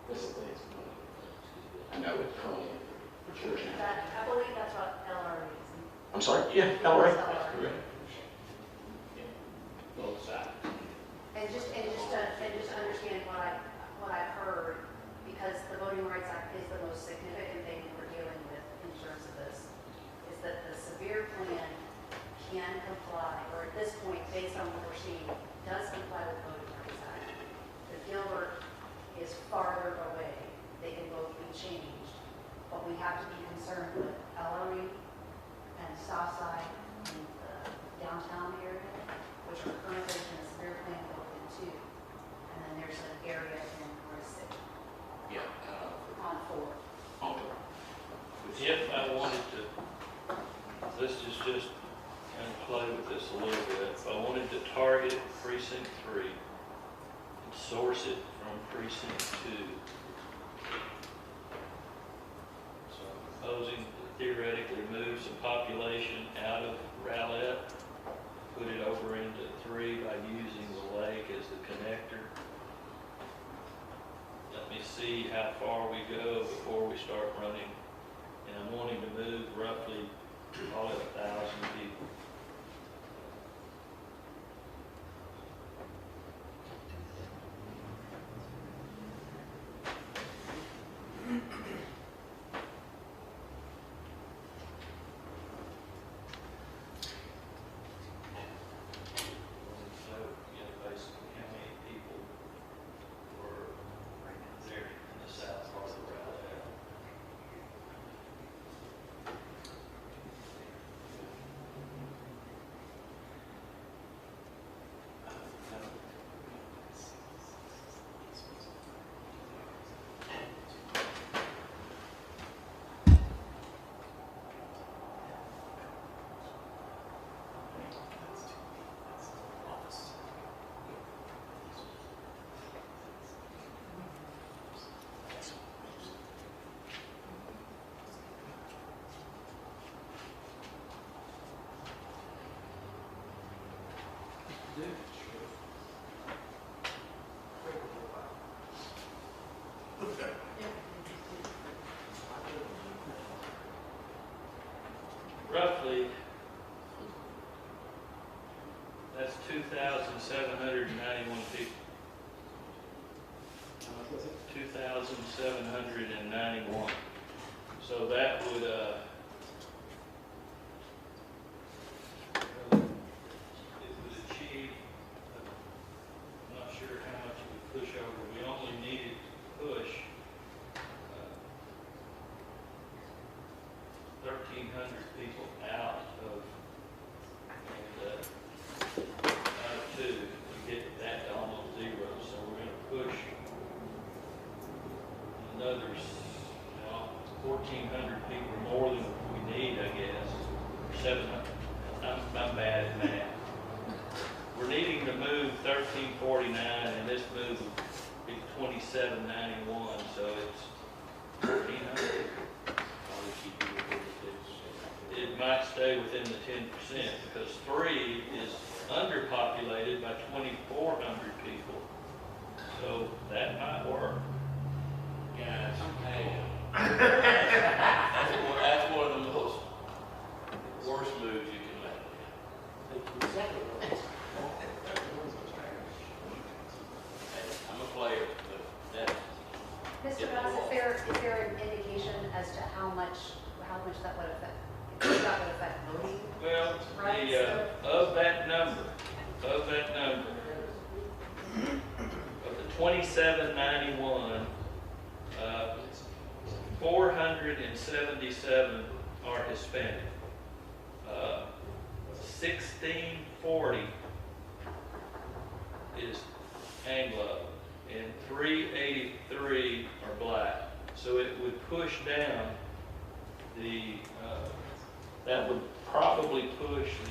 This is I know it currently. that. I believe that's what LRE is. I'm sorry? Yeah, LRA. It's LRA. Correct. Both sides. And just to understand what I've heard, because the Voting Rights Act is the most significant thing we're dealing with in terms of this, is that the severe plan can comply, or at this point, based on what we're seeing, does comply with the Voting Rights Act. The Gilbert is farther away, they can both be changed, but we have to be concerned with Ellery and Southside and the downtown area, which are currently in the severe plan built in 2. And then there's an area in North City Yeah. on 4. On If I wanted to, this is just kind of play with this a little bit. If I wanted to target precinct 3 and source it from precinct 2, so I'm proposing to theoretically move some population out of Rowlett, put it over into 3 by using the lake as the connector. Let me see how far we go before we start running. And I'm wanting to move roughly, call it 1,000 people. So, basically how many people were there in the south part of Rowlett. Roughly, that's 2,791 people. 2,791. So that would, it would achieve, I'm not sure how much it would push over. We only needed to push 1,300 people out of 2 to get that to almost 0. So we're going to push another 1,400 people more than we need, I guess. 700. I'm bad at math. We're needing to move 1,349, and this move would be 2,791, so it's 1,400. It might stay within the 10% because 3 is underpopulated by 2,400 people. So that might work. Guys, hey, that's one of the most worst moves you can make. I'm a player, but that. Mr. Bass, is there an indication as to how much that would affect, that would affect voting? Well, of that number, of the 2,791, 477 are Hispanic. 1,640 is Anglo, and 383 are black. So it would push down the that push the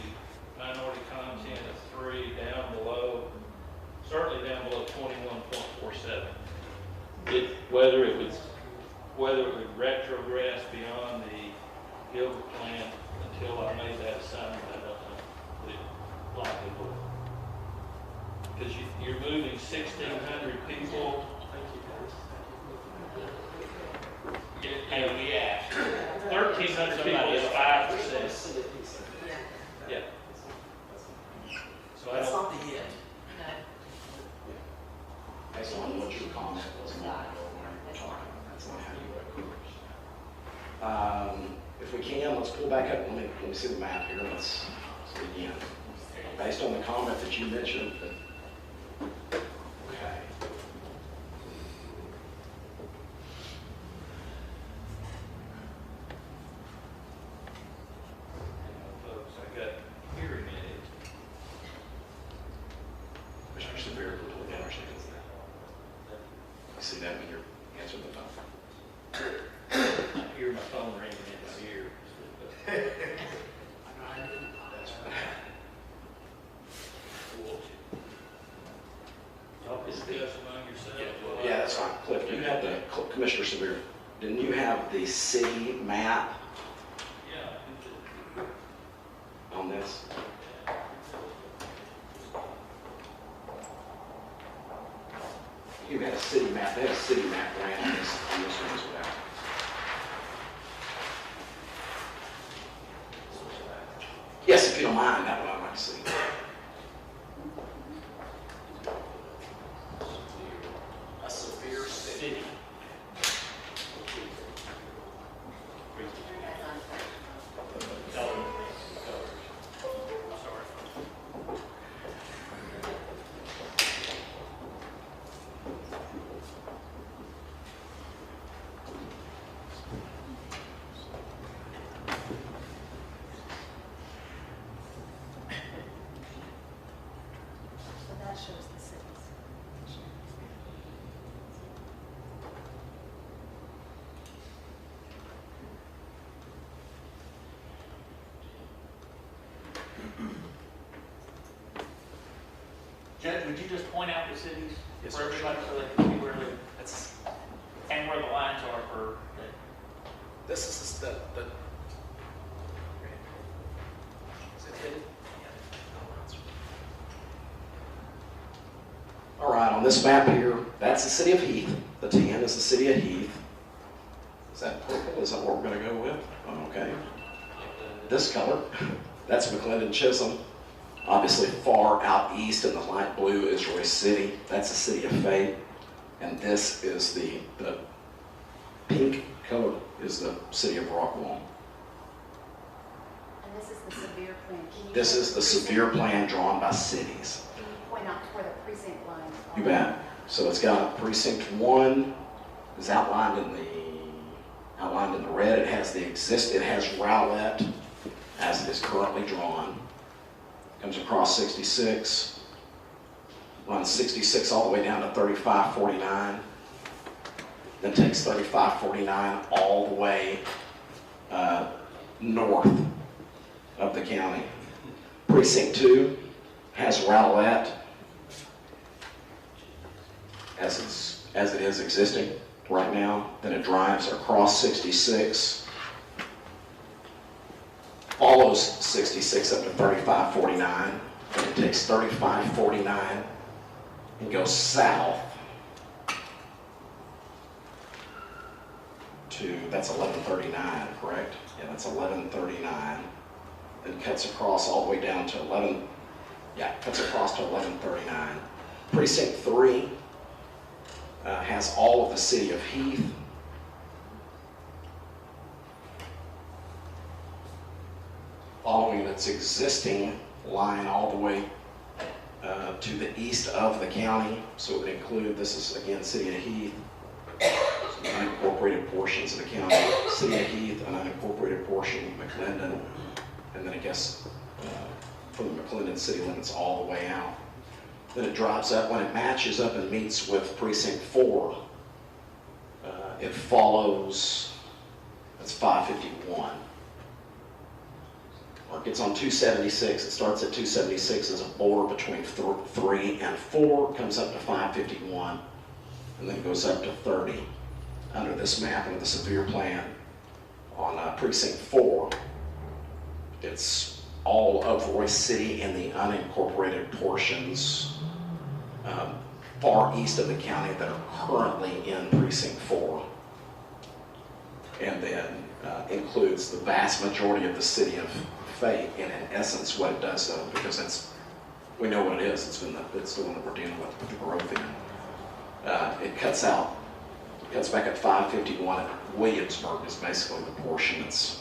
minority content of 3 down below, certainly down below 21.47. Whether it would retrogress beyond the Gilbert plan until I made that assignment, I don't know. The likelihood. Because you're moving 1,600 people. And we asked, 1,300 people is 5%. Yeah. So I That's don't. not the end. Based on what your comment was, not what you're talking about. That's not how you approach. If we can, let's pull back up. Let me see the map here. Let's see again. Based on the comment that you mentioned, okay. Folks, I got hearing aids. Mr. Severe completely understands that. You see that when you're answering the phone? I hear my phone ringing in my ear. That's right. Y'all discuss among yourselves. Yeah, that's fine. Cliff, you have the, Commissioner Severe, didn't you have the city map Yeah. on this? You had a city map, they had a city map ran on this one as well. Yes, if you don't mind, that one I'd like to see. A severe city. So that shows the cities. Judge, would you just point out the cities Yes, for sir. everybody so they can see where they, that's, and where the lines are for, This is the is it hidden? All right, on this map here, that's the city of Heath. The tan is the city of Heath. Is that purple? Is that what we're going to go with? Okay. This color, that's McClendon Chisholm. Obviously far out east in the light blue is Royce City. That's the city of Fayette. And this is the pink color is the city of Rockwall. And this is the severe plan. Can you This show is the precinct? severe plan drawn by cities. Can you point out where the precinct lines are? You bet. So it's got precinct 1 is outlined in the red. It has it has Rowlett as it is currently drawn. Comes across 66, runs 66 all the way down to 3549, then takes 3549 all the way north of the county. Precinct 2 has Rowlett as it is existing right now. Then it drives across 66, follows 66 up to 3549, and it takes 3549 and goes south to, that's 1139, correct? Yeah, that's 1139. Then cuts across all the way down to cuts across to 1139. Precinct 3 has all of the city of Heath. Following its existing line all the way to the east of the county. So it would include, this is again, city of Heath, some unincorporated portions of the county, city of Heath, an unincorporated portion, McClendon, and then I guess from the McClendon city limits all the way out. Then it drops up, when it matches up and meets with precinct 4, it follows, that's 551. or it gets on 276. It starts at 276 as a border between 3 and 4, comes up to 551, and then goes up to 30 under this map, under the severe plan on precinct 4. It's all of Royce City and the unincorporated portions far east of the county that are currently in precinct 4. And then includes the vast majority of the city of Fayette, and in essence what it does though, because we know what it is, it's the one that we're dealing with the growth in. It cuts back at 551 at Williamsburg is basically the portion that's,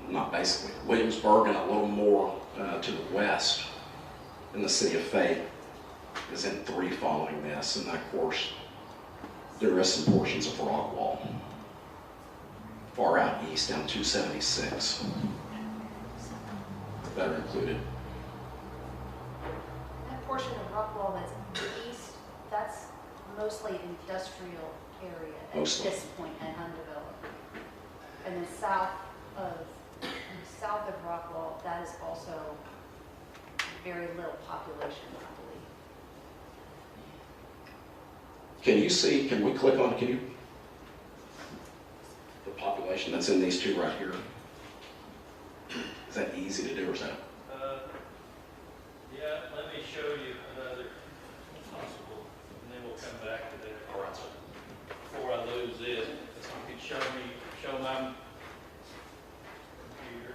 not basically, Williamsburg and a little more to the west in the city of Fayette is in 3 following this, and then of course there is some portions of Rockwall far out east down 276 that are included. That portion of Rockwall that's east, that's mostly industrial area at Mostly. this point and undeveloped. And then south of Rockwall, that is also very little population, I believe. Can we click on, the population that's in these 2 right here? Is that easy to do, or is that? Yeah, let me show you another possible, and then we'll come back to that. All right. Before I lose this, if you could show my computer.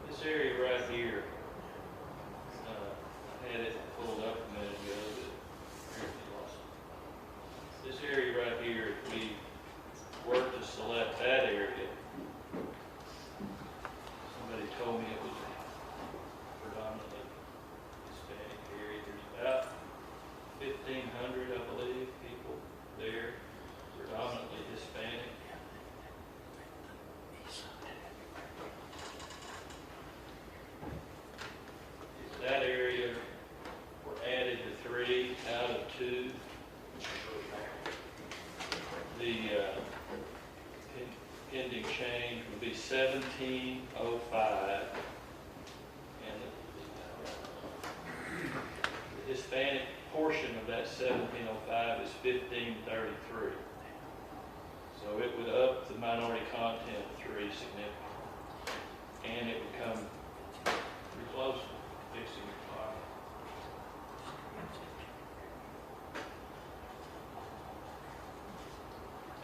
This area right here, I had it pulled up a minute ago, but apparently lost it. This area right here, if we were to select that area, somebody told me it was predominantly Hispanic area. There's about 1,500, I believe, people there, predominantly Hispanic. That area were added to 3 out of 2. The pending change would be 1705, and the Hispanic portion of that 1705 is 1533. So it would up the minority content of 3 significantly, and it would come pretty close to fixing the clock.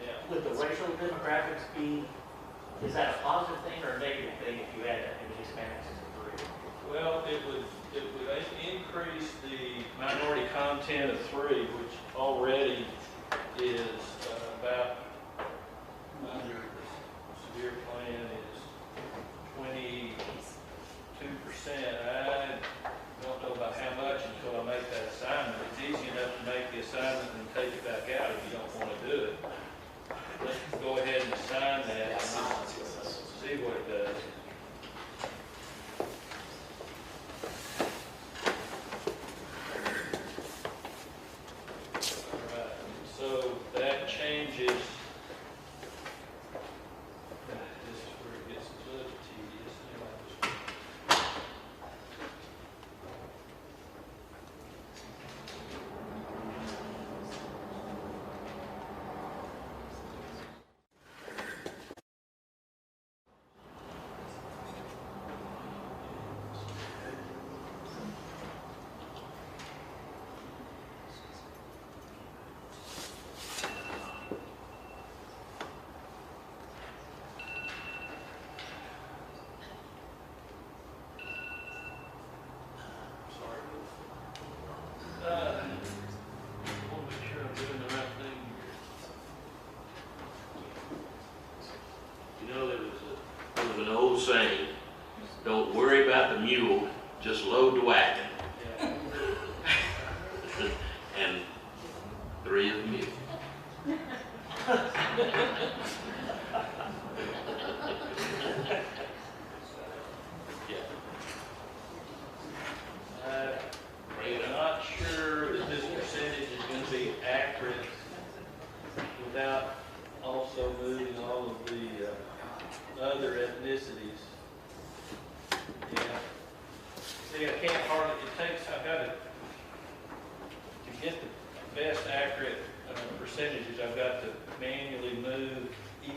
Yeah. Would the racial demographics be, is that a positive thing or a negative thing if you add that into Hispanics as a 3? Well, it would increase the minority content of 3, which already is about, under the severe plan, is 22%. I don't know about how much until I make that assignment. It's easy enough to make the assignment and take it back out if you don't want to do it. Let's go ahead and assign that and see what it does. All right, so that changes. This is where it gets a little tedious.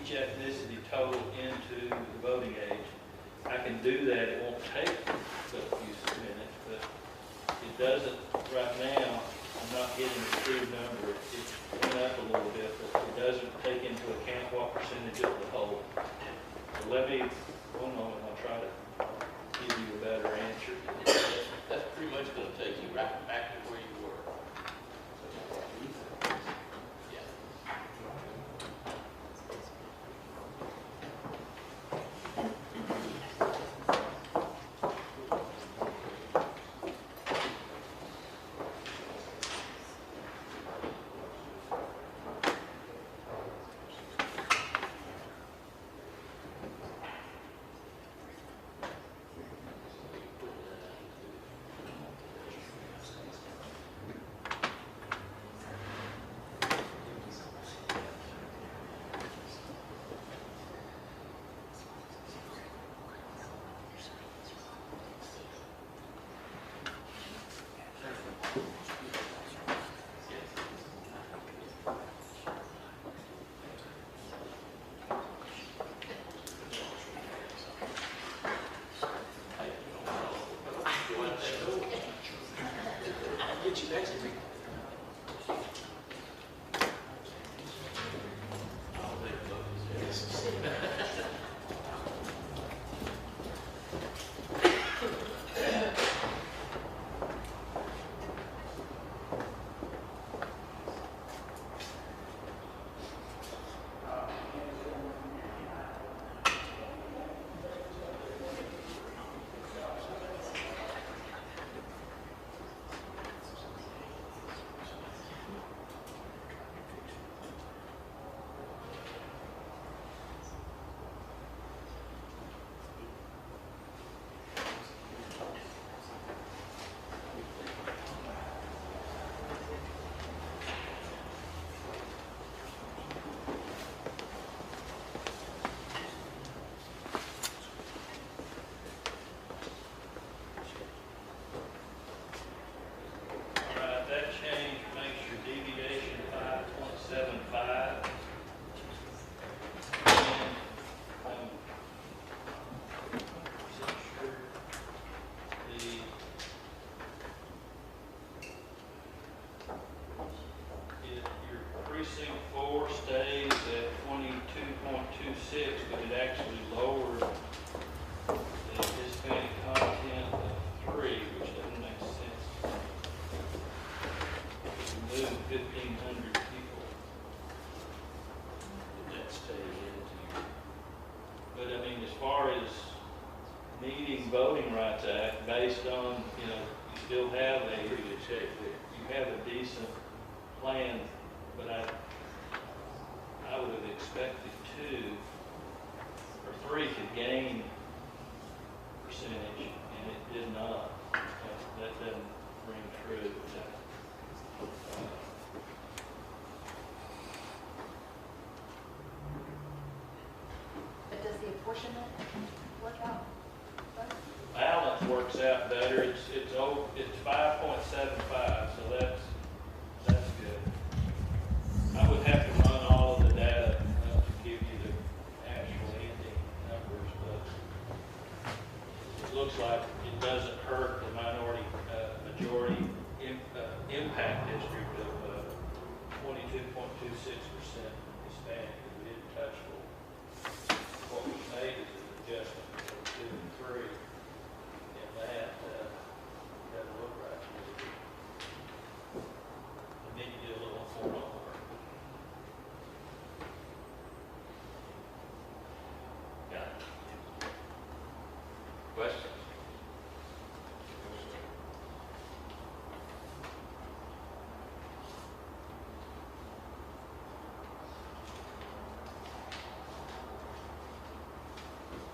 each ethnicity total into the voting age. I can do that, it won't take but a few minutes, but it doesn't, right now, I'm not getting the true number. It went up a little bit, but it doesn't take into account what percentage of the whole. So let me, one moment, I'll try to give you a better answer. That's pretty much going to take you right back to where you were. Yeah. Voting Rights Act, based on, you know, you still have a, you have a decent plan, but I would have expected 2 or 3 could gain percentage, and it did not. That doesn't ring true. But does the apportionment work out? Balance works out better. It's 5.75, so that's good. I would have to run all of the data to give you the actual ending numbers, but it looks like it doesn't hurt the minority majority impact district of 22.26% Hispanic. We didn't touch what we made is an adjustment for 2 and 3. That doesn't look right. We need to do a little more homework. Got it. Questions?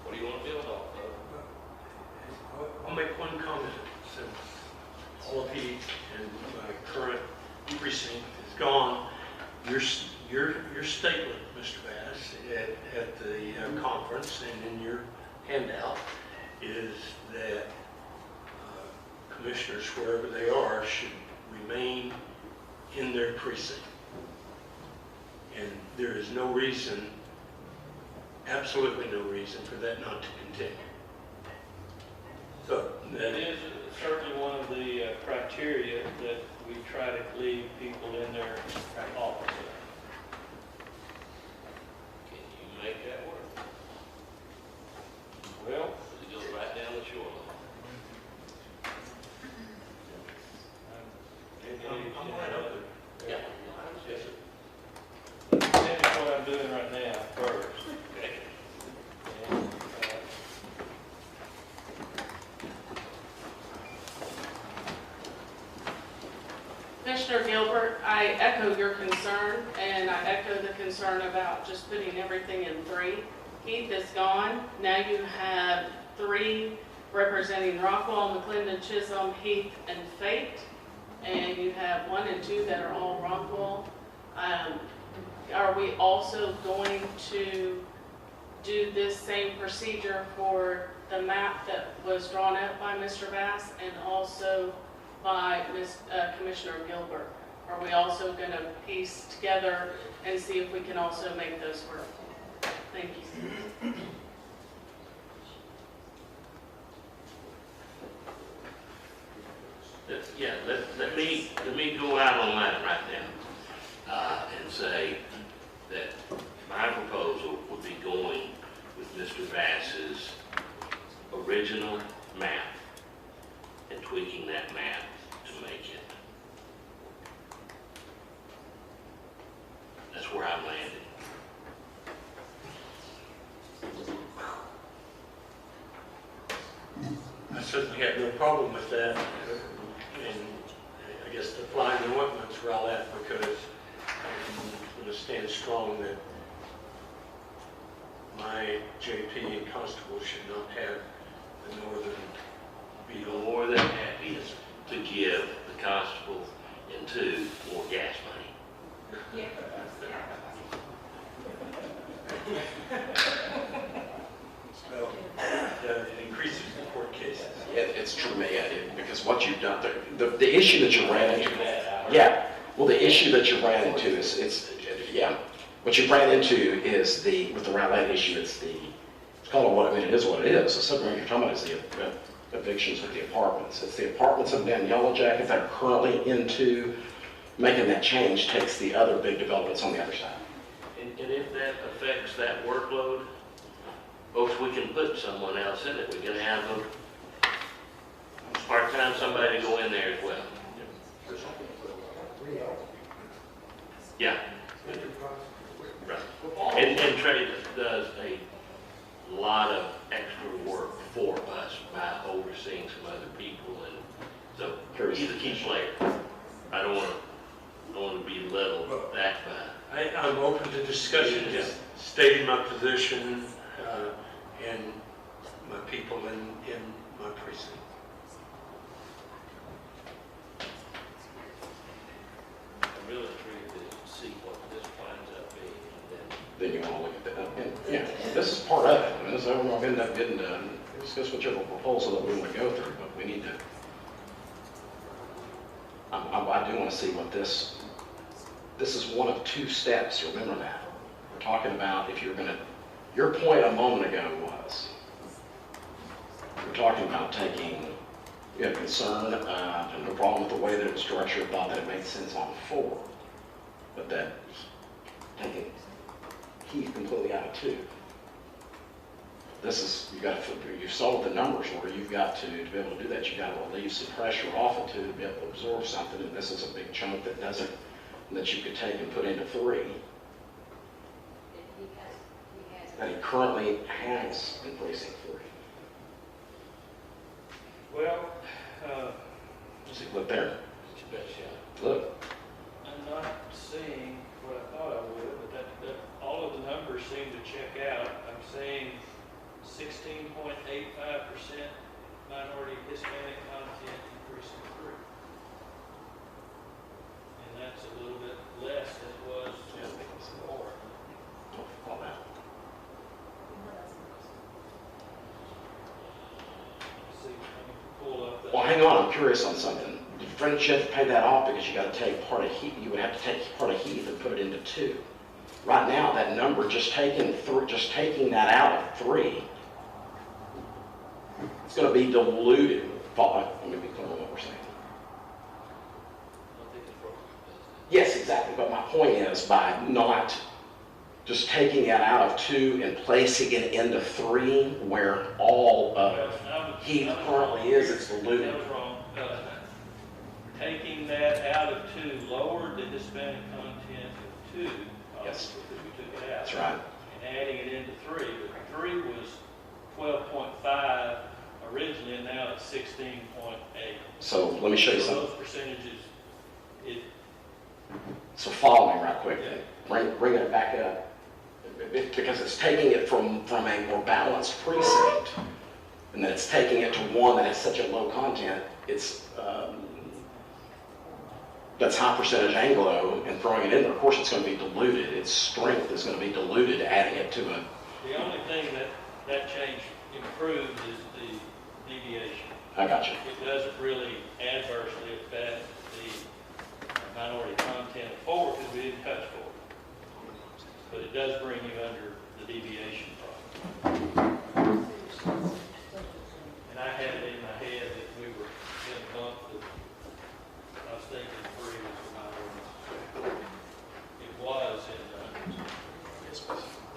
What do you want to build off of? I'll make one comment, since all of you and my current precinct is gone. Your statement, Mr. Bass, at the conference and in your handout is that commissioners, wherever they are, should remain in their precinct. And there is no reason absolutely no reason for that not to continue. So That is certainly one of the criteria that we try to leave people in their office. Can you make that work? Well, It goes right down the shoreline. I'm wide open. Yeah. Yes, sir. Finish what I'm doing right now first. Okay. And, Commissioner Gilbert, I echo your concern, and I echo the concern about just putting everything in 3. Heath is gone. Now you have 3 representing Rockwall, McClendon, Chisholm, Heath, and Fate. And you have 1 and 2 that are all Rockwall. Are we also going to do this same procedure for the map that was drawn up by Mr. Bass and also by Commissioner Gilbert? Are we also going to piece together and see if we can also make those work? Thank you. Yeah, let me go out on that right now, and say that my proposal would be going with Mr. Bass's original map and tweaking that map to make it. That's where I'm landing. I certainly have no problem with that. And I guess the fly in the ointment's where I'll at, because I'm going to stand strong that my JP and constable should not have the northern Be beetle. more than happy to give the constable and 2 more gas money. Well, it increases the court cases. It's true, because what you've done, the issue that you ran into, yeah, well, the issue that you ran into what you ran into is with the round land issue, it's called it is what it is. The subject you're talking about is the evictions with the apartments. It's the apartments up down Yellow Jacket that are currently into making that change takes the other big developments on the other side. And if that affects that workload, folks, we can put someone else in it. We can have them part-time somebody to go in there as well. Yeah. Right. And Trey does a lot of extra work for us by overseeing some other people, and so he's a key player. I don't want to belittle that by. I'm open to discussion, just stating my position and my people in my precinct. I'm really intrigued to see what this winds up being, and Then you want to look at that. And, yeah, this is part of it. I mean, this is how we're going to end up getting done. Discuss whichever proposal that we want to go through, but we need to. I do want to see what this is one of 2 steps. Remember that. We're talking about if you're going to. Your point a moment ago was we're talking about taking. You had concern, and no problem with the way that it was structured. Thought that it made sense on 4, but that taking Heath completely out of 2. This is, you've solved the numbers where you've got to be able to do that, you've got to relieve some pressure off of 2 to be able to absorb something, and this is a big chunk that you could take and put into 3 that he currently has in precinct 3. well, See, look there. it's your best shot. Look. I'm not seeing what I thought I would, but that all of the numbers seem to check out. I'm seeing 16.85% minority Hispanic content in precinct 3. And that's a little bit less than it was before. All that. See, let me pull up that. Well, hang on, I'm curious on something. Did French have to pay that off because you got to take part of Heath? You would have to take part of Heath and put it into 2. right now, that number, just taking that out of 3, it's going to be diluted. Let me be clear on what we're saying. Yes, exactly. But my point is, by not just taking it out of 2 and placing it into 3, where all of Heath currently is, it's diluted. That was wrong. Taking that out of 2 lowered the Hispanic content of 2. Yes. Because we took it out. That's right. And adding it into 3. But 3 was 12.5 originally, and now it's 16.8. So let me show you So something. those percentages, So follow me right quick. Bring it back up. Because it's taking it from a more balanced precinct, and then it's taking it to one that has such a low content, it's that's high percentage Anglo, and throwing it in there, of course it's going to be diluted. Its strength is going to be diluted, adding it to it. the only thing that change improves is the deviation. I got you. It doesn't really adversely affect the minority content of 4 because we didn't touch 4. But it does bring you under the deviation problem. And I had it in my head that we were going to bump I was thinking 3 was the minority.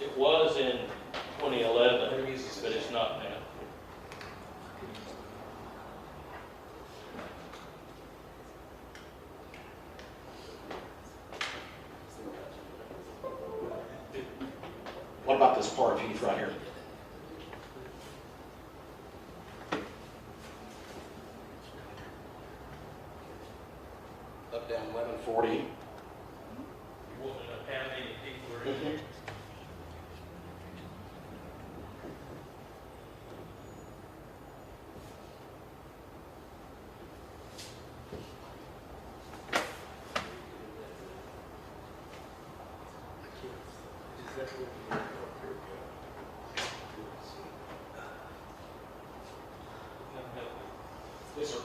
It was in 2011, but it's not now. What about this part of Heath right here? Up, down, 1140. You want to know how many people are in there? Yes, sir.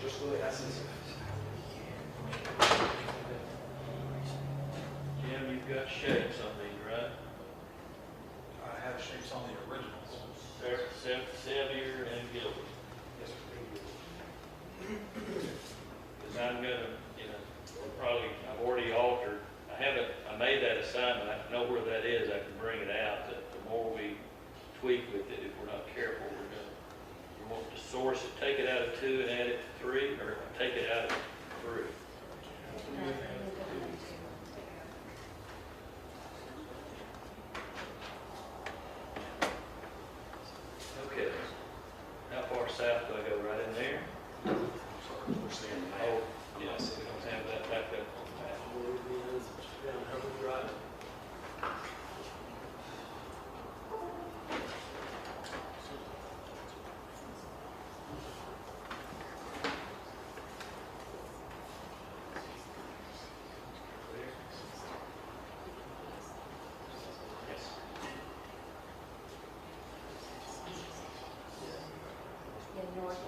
Just the essence of Jim, you've got shapes on these, right? I have shapes on the originals. Sevier and Gilbert. Yes, Because I'm gonna, probably, I've already altered, I made that assignment, I know where that is, I can bring it out, that the more we tweak with it, if we're not careful, we want to source it, take it out of 2 and add it to 3, or take it out of 3. Okay. How far south do I go? Right in there? Oh, yes, we don't have that back up on the map. Yes. Yeah, north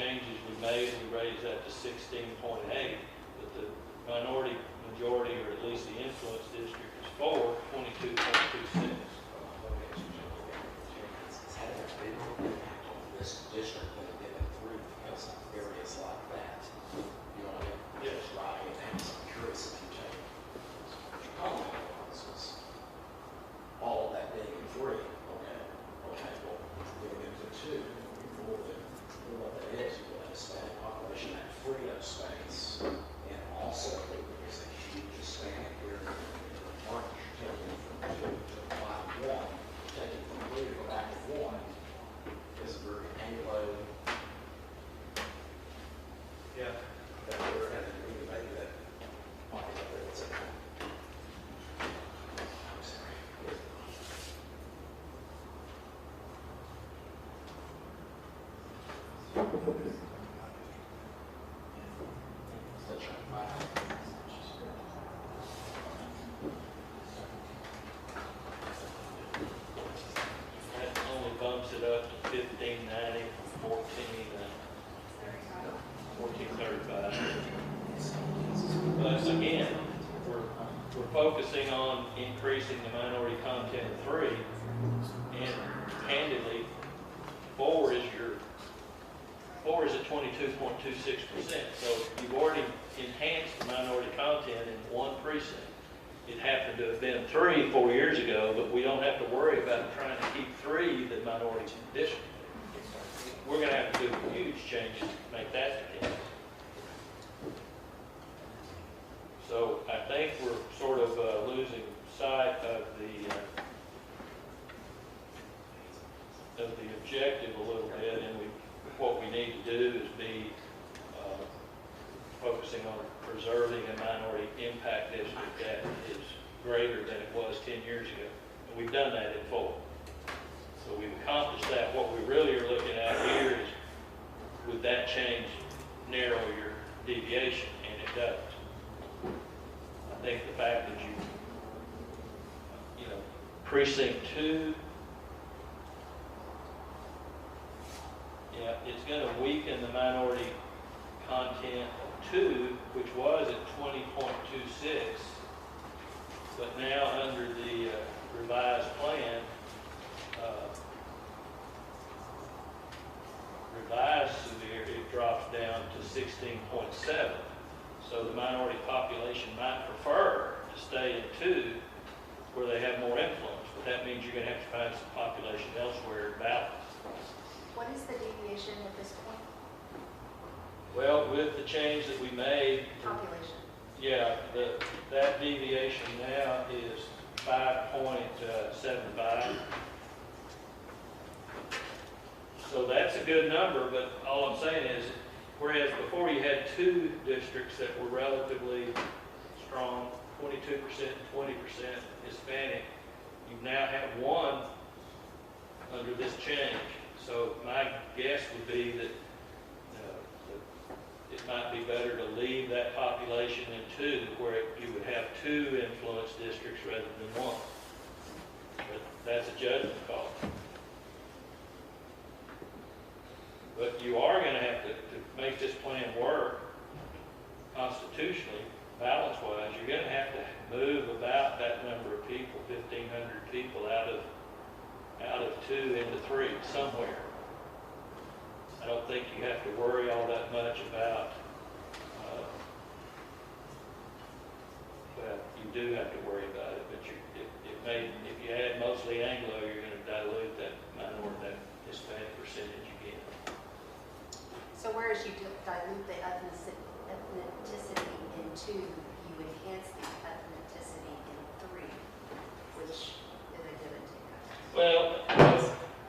changes we made, we raised that to 16.8, but the minority, majority, or at least the influence district is for 22.26. This district would have been through because of areas like that. You know, Yes. right, and I'm curious if you take what your comment was all of that being in three. Okay, well, we're into two, more than what that is, you will have Hispanic population that freed up space. And also, there's a huge Hispanic area in the market, you're taking from two to 5-1, taking from three to go back to one. Is very Anglo. Yeah. That we're having to really maybe that might be up there. What's it? I'm sorry. That's right. That only bumps it up to 1590 from 1435. But again, we're focusing on increasing the minority content of 3, and candidly, 4 is at 22.26%. So you've already enhanced the minority content in one precinct. It happened to have been 3 4 years ago, but we don't have to worry about trying to keep 3 the minority district. We're going to have to do huge changes to make that the case. So I think we're sort of losing sight of the objective a little bit, and what we need to do is be focusing on preserving a minority impact district that is greater than it was 10 years ago. And we've done that in 4. So we've accomplished that. What we really are looking at here is, would that change, narrow your deviation? And it does. I think the fact that you know, precinct 2, yeah, it's going to weaken the minority content of 2, which was at 20.26, but now under the revised plan, revised severe, it drops down to 16.7. So the minority population might prefer to stay in 2 where they have more influence, but that means you're going to have to find some population elsewhere to balance. What is the deviation at this point? Well, with the change that we made, Population. yeah, that deviation now is 5.75. So that's a good number, but all I'm saying is, whereas before you had 2 districts that were relatively strong, 22% and 20% Hispanic, you now have 1 under this change. So my guess would be that it might be better to leave that population in 2, where you would have 2 influence districts rather than 1. But that's a judgment call. But you are going to have to make this plan work constitutionally, balance-wise. You're going to have to move about that number of people, 1,500 people, out of 2 into 3 somewhere. I don't think you have to worry all that much about, well, you do have to worry about it, but if you add mostly Anglo, you're going to dilute that minority, that Hispanic percentage again. So whereas you dilute the ethnicity in 2, you enhance the ethnicity in 3, which is a give and take. Well,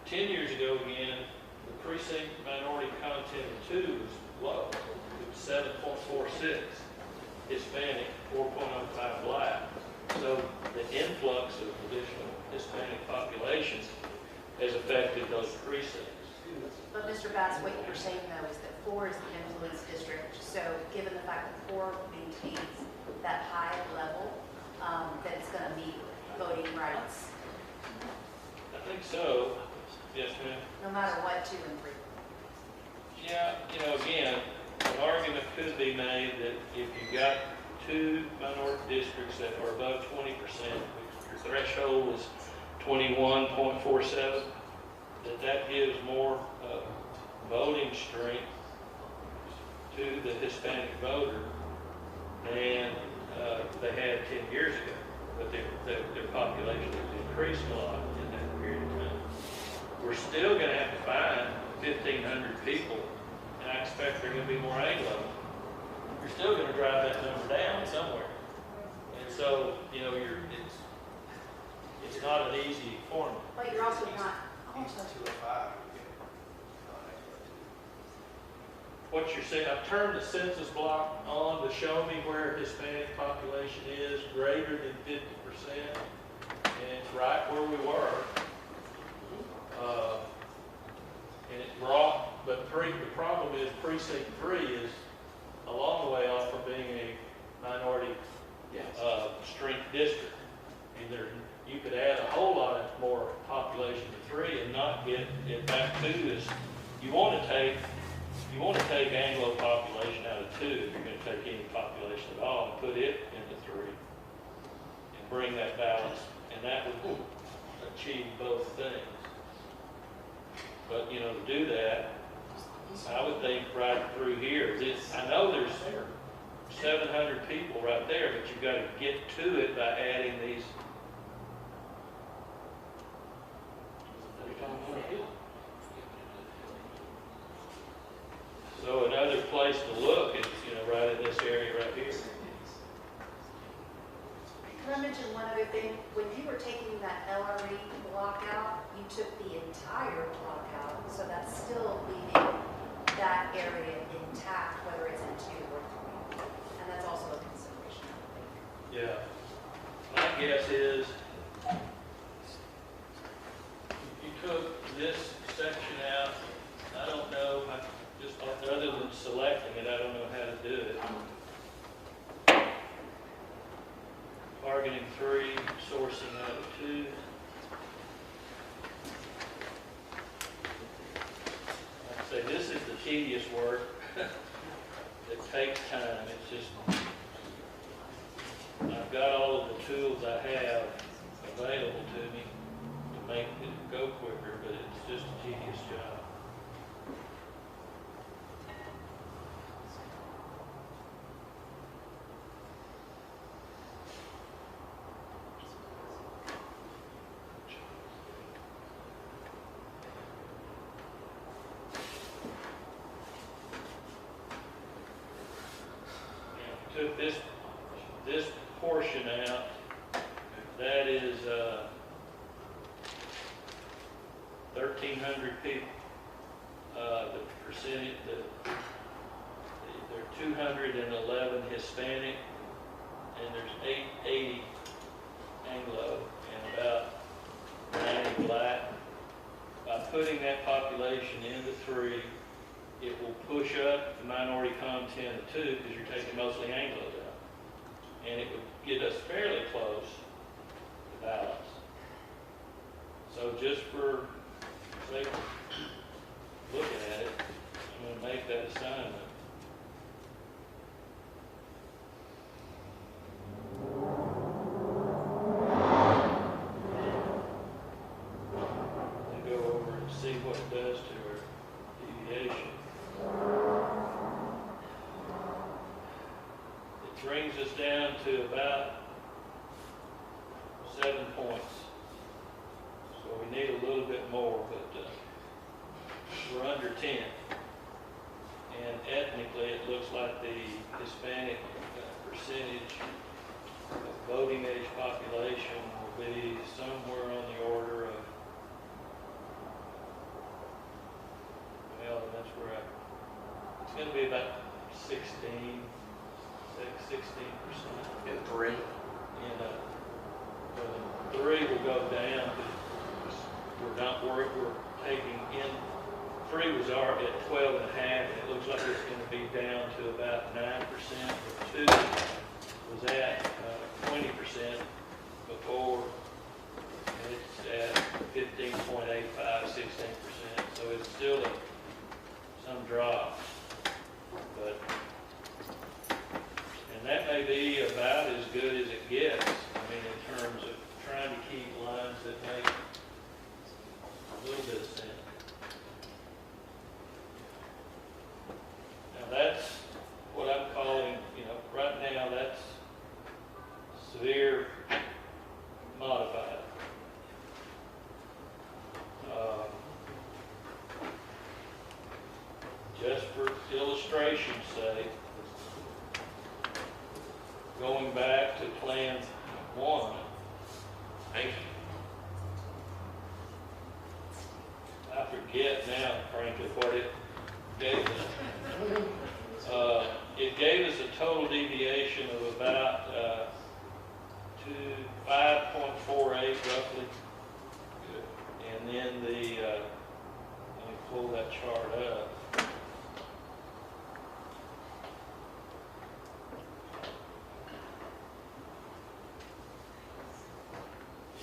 10 years ago again, the precinct minority content in 2 was low. It was 7.46 Hispanic, 4.05 Black. So the influx of additional Hispanic populations has affected those precincts. But Mr. Bass, what you're saying though is that 4 is the influence district. So given the fact that 4 maintains that high level, that it's going to meet voting rights. I think so. Yes, ma'am. No matter what 2 and 3. Yeah, you know, you've got 2 minority districts that are above 20%, your threshold was 21.47, that gives more voting strength to the Hispanic voter than they had 10 years ago. But their population has increased a lot in that period of time. We're still going to have to find 1,500 people, and I expect there are going to be more Anglo. You're still going to drive that number down somewhere. And so, you know, it's not an easy formula. But you're also not. What you're saying, I've turned the census block on to show me where Hispanic population is greater than 50%, and it's right where we were. And we're off, but the problem is precinct 3 is a long way off from being a minority strength district. And you could add a whole lot more population to 3 and not get it back to this. You want to take Anglo population out of 2 if you're going to take any population at all and put it into 3 and bring that balance, and that would achieve both things. But, you know, to do that, I would think right through here, I know there's 700 people right there, but you've got to get to it by adding these. So another place to look is, you know, right in this area right here. Can I mention one other thing? When you were taking that LRE block out, you took the entire block out, so that's still leaving that area intact, whether it's in 2 or 3. And that's also a consideration, I think. Yeah. My guess is you took this section out. I don't know, just other than selecting it, I don't know how to do it. Targeting 3, sourcing out of 2. Like I say, this is the tedious work that takes time. It's just, I've got all of the tools I have available to me to make it go quicker, but it's just a tedious job. Took this portion out, that is 1,300 people. The percentage, there are 211 Hispanic, and there's 880 Anglo, and about 90 Black. By putting that population into 3, it will push up the minority content of 2 because you're taking mostly Anglos out. And it would get us fairly close to balance. So just for sake of looking at it, I'm going to make that assignment. And go over and see what it does to our deviation. It brings us down to about 7 points. So we need a little bit more, but we're under 10. And ethnically, it looks like the Hispanic percentage of voting age population will be somewhere on the order of, well, that's where it's going to be about 16%. In 3? And 3 will go down because we're taking in, 3 was already at 12.5, and it looks like it's going to be down to about 9%. But 2 was at 20% before, and it's at 15.85, 16%. So it's still some drop, but and illustration's sake, going back to Plan 1, Thank you. I forget now, frankly, what it gave us. It gave us a total deviation of about 5.48 roughly. And then let me pull that chart up.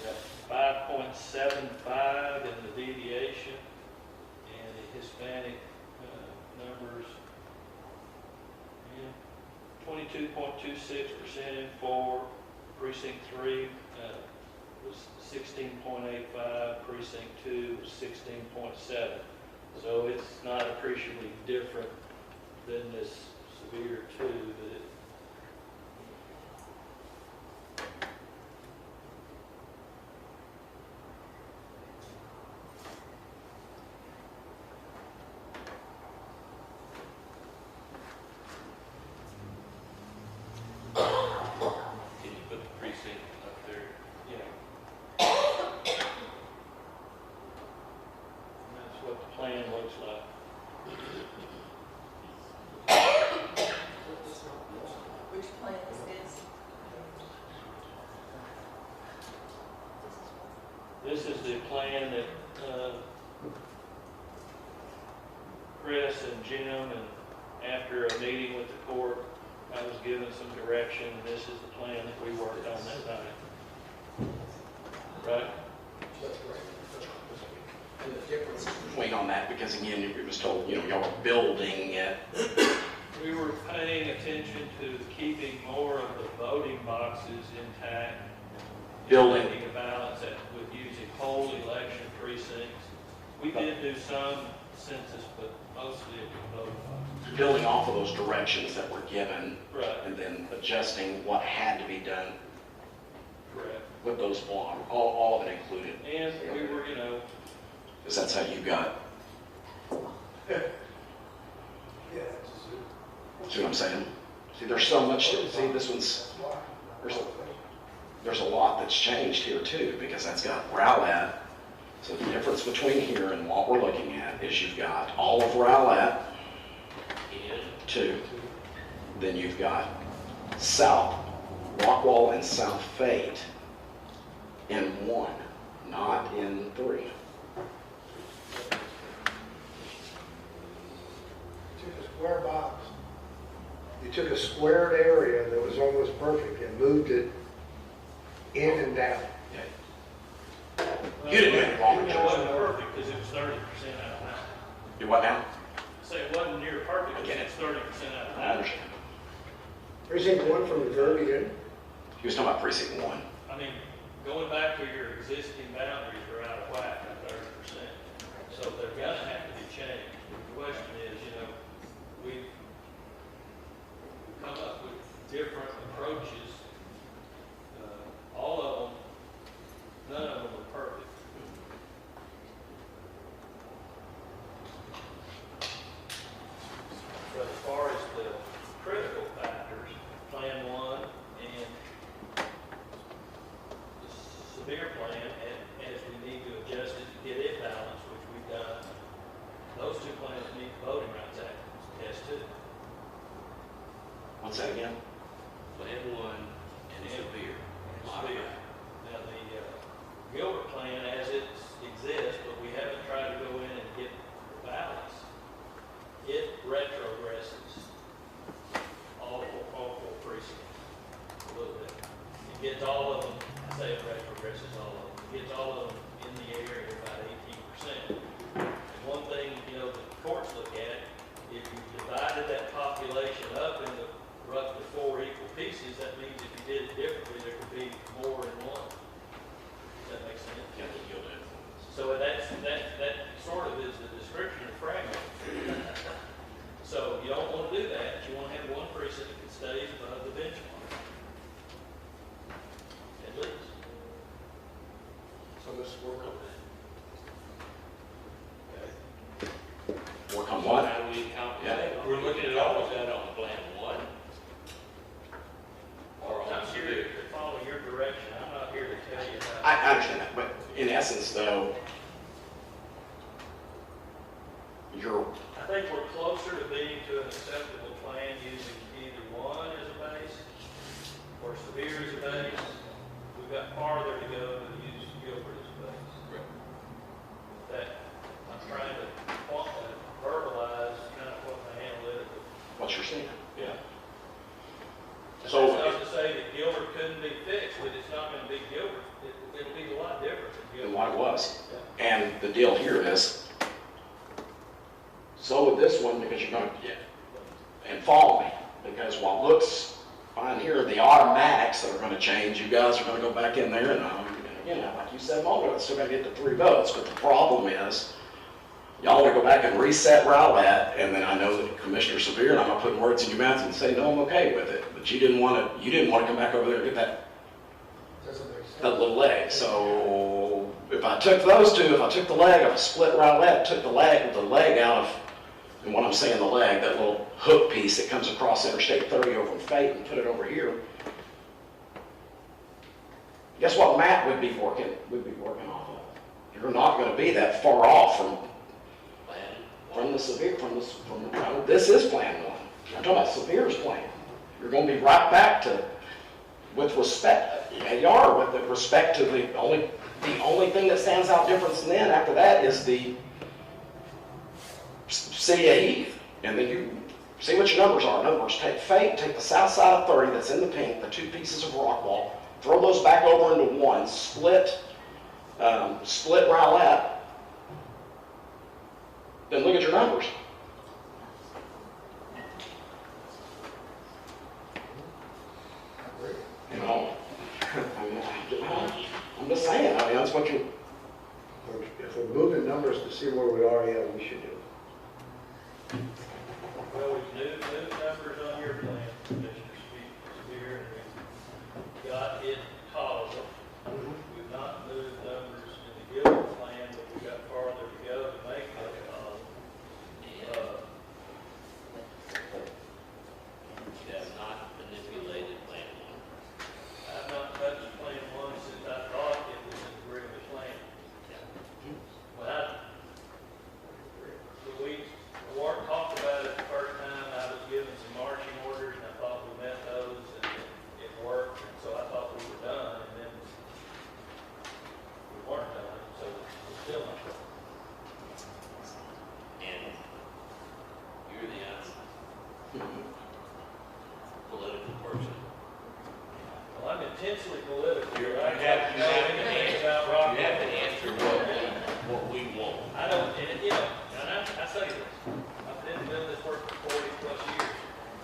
Yeah, 5.75 in the deviation, and the Hispanic numbers, 22.26% in 4, precinct 3 was 16.85, precinct 2 was 16.7. So it's not appreciably different than this severe 2, but it, Can you put the precinct up there? yeah. And that's what the plan looks like. Which plan is this? This is the plan that Chris and Jim, and after a meeting with the court, I was given some direction, and this is the plan that we worked on that night. Right? And the difference between on that, because again, it was told, y'all were building it. We were paying attention to keeping more of the voting boxes intact. Building. Making a balance with using whole election precincts. We did do some census, but mostly it was voting boxes. Building off of those directions that were given. Right. And then adjusting what had to be done Correct. with those blocks, all of it included. And we were, Because that's how you got. See what I'm saying? See, there's so much, see, this one's, there's a lot that's changed here too, because that's got Rowlett. So the difference between here and what we're looking at is you've got all of Rowlett in 2. Then you've got South Rockwall and South Fate in 1, not in 3. Took a square box. You took a squared area that was almost perfect and moved it in and down. You didn't do anything wrong with It yours. wasn't perfect because it was 30% out of 90. Do what now? Say it wasn't near perfect because Okay. it's 30% out of I 90. understand. Precinct 1 from the very beginning. He was talking about precinct 1. I mean, going back to your existing boundaries are out of whack at 30%. So they're gonna have to be changed. The question is, we've come up with different approaches. All of them, none of them are perfect. But as far as the critical factors, Plan 1 and the severe plan, and as we need to adjust it to get it balanced, which we've done, those 2 plans meet the Voting Rights Act test too. What's that again? Plan 1 and severe. Severe. Now, the Gilbert plan as it exists, but we haven't tried to go in and get the balance, it retrogresses all 4 precincts a little bit. It gets all of them, I say it retrogresses all of them, it gets all of them in the area about 18%. And one thing, the courts look at, if you divided that population up into roughly 4 equal pieces, that means if you did it differently, there could be more in one. Does that make sense? Yeah, you'll do. So that sort of is the description of fragment. So you don't want to do that. You want to have 1 precinct that stays above the benchmark. At least. So let's work on that. Wasn't it always out on plan one? Or on I'm severe? curious to follow your direction. I'm not here to tell you how. I understand that, but in essence, though, you're, I think we're closer to being to an acceptable plan using either one as a base or severe as a base. We've got farther to go to use Gilbert as a base. That, I'm trying to verbalize kind of what the analytical. what you're saying, yeah. That's So, not to say that Gilbert couldn't be fixed, but it's not gonna be Gilbert. It'll be a lot different than than Gilbert. what it was. And the deal here is, so with this one, because you're going to, and follow me, because what looks fine here, the automatics that are going to change, you guys are going to go back in there and, again, like you said a moment ago, it's still got to get to 3 votes, but the problem is, y'all want to go back and reset Rowlett, and then I know that Commissioner Severe, and I'm not putting words in your mouth and say, no, I'm okay with it, but you didn't want to come back over there and get that little leg. So if I took those two, if I took the leg, if I split Rowlett, took the leg out of, and when I'm saying the leg, that little hook piece that comes across Interstate 30 over in Fate and put it over here, guess what Matt would be working off of? You're not going to be that far off from the severe, this is plan 1. I'm talking about Severe's plan. You're going to be right back to, with respect, yeah, you are, with the respect to the only thing that stands out different than then after that is the City of Heath. And then you see what your numbers are. In other words, take Fate, take the south side of 30 that's in the pink, the 2 pieces of Rockwall, throw those back over into one, split Rowlett, then look at your numbers. You know, I'm just saying, that's what you... If we're moving numbers to see where we are, yeah, we should do it. Well, we've moved numbers on your plan, Commissioner Spear, and we got it tolerable. We've not moved numbers in the Gilbert plan, but we've got farther to go to make that tolerable. You have not manipulated plan one. I've not touched plan 1 since I thought it was an agreement plan. Well, we talked about it the first time. I was given some marching orders, and I thought we met those, and it worked, and so I thought we were done, and then we weren't done, so we're still not done. And you're the political person. Well, I'm intensely political. You I have don't know anything about rock. You have to answer what we want. I don't, and I say this, I've been doing this work for 40+ years.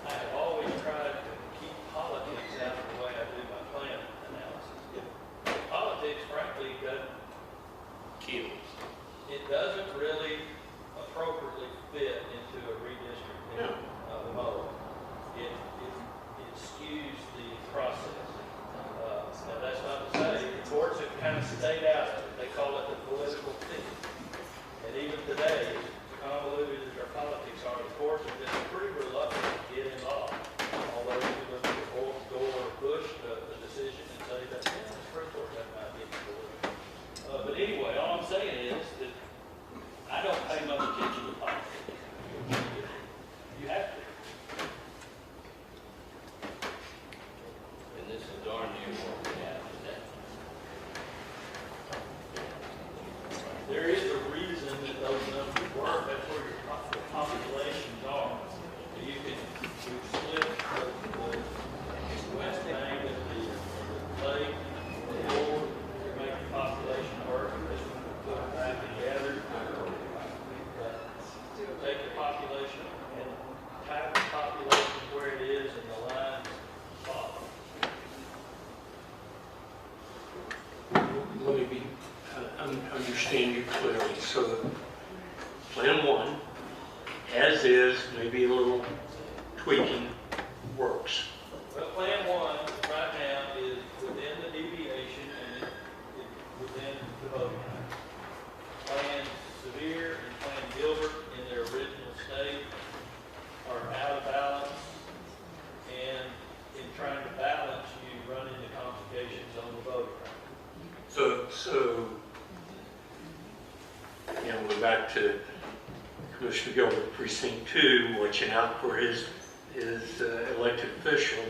I have always tried to keep politics out of the way I do my plan analysis. Politics, frankly, Kills. it doesn't really appropriately fit into a redistricting mode. It skews the process. Now, that's not to say, the courts have kind of stayed out of it. They call it the political thing. And even today, as convoluted as our politics are, the courts have been pretty reluctant to get involved. Although we look at the door push the decision and say that, yeah, the Supreme Court that might be political. But anyway, all I'm saying is that I don't pay much attention to politics. You have to. And this is darn near what we have today. There is a reason that those numbers work. That's where your populations are. You can split the west bank of the lake, the north, to make the population work. And this one will put them back together. Take the population and have the population where it is and the lines follow. Let me understand you clearly. So the plan 1, as is, maybe a little tweaking, works. Well, plan 1 right now is within the deviation and within the voting line. Plan Severe and Plan Gilbert in their original state are out back to Commissioner Gilbert, Precinct 2, watching out for his elected official.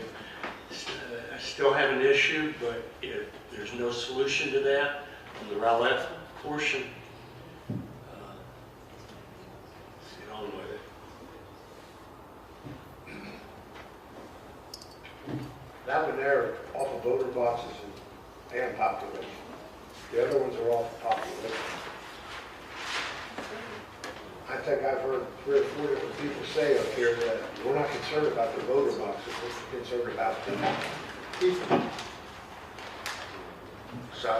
I still have an issue, but if there's no solution to that on the Rowlett portion, let's get on with it. That one there, off of voter boxes and population. The other ones are off of population. I think I've heard 3 or 4 different people say up here that we're not concerned about the voter boxes, we're concerned about the people. So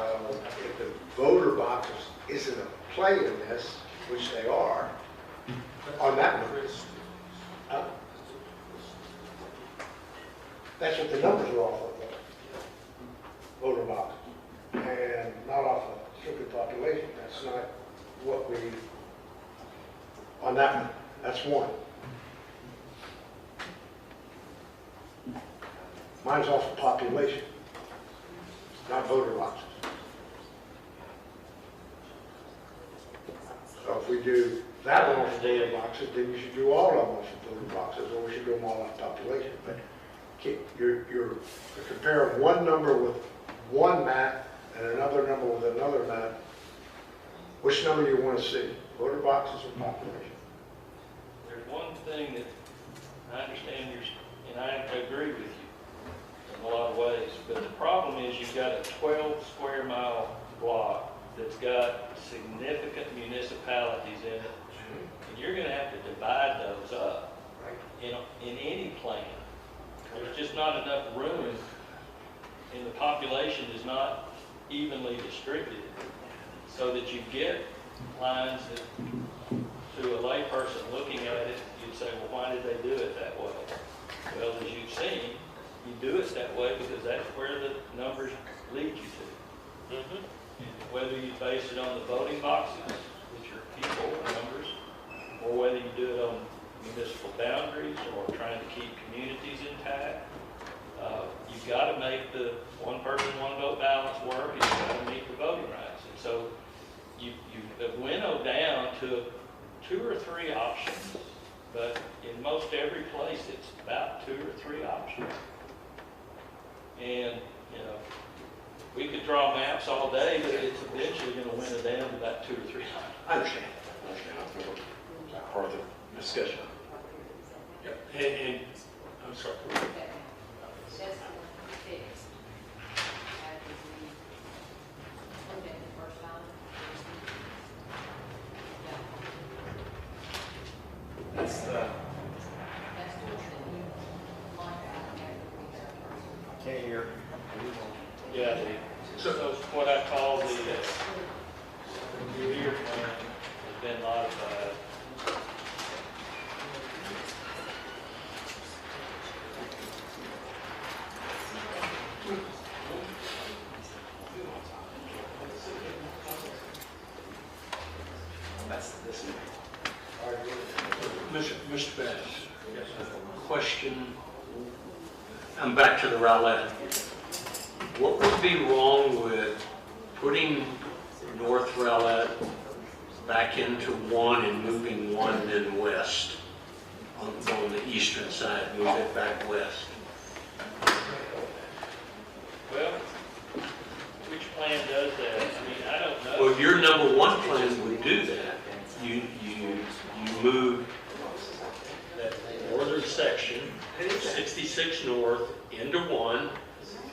if the voter boxes isn't a play in this, which they are, on that number, that's what the numbers are off of, voter boxes, and not off of strictly population. That's not what we, on that one, that's one. Mine's off of population, not voter boxes. So if we do that one off of voter boxes, then you should do all of them off of voter boxes, or we should do them all off population. But you're comparing one number with one map and another number with another map. Which number you want to see, voter boxes or population? There's one thing that I understand and I agree with you in a lot of ways, but the problem is you've got a 12 square mile block that's got significant municipalities in it, and you're going to have to divide those up in any plan. There's just not enough room, and the population is not evenly distributed, so that you get lines that, to a layperson looking at it, you'd say, well, why did they do it that way? Well, as you've seen, you do it that way because that's where the numbers lead you to. And whether you base it on the voting boxes, which are people numbers, or whether you do it on municipal boundaries or trying to keep communities intact, you've got to make the one person, one vote balance work, and you've got to meet the voting rights. And so you winnow down to 2 or 3 options, but in most every place it's about 2 or 3 options. And, you know, we could draw maps all day, but it's eventually going to winnow down to about 2 or 3 options. I understand. I feel that part of the discussion. Yep. And I'm sorry. That's the. Can't hear. Yeah, so what I call the year plan has been modified. That's this. Mr. Bass, question. I'm back to the Rowlett. What would be wrong with putting North Rowlett back into one and moving one then west on the eastern side, move it back west? Well, which plan does that? I mean, I don't know. Well, your number 1 plan would do that. You move that northern section, 66 north, into 1.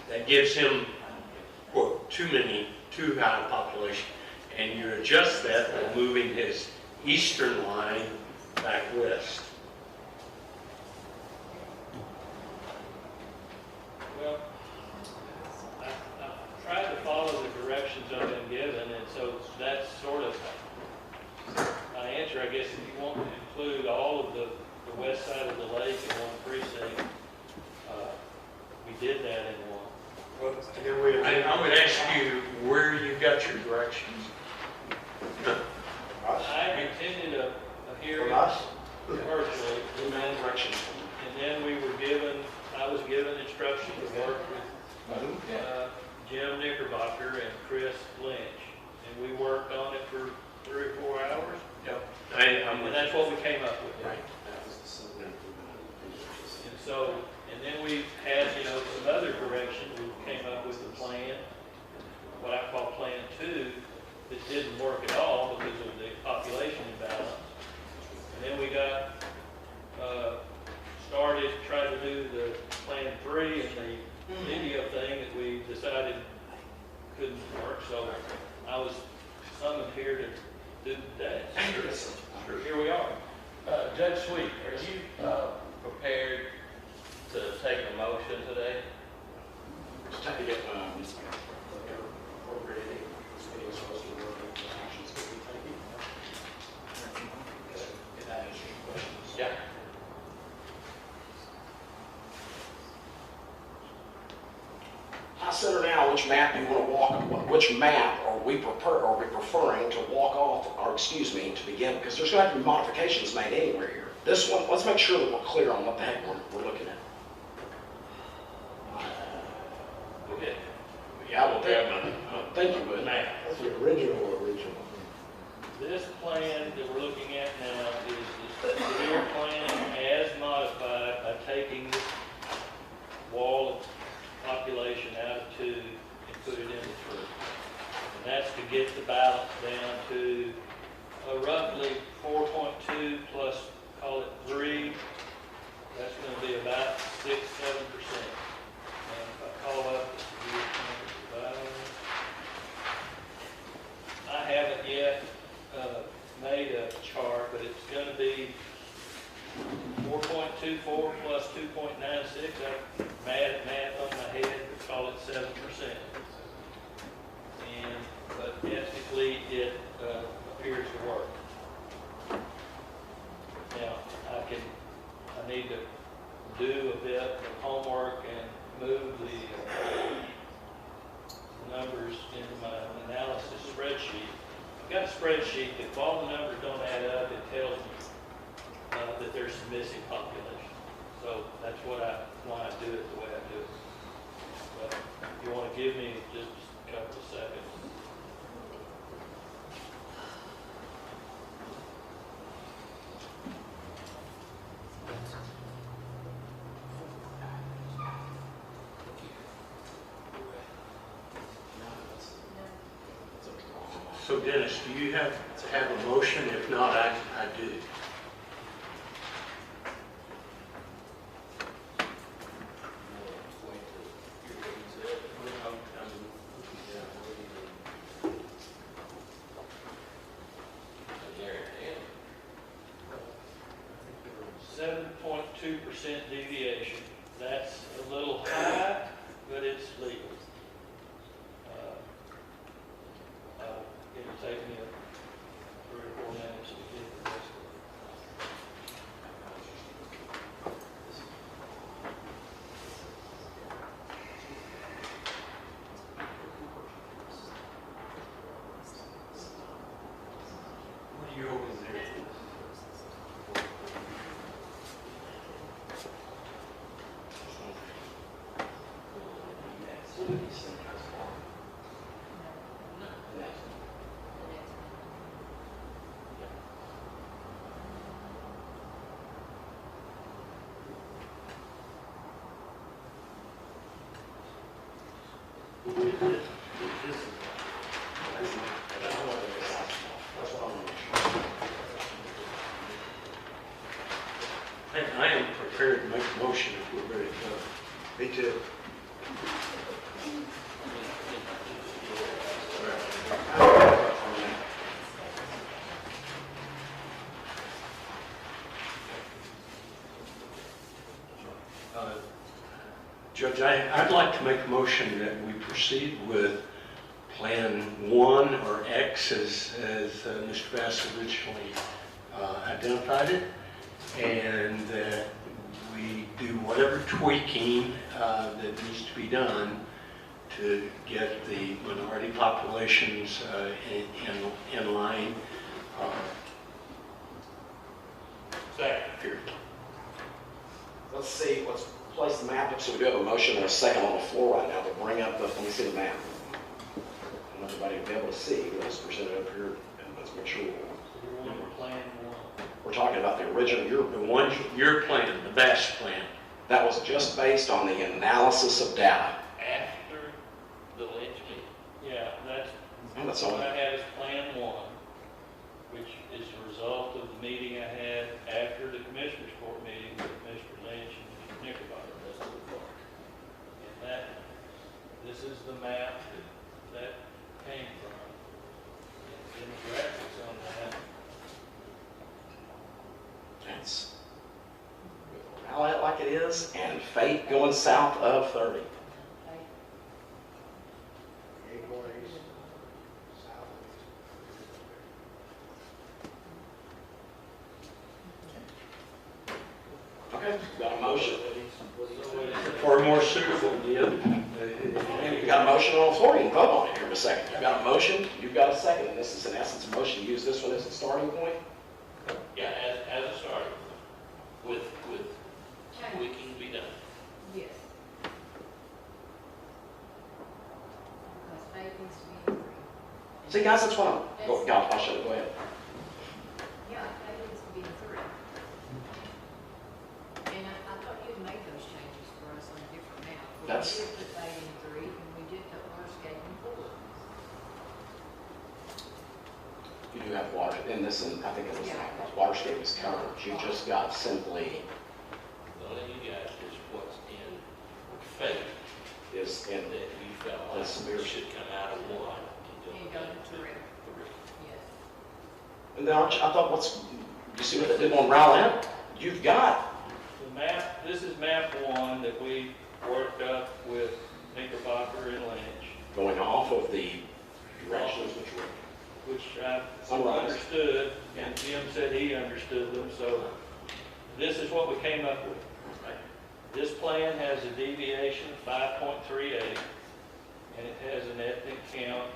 That gives him, quote, too high a population. And you adjust that by moving his eastern line back west. Well, I've tried to follow the directions I've been given, and so that's sort of my answer, I guess. If you want to include all of the west side of the lake in one precinct, we did that in one. I would ask you where you got your directions. I attended a hearing virtually, and then I was given instruction to work with Jim Knickerbocker and Chris Lynch, and we worked on it for 3 or 4 hours. Yep. And that's what we came up with. Right. And so, and then we had, some other direction. We came up with a plan, what I call Plan 2, that didn't work at all because of the population imbalance. And then we got, started trying to do the Plan 3 and the video thing that we decided couldn't work. So I was summoned here to do that. Here we are. Judge Sweet, are you prepared to take a motion today? Just trying to get, appropriating this meeting is supposed to work with the actions that we take. If that answers your questions. Yeah. High Center now, which map do you want to walk, which map are we preferring to walk off, or excuse me, to begin? Because there's going to have to be modifications made anywhere here. This one, let's make sure that we're clear on what the heck we're looking at. Okay. Yeah, well, thank you, but Now, That's the original. this plan that we're looking at now is the severe plan as modified by taking this wall of population out of 2 and put it into 3. And that's to get the balance down to roughly 4.2 plus, call it 3. That's going to be about 6-7%. And if I call up the severe plan divided, I haven't yet made a chart, but it's going to be 4.24 plus 2.96. I'm mad at math on my head, but call it 7%. But ethically, it appears to work. Now, I need to do a bit of homework and move the numbers into my analysis spreadsheet. I've got a spreadsheet that if all the numbers don't add up, it tells me that there's some missing population. So that's why I do it the way I do it. But if you want to give me just a couple of seconds. So Dennis, do you have a motion? If not, I do. Deviation. That's a little high, but it's legal. It'll take me 3 or 4 minutes to get the rest of it. What are you over there? I am prepared to make a motion if we're ready to go. Me too. Judge, I'd like to make a motion that we proceed with Plan 1 or X as Mr. Bass originally identified it, and that we do whatever tweaking that needs to be done to get the minority populations in line. Second. Let's place the map up. So we do have a motion and a second on the floor right now to bring up let me see the map. I want everybody to be able to see. Let's present it up here and let's make sure. Plan We're talking about the original, Your plan, the vast plan. that was just based on the analysis of data. After the Lynch meeting. Yeah, that's, Oh, that's what all. I had is Plan 1, which is a result of the meeting I had after the Commissioners Court meeting with Mr. Lynch and Mr. Knickerbocker, that's the report. And that, this is the map that came from. And the graphics on that. That's how it like it is, and fate going south of 30. Okay, got a motion. Or more suitable, yeah. You got a motion on the floor, you can vote on it here in a second. You've got a motion, you've got a second, and this is in essence a motion. Use this one as a starting point. Yeah, as a starter, with tweaking to be done. Yes. Because faith needs to be in three. See, guys, that's what I'm, go, God, I'll show you, go ahead. Yeah, faith needs to be in three. And I thought you'd made those changes for us on a different map. That's- We did put faith in three, and we did put waterscape in four. You do have water in this, and I think it was, Yeah. waterscape is covered. You just got simply The only you got is what's in faith is in that you felt the like severe. should come out of 1 And and go go to to three. 3. Yes. And then aren't you, I thought, you see what they did on Round Out? You've got, The map, this is map 1 that we worked up with Knickerbocker and Lynch, going off of the directions which were which I Summarized. understood, and Jim said he understood them, so this is what we came up with. This plan has a deviation of 5.38, and it has an ethnic count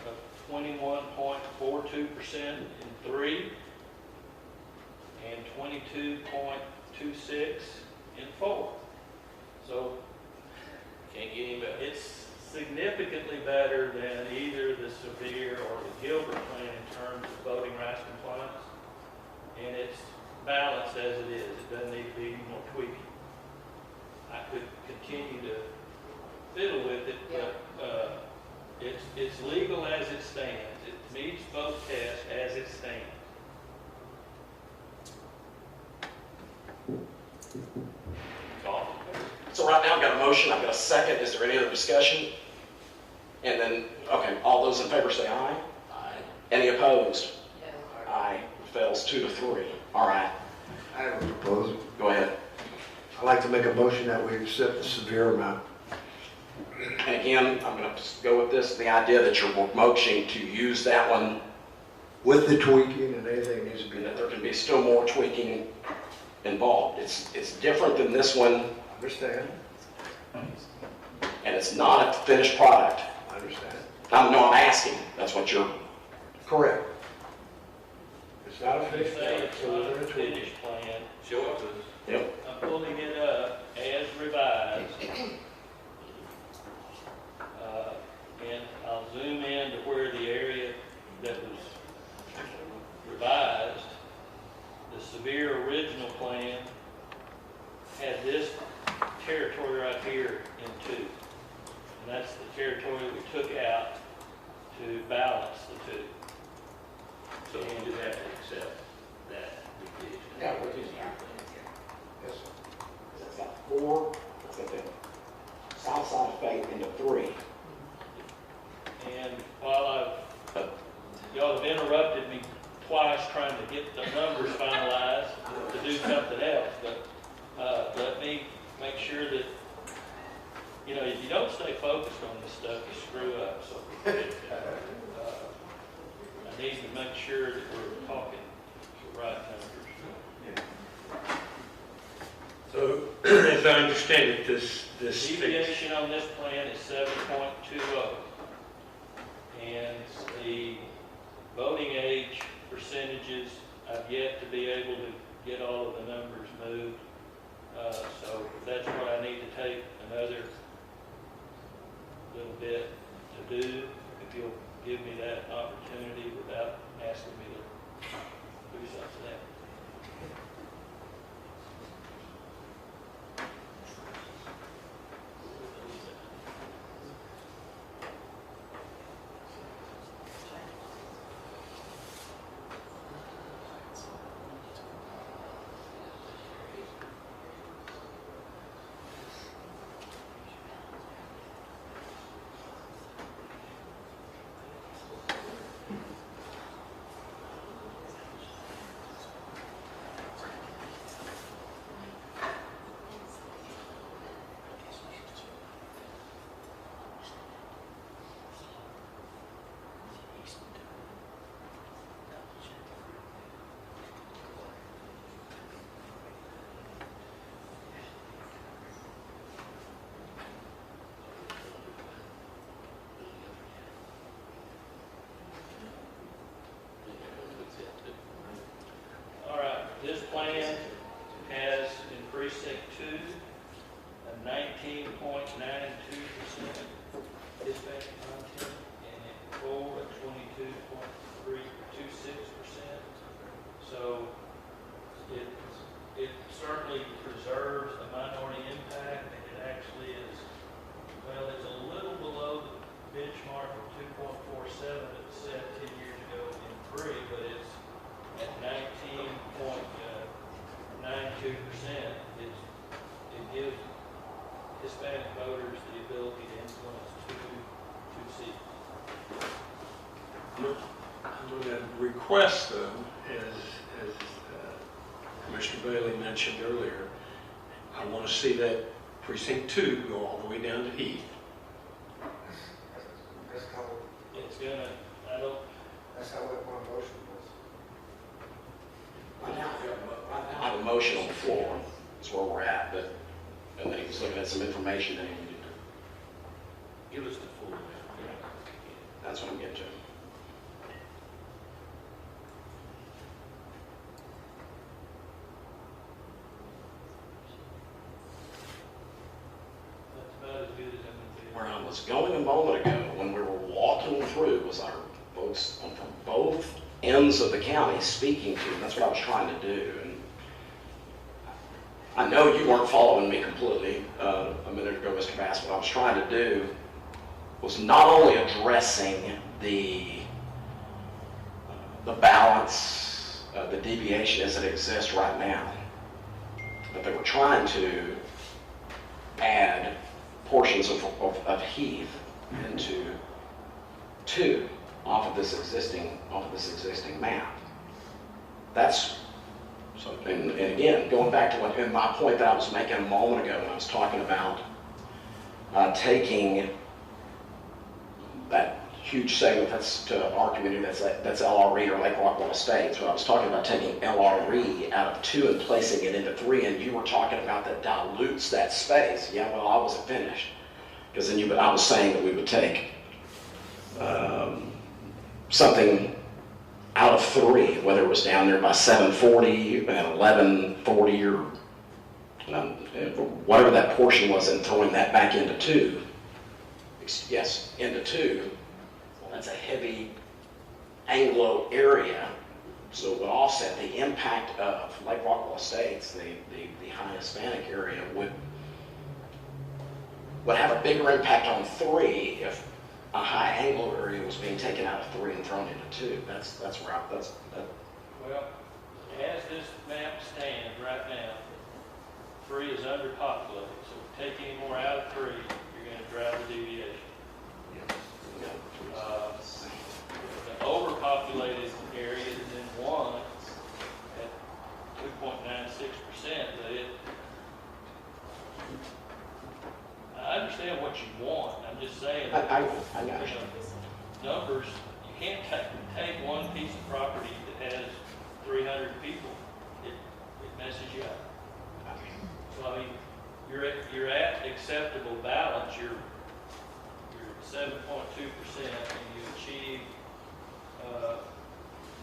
of 21.42% in 3, and 22.26 in 4. So Can't get any better. it's significantly better than either the Sevier or the Gilbert plan in terms of voting rights compliance. And it's balanced as it is. It doesn't need to be any more tweaking. I could continue to fiddle with it, but it's legal as it stands. It meets both tests as it stands. gone. So right now, I've got a motion, I've got a second. Is there any other discussion? And then, okay, all those in favor say aye. Aye. Any opposed? No. Aye. Fails 2-3. All right, I have a proposal. go ahead. I'd like to make a motion that we accept the severe amount. And again, I'm going to go with this, the idea that you're motioning to use that one, With the tweaking and anything that needs to be and that done. there can be still more tweaking involved. It's different than this one, Understand? and it's not a finished product. I understand. No, I'm asking. That's what you're, Correct. It's not a You fixed say product, it's so not we're a going to tweak it. finished plan. Show up to us. yep. I'm pulling it up as revised. And I'll zoom in to where the area that was revised, the Sevier original plan had this territory right here in 2. And that's the territory we took out to balance the 2. So you just have to accept that revision. Yeah, what is that? Yes, sir. It's got 4, it's got the south side of Fate into 3. And while y'all have interrupted me twice trying to get the numbers finalized to do something else, but let me make sure that, if you don't stay focused on this stuff, you screw up. So I need to make sure that we're talking the right numbers. So, as I understand it, this Deviation on this plan is 7.20. And the voting age percentages, I've yet to be able to get all of the numbers moved. So that's what I need to take another little bit to do, if you'll give me that opportunity without asking me to do something else. 22, a 19.92% Hispanic content, and in 4, a 22.326%. So it certainly preserves a minority impact, and it actually is, well, it's a little below the benchmark of 2.47 that was set 10 years ago in 3, but it's at 19.92%. It gives Hispanic voters the ability to influence two seats. I'm going to request, though, as Commissioner Bailey mentioned earlier, I want to see that precinct 2 go all the way down to Heath. It's gonna, That's how what my motion was. I have a motion on the floor, that's where we're at, but, and then he was looking at some information that he needed to give us the full, that's what I'm getting to. that's about as good as I'm gonna do. Where I was going a moment ago, when we were walking through, was our folks from both ends of the county speaking to, and that's what I was trying to do. And I know you weren't following me completely a minute ago, Mr. Bass. What I was trying to do was not only addressing the balance, the deviation as it exists right now, but they were trying to add portions of Heath into 2 off of this existing map. That's so. And again, going back to my point that I was making a moment ago when I was talking about taking that huge segment that's to our community, that's LRE or Lake Rockwall Estates. So I was talking about taking LRE out of 2 and placing it into 3, and you were talking about that dilutes that space. Yeah, well, I wasn't finished, because then I was saying that we would take something out of 3, whether it was down there by 740 and 1140 or whatever that portion was, and throwing that back into 2. Yes, into 2. Well, that's a heavy Anglo area, so it would offset the impact of Lake Rockwall Estates. The high Hispanic area would have a bigger impact on 3 if a high Anglo area was being taken out of 3 and thrown into 2. That's where Well, as this map stands right now, 3 is underpopulated, so take any more out of 3, you're going to drive the deviation. The overpopulated area is in 1 at 2.96%, but I understand what you want. I'm just saying that I got you. Numbers, you can't take one piece of property that has 300 people. It messes you up. So I mean, you're at acceptable balance. You're at 7.2%, and you achieve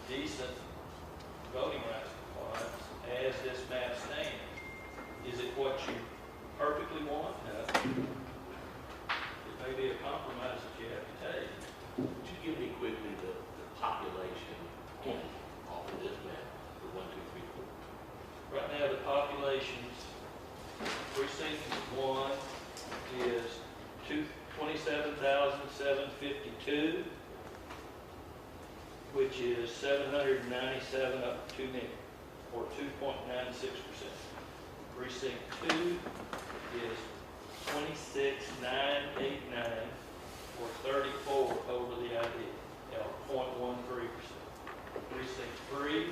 decent voting rights compliance as this map stands. Is it what you perfectly want? No. It may be a compromise that you have to take. Could you give me quickly the population off of this map for 1, 2, 3, 4? Right now, the populations, precinct 1 is 27,752, which is 797 up to 2 million, or 2.96%. Precinct 2 is 26,989, or 34 over the idea, 0.13%. Precinct 3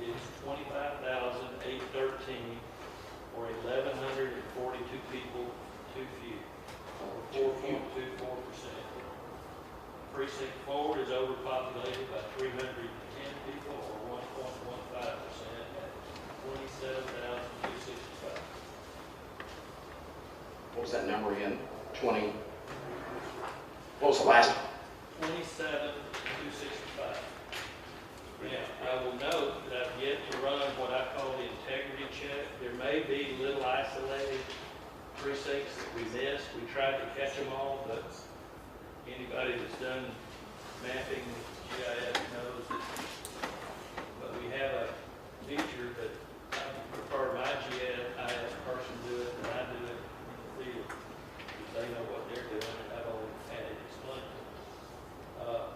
is 25,813, or 1,142 people too few, or 4.24%. Precinct 4 is overpopulated by 310 people, or 1.15%, at 27,265. What was that number again? 20? What was the last? 27,265. Yeah, I will note that I've yet to run what I call the integrity check. There may be little isolated precincts that we missed. We tried to catch them all, but anybody that's done mapping GIS knows that. But we have a feature that I prefer my GIS person do it than I do it in the field. Because they know what they're doing and I've only had it explained to them.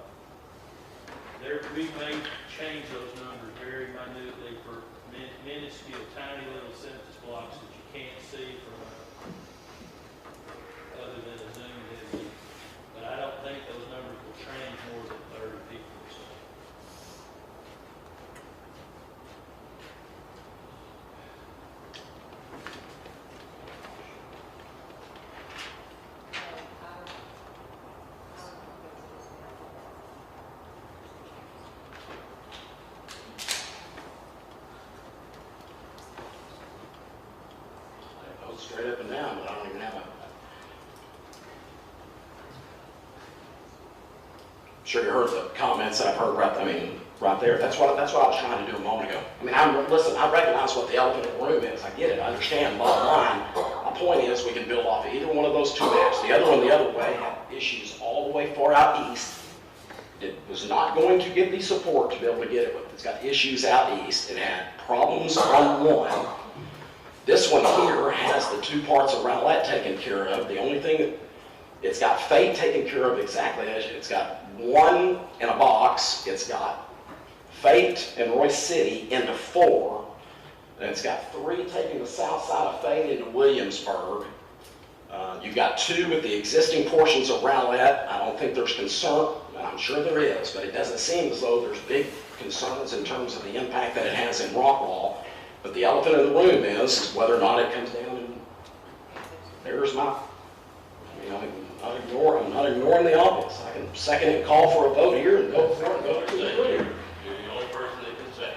We may change those numbers very minutely for minuscule, tiny little census blocks that you can't see from other than a Zoom video. But I don't think those numbers will change more than 30 people or so. I vote straight up and down, but I don't even have a. Sure, you heard the comments that I've heard right there. That's what I was trying to do a moment ago. I mean, listen, I recognize what the elephant in the room is. I get it. I understand. Bottom line, my point is we can build off of either one of those two maps. The other one, the other way, had issues all the way far out east. It was not going to get the support to be able to get it. It's got issues out east. It had problems on one. This one here has the two parts of Rowlett taken care of. The only thing that it's got Fate taken care of exactly as it's got one in a box. It's got Fate and Royce City into 4. And it's got 3 taking the south side of Fate into Williamsburg. You've got 2 with the existing portions of Rowlett. I don't think there's concern, and I'm sure there is, but it doesn't seem as though there's big concerns in terms of the impact that it has in Rockwall. But the elephant in the room is whether or not it comes down and there's my, I'm not ignoring the obvious. I can second it and call for a vote here and go for it. You're the only person that can say.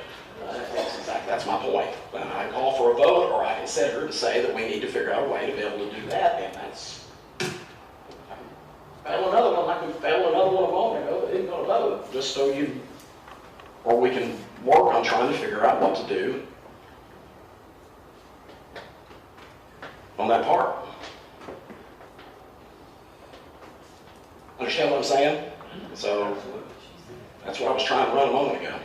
That's my point. I can call for a vote, or I can sit here to say that we need to figure out a way to be able to do that, and that's. I can fail another one. I can fail another one a moment ago, but didn't go to vote. Just so you, or we can work on trying to figure out what to do on that part. Understand what I'm saying? So that's what I was trying to run a moment ago.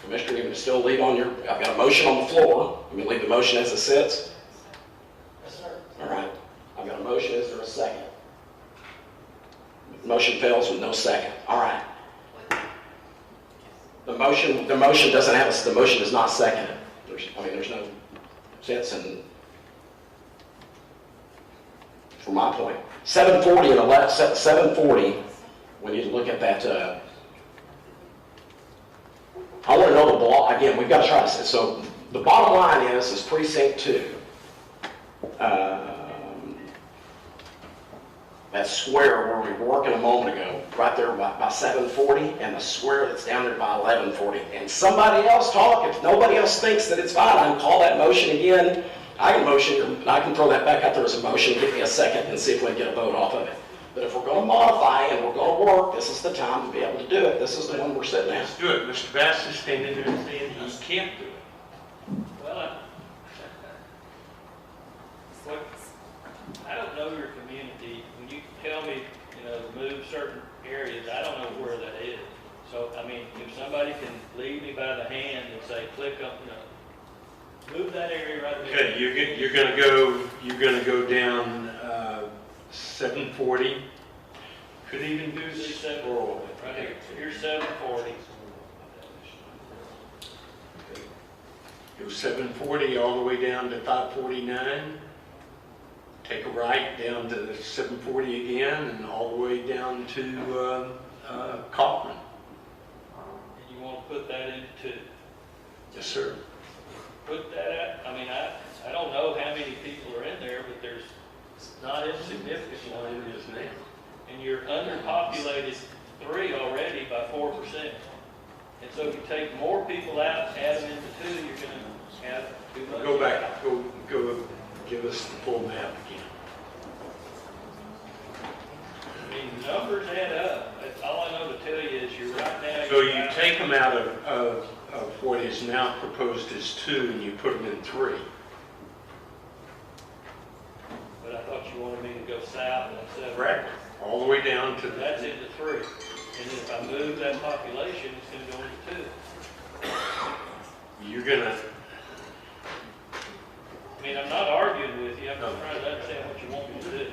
Commissioner, you can still leave on your, I've got a motion on the floor. You can leave the motion as it sits? Yes, sir. All right. I've got a motion. Is there a second? The motion fails with no second. All right. The motion doesn't have the motion is not seconded. There's no sense in, from my point. 740 and 740, we need to look at that. I want to know the block, again, we've got to try to, so the bottom line is precinct 2. That square where we were working a moment ago, right there by 740, and the square that's down there by 1140. And somebody else talk, if nobody else thinks that it's fine, I can call that motion again. I can motion, I can throw that back out there as a motion, give me a second and see if we can get a vote off of it. But if we're going to modify and we're going to work, this is the time to be able to do it. This is the one we're sitting at. Let's do it. Mr. Bass is standing there and saying he can't do it. Well, I don't know your community. When you tell me, move certain areas, I don't know where that is. So, if somebody can lead me by the hand and say, click up, move that area right there. Okay, you're gonna go down 740. Could even do 740. Right here. So here's 740. Go 740 all the way down to 549. Take a right down to 740 again, and all the way down to Kaufman. And you want to put that into 2? Yes, sir. Put that out. I don't know how many people are in there, but there's not insignificant ones. And you're underpopulated 3 already by 4%. And so if you take more people out, add them into 2, you're going to have too much. Go back. Go. Give us the full map again. Numbers add up. That's all I know to tell you is you're right now. So you take them out of what is now proposed as 2 and you put them in 3. But I thought you wanted me to go south and 7. Correct. All the way down to That's into 3. And then if I move that population, it's going to go into 2. you're gonna. I mean, I'm not arguing with you. I'm just trying to understand what you want me to do.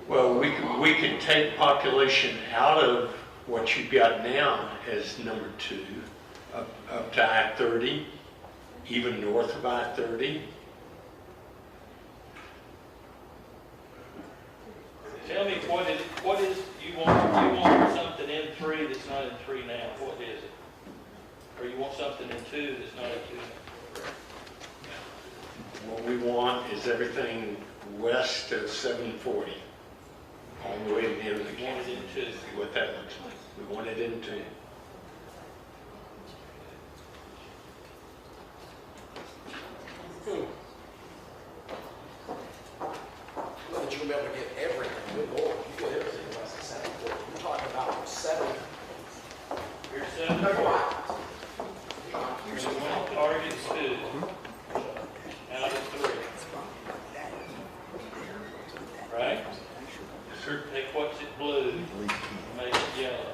Well, we could take population out of what you've got now as number 2, up to I-30, even north of I-30. Tell me what is you want something in 3 that's not in 3 now. What is it? Or you want something in 2 that's not in 2 now? What we want is everything west of 740, all the way to the end of the county. What that looks like. We want it in 2. But you'll be able to get everything. Good Lord, you get everything west of 740. We're talking about 7. Here's 7. Here's one target 2 out of 3. Right? Sure. Take what's it blue, make it yellow.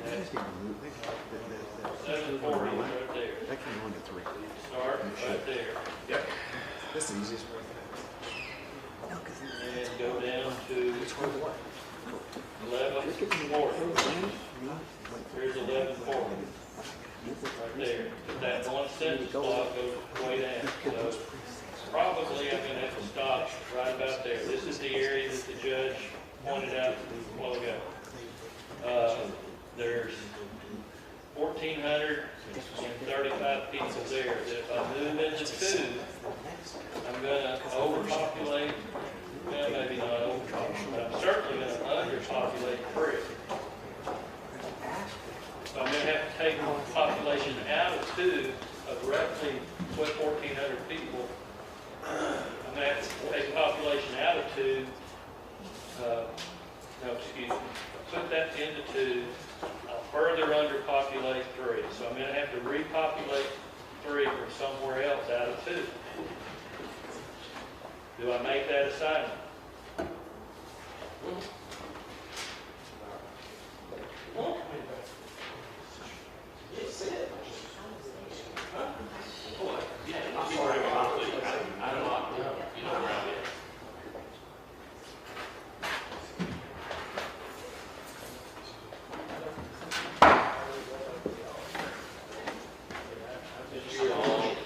That's 740 right there. That can go into 3. Start right there. Yep. That's the easiest way. And go down to 1140. Here's 1140. Right there. But that one census block goes way down. So probably I'm going to have to stop right about there. This is the area that the judge pointed out a while ago. There's 1,435 people there that if I move into 2, I'm going to overpopulate, well, maybe not overpopulate, but I'm certainly going to underpopulate 3. So I'm going to have to take population out of 2 of roughly 1,400 people. I'm going to have to take population out of 2, put that into 2, I'll further underpopulate 3. So I'm going to have to repopulate 3 from somewhere else out of 2. Do I make that assignment?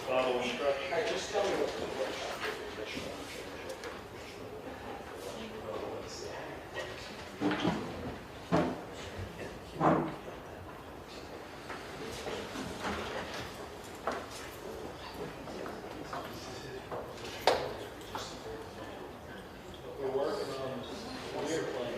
Follow instructions. Hey, just tell me what the We're working on weird plan.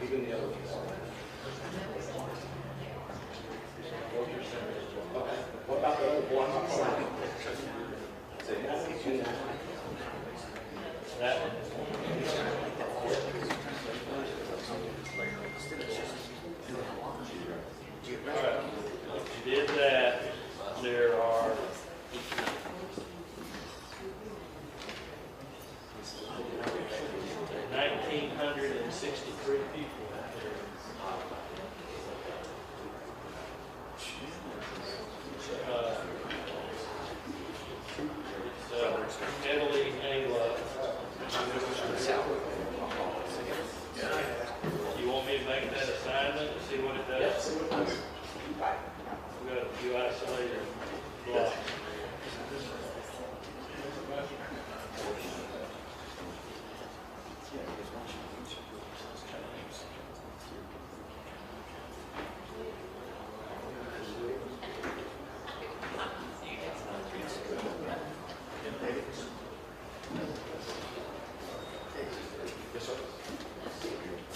Even the other ones. Okay. What about the other one? That one. All right. If you did that, there are 1,963 people out there. It's heavily ALO. You want me to make that assignment and see what it does? We got a few isolated blocks.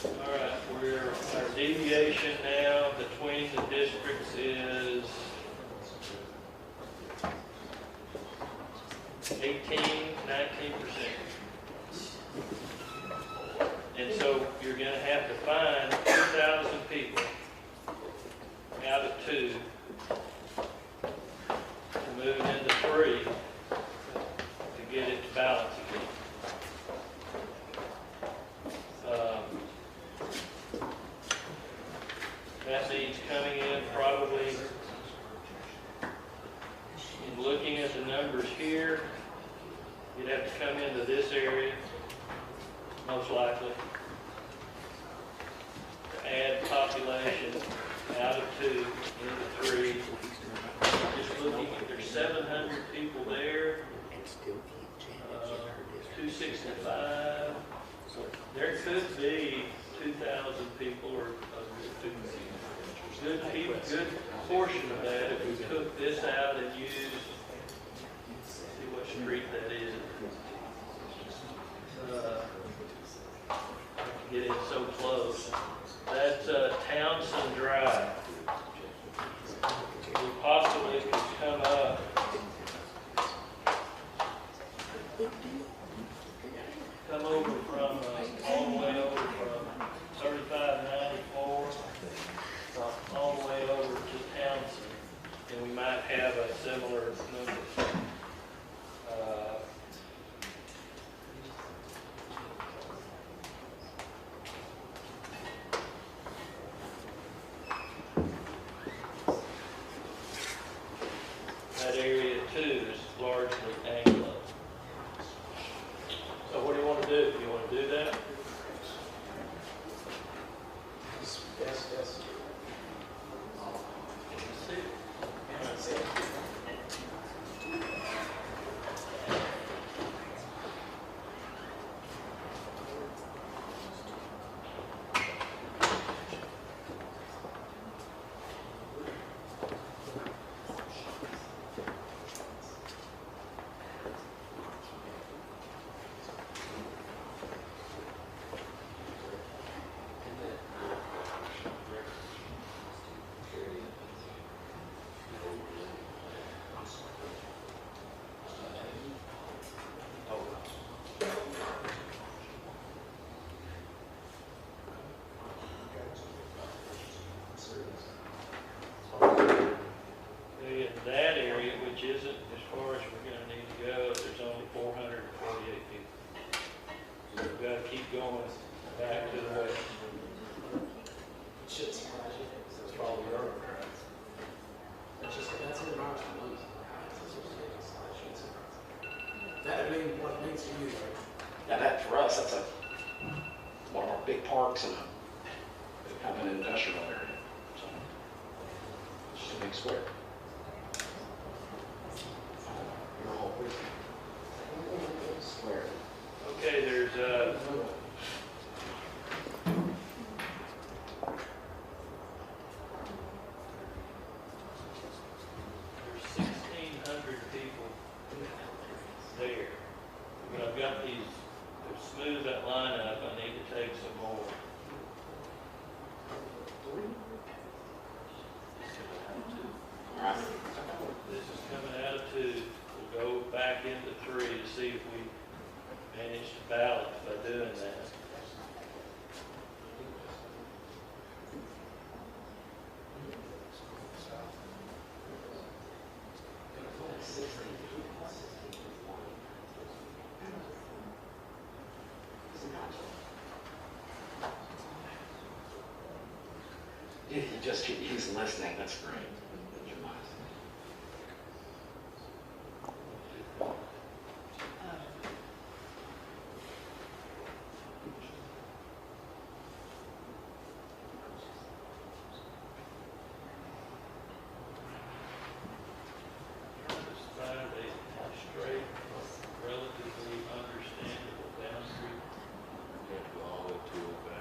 All right, our deviation now between the districts is 19%. And so you're going to have to find 2,000 people out of 2 to move into 3 to get it to balance again. That means coming in probably, in looking at the numbers here, you'd have to come into this area, most likely, to add population out of 2 into 3. Just looking, there's 700 people there, 265. There could be 2,000 people or good portion of that if we took this out and used, see what street that is. Getting so close. That's Townsend Drive. We possibly could come up. Come over from, all the way over from 3594, all the way over to Townsend, and we might have a similar number. That area too is largely Anglo. So what do you want to do? Do you want to do that? Yes, yes. In that area, which isn't as far as we're going to need to go, there's only 448 people. So we've got to keep going back to the west. Should surprise you. It's probably your that's in Rochester. That would mean what it means to you, right? Now that, for us, that's one of our big parks and kind of an industrial area. So it's just a big square. Square. Okay, there's there's 1,600 people there. But I've got these, to smooth that line up, I need to take some more. This is coming out of 2. We'll go back into 3 to see if we manage to balance by doing that. He's listening, that's great. Just find a straight, relatively understandable boundary. You have to go all the way to it, but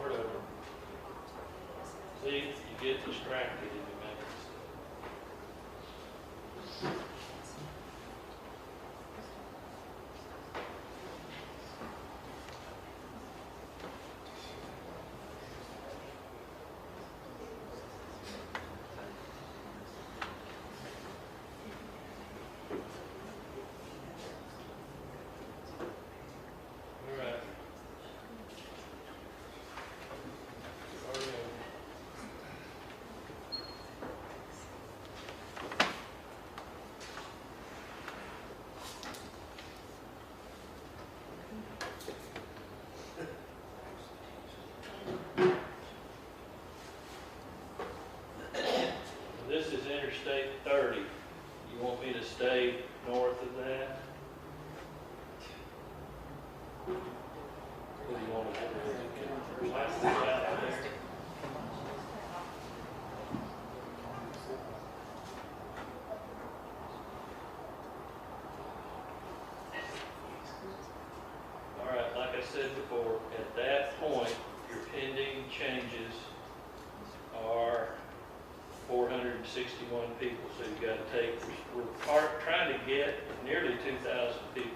Start over. See, you get distracted if you make a mistake. All right. Start over. This is Interstate 30. You want me to stay north of that? What do you want to do? What's that out there? All right, like I said before, at that point, your pending changes are 461 people, so you've got to take, we're trying to get nearly 2,000 people.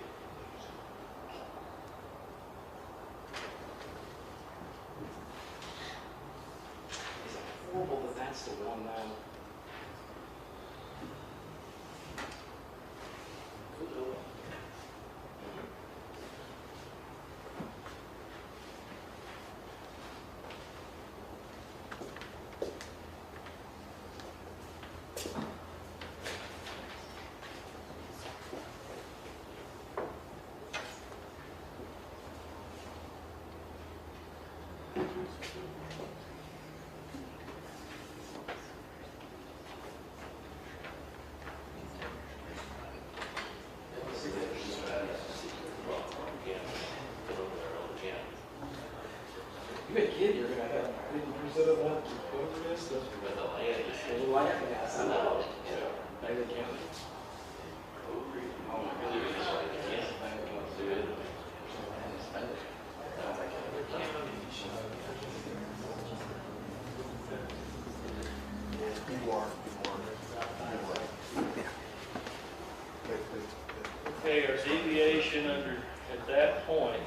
Is it horrible that that's the one now? You been kidding, you're gonna have, didn't you present it on this, the land, I know. Daily County. Oh my goodness. You are. Okay, our deviation under, at that point,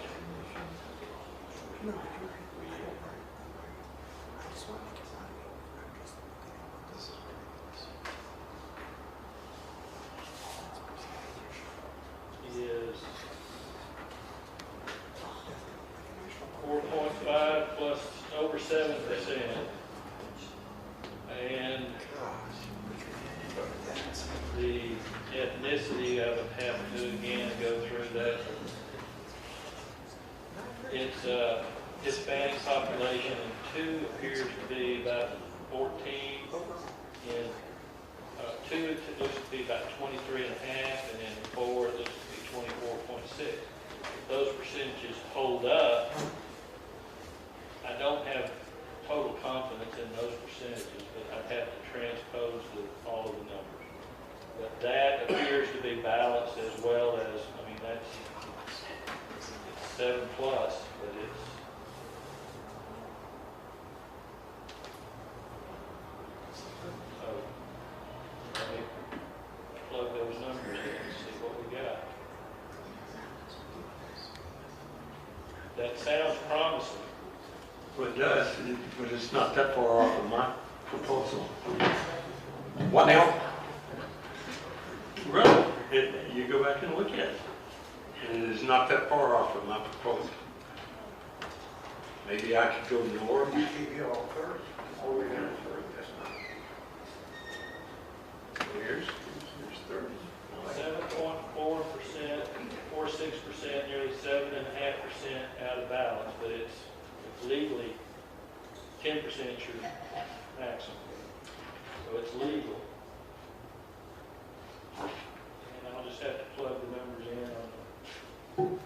is 4.5 plus over 7%. And the ethnicity, I would have to again go through that. It's Hispanic population, and 2 appears to be about 14, and 2 looks to be about 23 and a half, and then 4 looks to be 24.6. If those percentages hold up, I don't have total confidence in those percentages, but I'd have to transpose all of the numbers. But that appears to be balanced as well as, I mean, it's 7 plus, but it's, so, let me plug those numbers in and see what we got. That sounds promising. Well, it does, but it's not that far off of my proposal. What now? Really, you go back and look at it, and it is not that far off of my proposal. Maybe I could go north. You keep it all first, before we enter through, that's not. Here's 30. 7.4%, 4.6%, nearly 7.5% out of balance, but it's legally 10% your maximum. So it's legal. And I'll just have to plug the numbers in on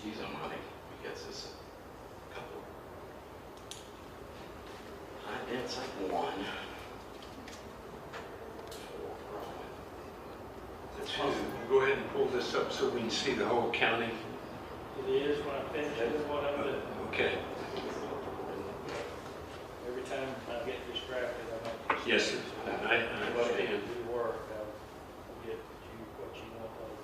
Geez, almighty, he gets us a couple. I did say one. Go ahead and pull this up so we can see the whole county. it is when I finish doing what I'm doing. Okay. Every time I get distracted, I might. Yes, sir. I understand. Do work, I'll get you what you want later.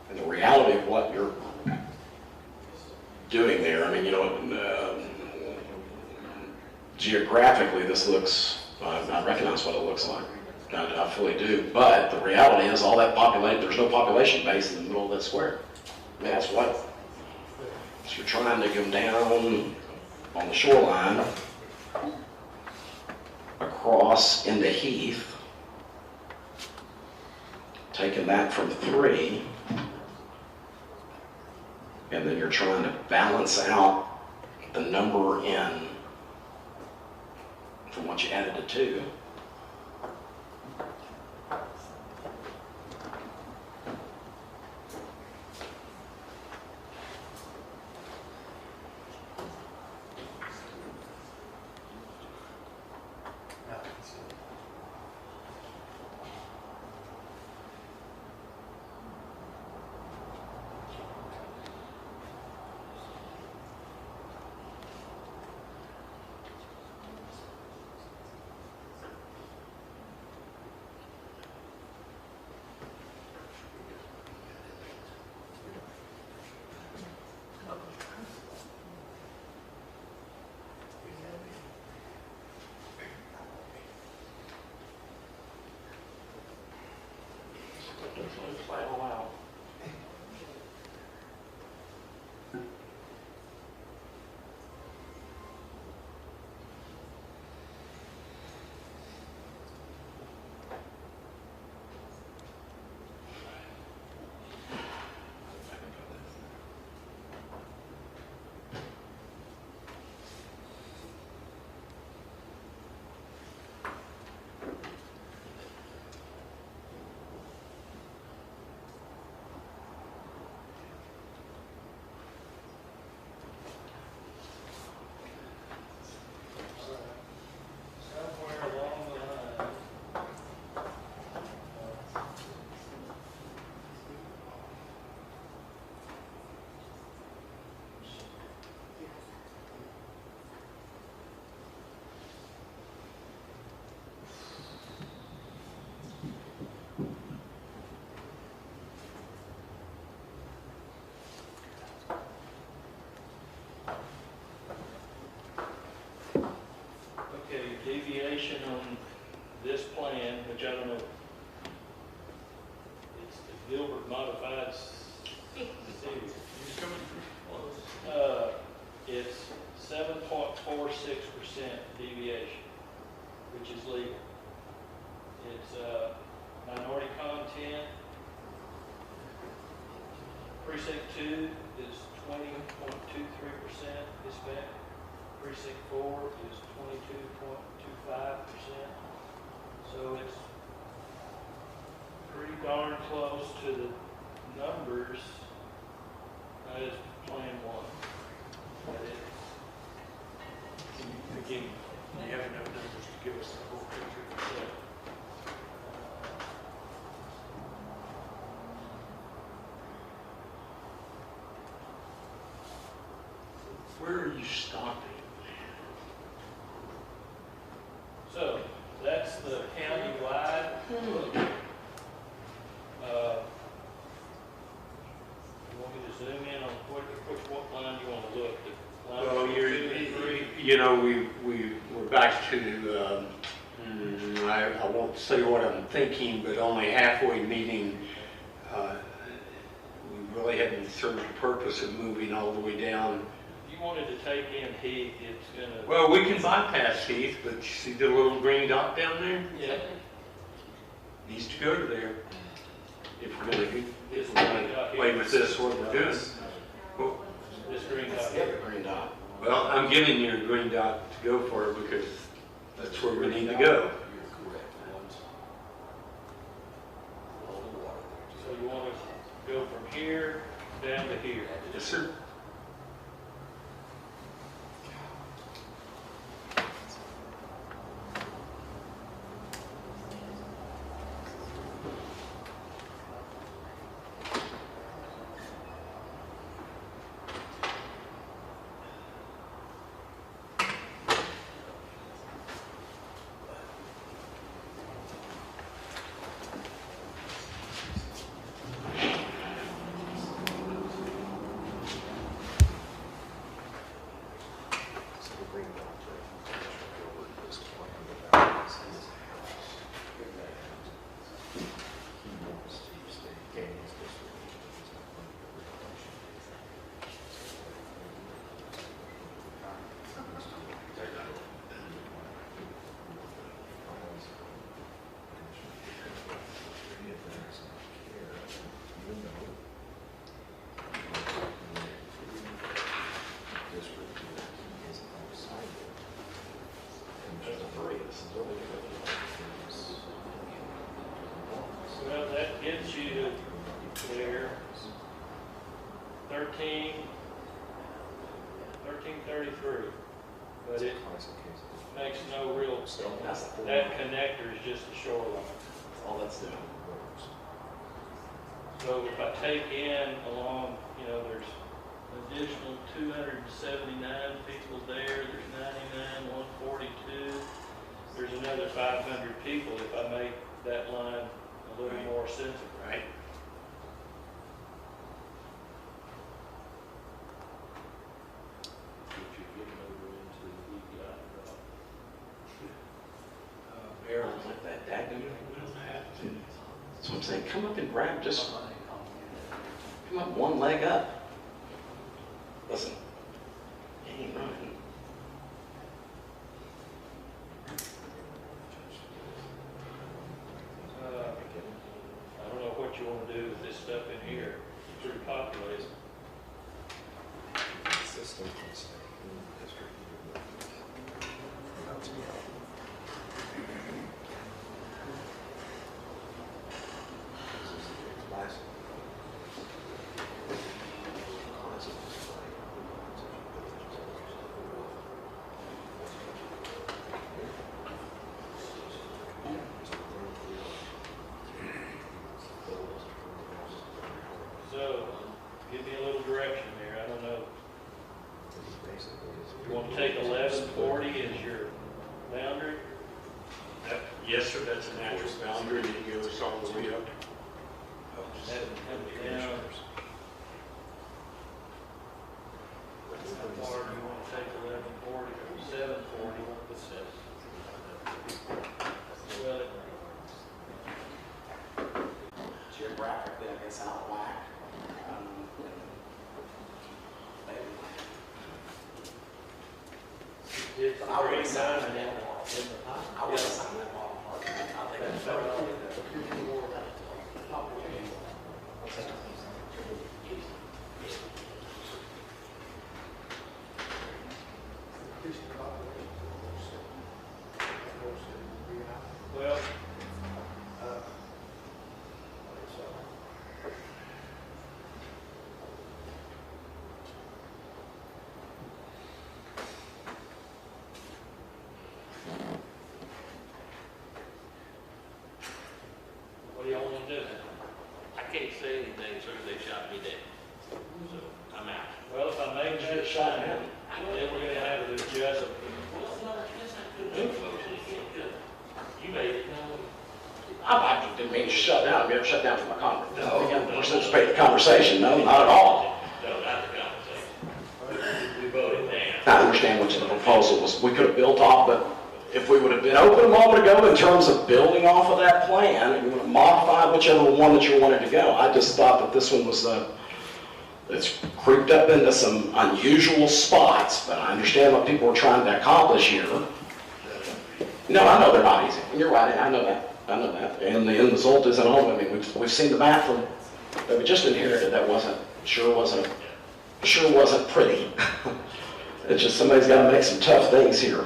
And the reality of what you're doing there, I mean, you know, geographically this looks, I recognize what it looks like. I fully do. But the reality is all that population, there's no population base in the middle of that square. I mean, that's what, so you're trying to go down on the shoreline across into Heath, taking that from 3, and then you're trying to balance out the number in from what you added to 2. Deviation on this plan, which I don't know, it's the Gilbert modified series. It's 7.46% deviation, which is legal. It's minority content. Precinct 2 is 20.23% Hispanic. Precinct 4 is 22.25%. So it's pretty darn close to the numbers as Plan 1. But Again, you have enough numbers to give us the whole picture. you know, we're back to, I won't say what I'm thinking, but only halfway meeting. We really haven't served the purpose of moving all the way down. If you wanted to take in Heath, it's gonna. Well, we can bypass Heath, but you see the little green dot down there? Yeah. Needs to go to there. If we're gonna play with this, what we're doing. Well, This green dot. Green dot. well, I'm giving you a green dot to go for because that's where we need to go. So you want to go from here down to here? Yes, sir. Well, that gets you there. 1333, but it makes no real, that connector is just the shoreline. All that's doing. So if I take in along, you know, there's additional 279 people there, there's 99, 142, there's another 500 people if I make that line a little more sensible. Right. Maryland like that, Dad, we don't have to. That's what I'm saying, come up and grab, just come up one leg up. Listen, he ain't running. I don't know what you want to do with this stuff in here. It's pretty populated. System can stay in the district. So, give me a little direction there. I don't know. You want to take 1140 as your boundary? Yes, sir, that's a natural boundary that goes all the way up. Have it come down. How far do you want to take 1140 or 740? Well, Geographically, I guess, out of whack. it's But I would green assign dot. that. I would assign that bottom part. I think it's very Well, what do y'all want to do? I can't say anything, sir, they shot me dead. So, I'm out. Well, if I make that shot, then we're going to have to adjust. You made it. I didn't mean to shut down. We ever shut down from a conference? No. Participate in the conversation? No, not at all. No, not the conversation. We voted down. I understand what's in the proposal was we could have built off, but if we would have been open a moment ago in terms of building off of that plan, and you would have modified whichever one that you wanted to go, I just thought that this one was, it's creeped up into some unusual spots, but I understand what people are trying to accomplish here. No, I know they're not easy. You're right, I know that. I know that. And the end result isn't home. I mean, we've seen the map from, that we just inherited that sure wasn't pretty. It's just somebody's got to make some tough things here.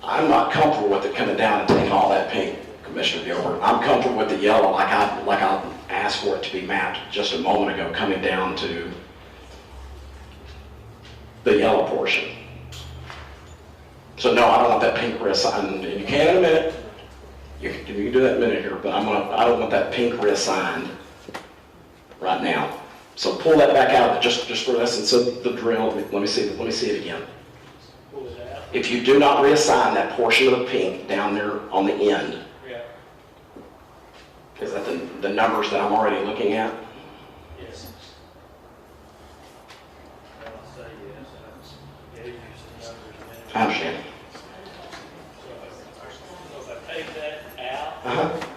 I'm not comfortable with it coming down and taking all that pink, Commissioner Gilbert. I'm comfortable with the yellow like I asked for it to be mapped just a moment ago, coming down to the yellow portion. So no, I don't want that pink reassigned, and you can in a minute. You can do that in a minute here, but I don't want that pink reassigned right now. So pull that back out, just for essence of the drill. Let me see it again. If you do not reassign that portion of the pink down there on the end, is that the numbers that I'm already looking at? Yes. I'll say yes. I gave you some numbers a minute. I understand. So if I take that out,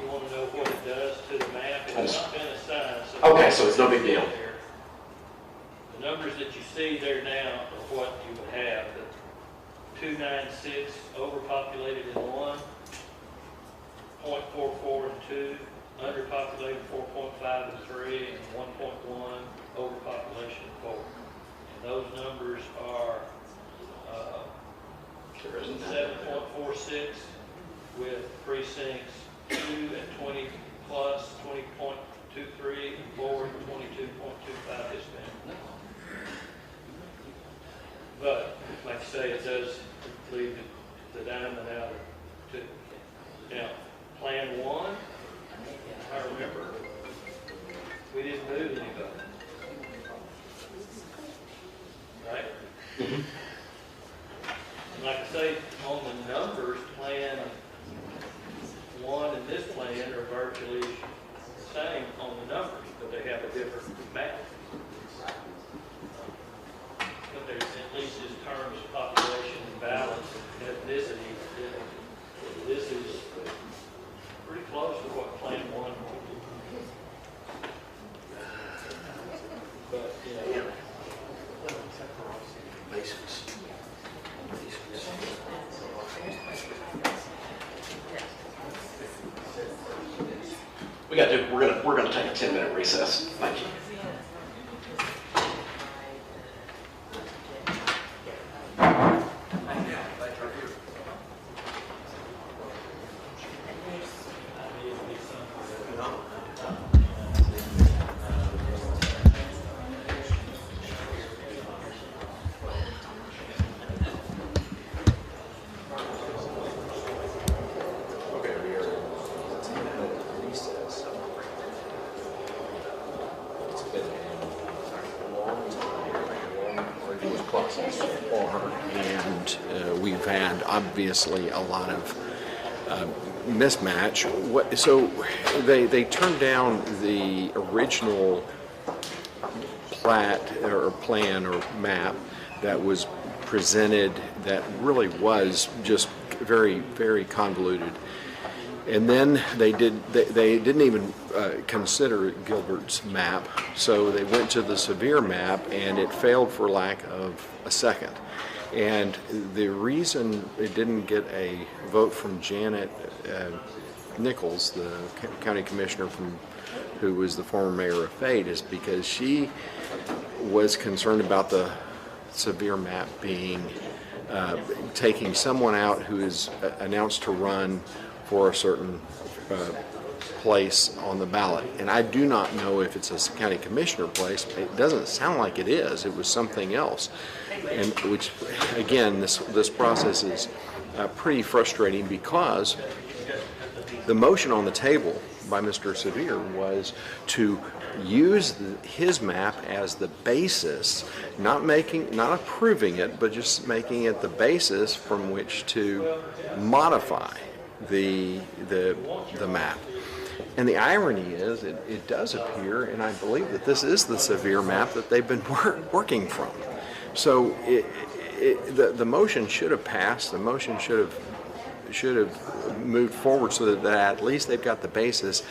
you want to know what it does to the map? It's not been assigned. Okay, so it's no big deal. The numbers that you see there now are what you would have. The 296 overpopulated in 1, 0.44 in 2, underpopulated 4.5 in 3, and 1.1 overpopulation in 4. And those numbers are 7.46 with precincts 2 at 20 plus, 20.23, and 4 at 22.25 Hispanic. But, like I say, it does leave the diamond out of 2. Now, Plan 1, I remember, we didn't move anybody. Right? And like I say, on the numbers, Plan 1 and this plan are virtually the same on the numbers, but they have a different map. But there's at least in terms of population and balance and ethnicity, this is pretty close to what Plan 1 would do. But, you know. Basics. We're gonna take a 10-minute recess. Thank you. And we've had obviously a lot of mismatch. So they turned down the original plat or plan or map that was presented that really was just very, very convoluted. And then they didn't even consider Gilbert's map, so they went to the severe map, and it failed for lack of a second. And the reason it didn't get a vote from Janet Nichols, the county commissioner who was the former mayor of Fayette, is because she was concerned about the severe map being taking someone out who is announced to run for a certain place on the ballot. And I do not know if it's a county commissioner place. It doesn't sound like it is. It was something else. And which, again, this process is pretty frustrating because the motion on the table by Mr. Sevier was to use his map as the basis, not approving it, but just making it the basis from which to modify the map. And the irony is, it does appear, and I believe that this is the severe map that they've been working from. So the motion should have passed. The motion should have moved forward so that at least they've got the basis.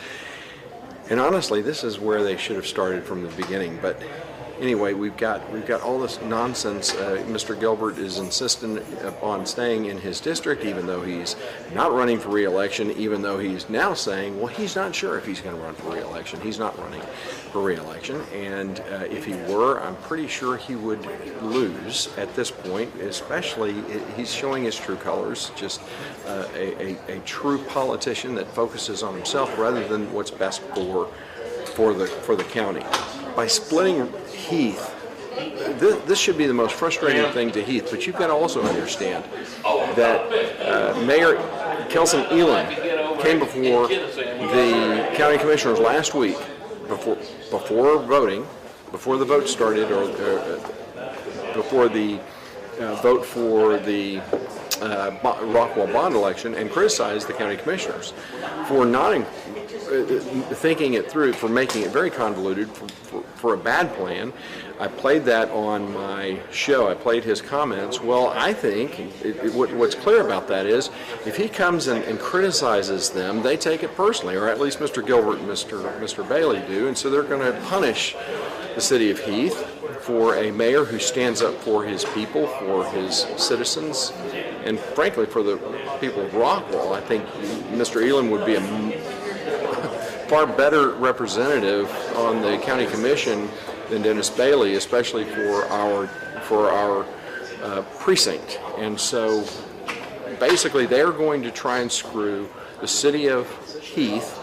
And honestly, this is where they should have started from the beginning. But anyway, we've got all this nonsense. Mr. Gilbert is insistent upon staying in his district, even though he's not running for re-election, even though he's now saying, well, he's not sure if he's going to run for re-election. He's not running for re-election, and if he were, I'm pretty sure he would lose at this point, especially he's showing his true colors, just a true politician that focuses on himself rather than what's best for the county. By splitting Heath, this should be the most frustrating thing to Heath, but you've got to also understand that Mayor Kelson Elam came before the county commissioners last week, before voting, before the vote started, or before the vote for the Rockwall bond election, and criticized the county commissioners for not thinking it through, for making it very convoluted, for a bad plan. I played that on my show. I played his comments. Well, I think what's clear about that is if he comes and criticizes them, they take it personally, or at least Mr. Gilbert and Mr. Bailey do, and so they're going to punish the city of Heath for a mayor who stands up for his people, for his citizens, and frankly for the people of Rockwall. I think Mr. Elam would be a far better representative on the county commission than Dennis Bailey, especially for our precinct. And so basically they're going to try and screw the city of Heath,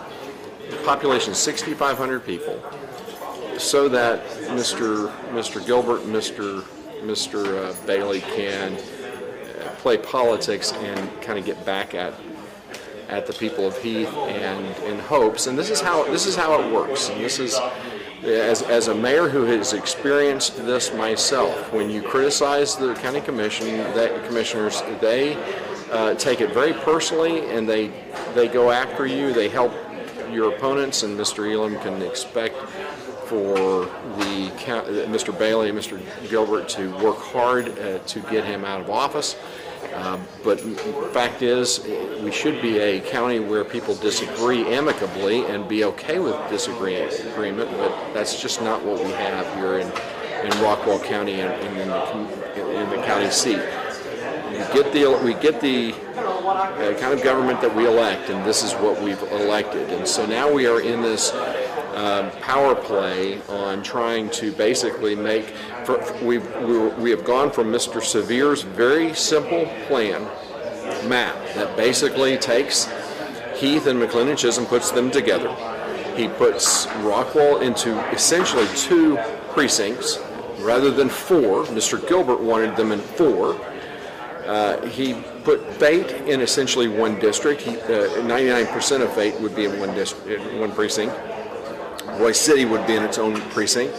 the population is 6,500 people, so that Mr. Gilbert and Mr. Bailey can play politics and kind of get back at the people of Heath and in hopes. And this is how it works. And this is, as a mayor who has experienced this myself, when you criticize the county commissioners, they take it very personally, and they go after you. They help your opponents, and Mr. Elam can expect for Mr. Bailey and Mr. Gilbert to work hard to get him out of office. But the fact is, we should be a county where people disagree amicably and be okay with disagreement, but that's just not what we have here in Rockwall County and in the county seat. We get the kind of government that we elect, and this is what we've elected. And so now we are in this power play on trying to basically make. We have gone from Mr. Severe's very simple plan map that basically takes Heath and McLean and Chisholm, puts them together. He puts Rockwall into essentially 2 precincts rather than 4. Mr. Gilbert wanted them in 4. He put Fate in essentially 1 district. 99% of Fate would be in 1 precinct. Royce City would be in its own precinct.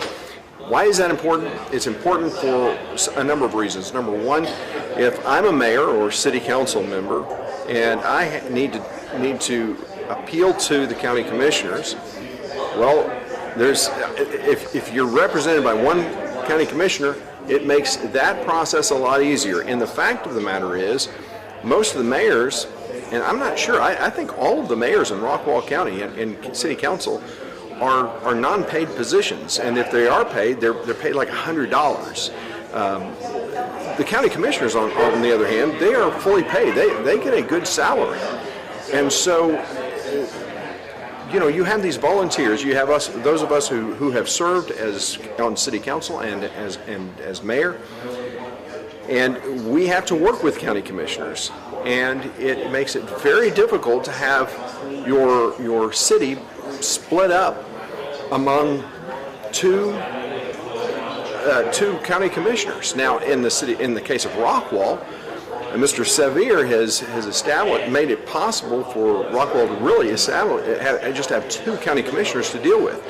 Why is that important? It's important for a number of reasons. Number one, if I'm a mayor or city council member and I need to appeal to the county commissioners, well, if you're represented by one county commissioner, it makes that process a lot easier. And the fact of the matter is, most of the mayors, and I'm not sure, I think all of the mayors in Rockwall County and city council are non-paid positions, and if they are paid, they're paid like $100. The county commissioners, on the other hand, they are fully paid. They get a good salary, and so you have these volunteers. You have those of us who have served on city council and as mayor, and we have to work with county commissioners, and it makes it very difficult to have your city split up among two county commissioners. Now, in the case of Rockwall, Mr. Severe has made it possible for Rockwall to really just have 2 county commissioners to deal with.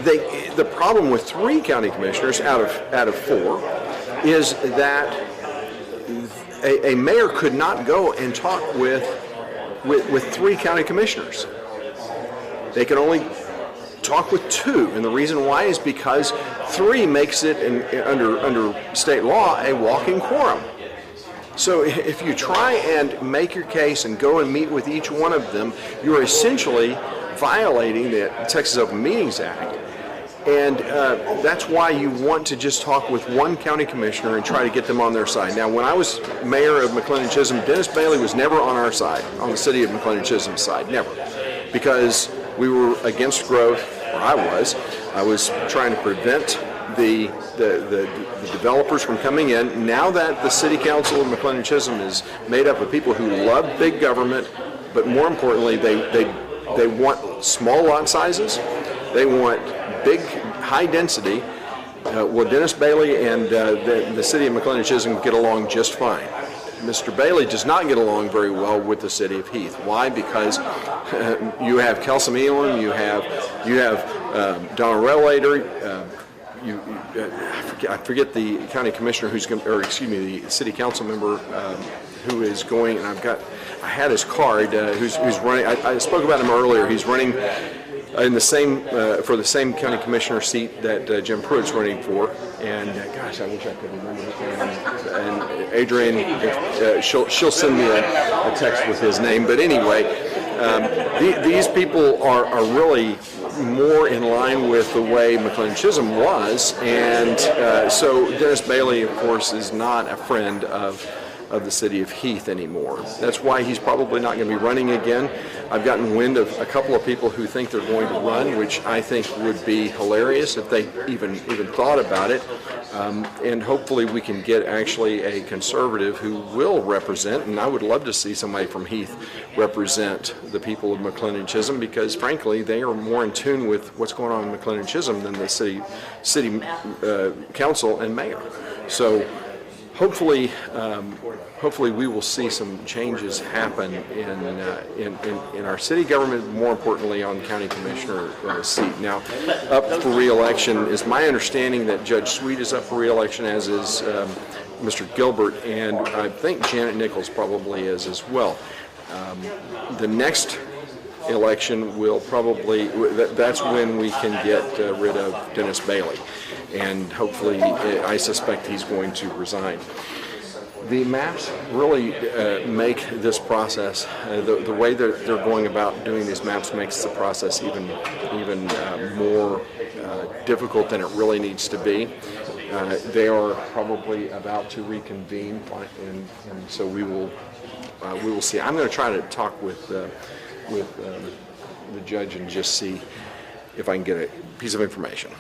The problem with 3 county commissioners out of 4 is that a mayor could not go and talk with 3 county commissioners. They can only talk with 2, and the reason why is because 3 makes it, under state law, a walking quorum. So if you try and make your case and go and meet with each one of them, you're essentially violating the Texas Open Meetings Act. And that's why you want to just talk with one county commissioner and try to get them on their side. Now, when I was mayor of McLennan-Chisholm, Dennis Bailey was never on our side, on the city of McLennan-Chisholm's side, never. Because we were against growth, or I was trying to prevent the developers from coming in. Now that the city council of McLennan-Chisholm is made up of people who love big government, but more importantly, they want small lot sizes, they want big, high density. Well, Dennis Bailey and the city of McLennan-Chisholm get along just fine. Mr. Bailey does not get along very well with the city of Heath. Why? Because you have Kelsom Elam, you have Donna Relator, I forget the county commissioner the city council member who is going, and I had his card, who's running. I spoke about him earlier. He's running in the same for the same county commissioner seat that Jim Pruitt's running for. And gosh, I wish I could remember his name. And Adrian, she'll send me a text with his name. But anyway, these people are really more in line with the way McLennan-Chisholm was, and so Dennis Bailey, of course, is not a friend of the city of Heath anymore. That's why he's probably not going to be running again. I've gotten wind of a couple of people who think they're going to run, which I think would be hilarious if they even thought about it. And hopefully we can get actually a conservative who will represent, and I would love to see somebody from Heath represent the people of McLennan-Chisholm, because frankly they are more in tune with what's going on in McLennan-Chisholm than the city council and mayor. So hopefully we will see some changes happen in our city government, more importantly on the county commissioner seat. Now, up for re-election is my understanding that Judge Sweet is up for re-election, as is Mr. Gilbert, and I think Janet Nichols probably is as well. The next election will probably, that's when we can get rid of Dennis Bailey, and hopefully I suspect he's going to resign. The maps really make this process, the way that they're going about doing these maps makes the process even more difficult than it really needs to be. They are probably about to reconvene, and so we will see. I'm going to try to talk with the judge and just see if I can get a piece of information.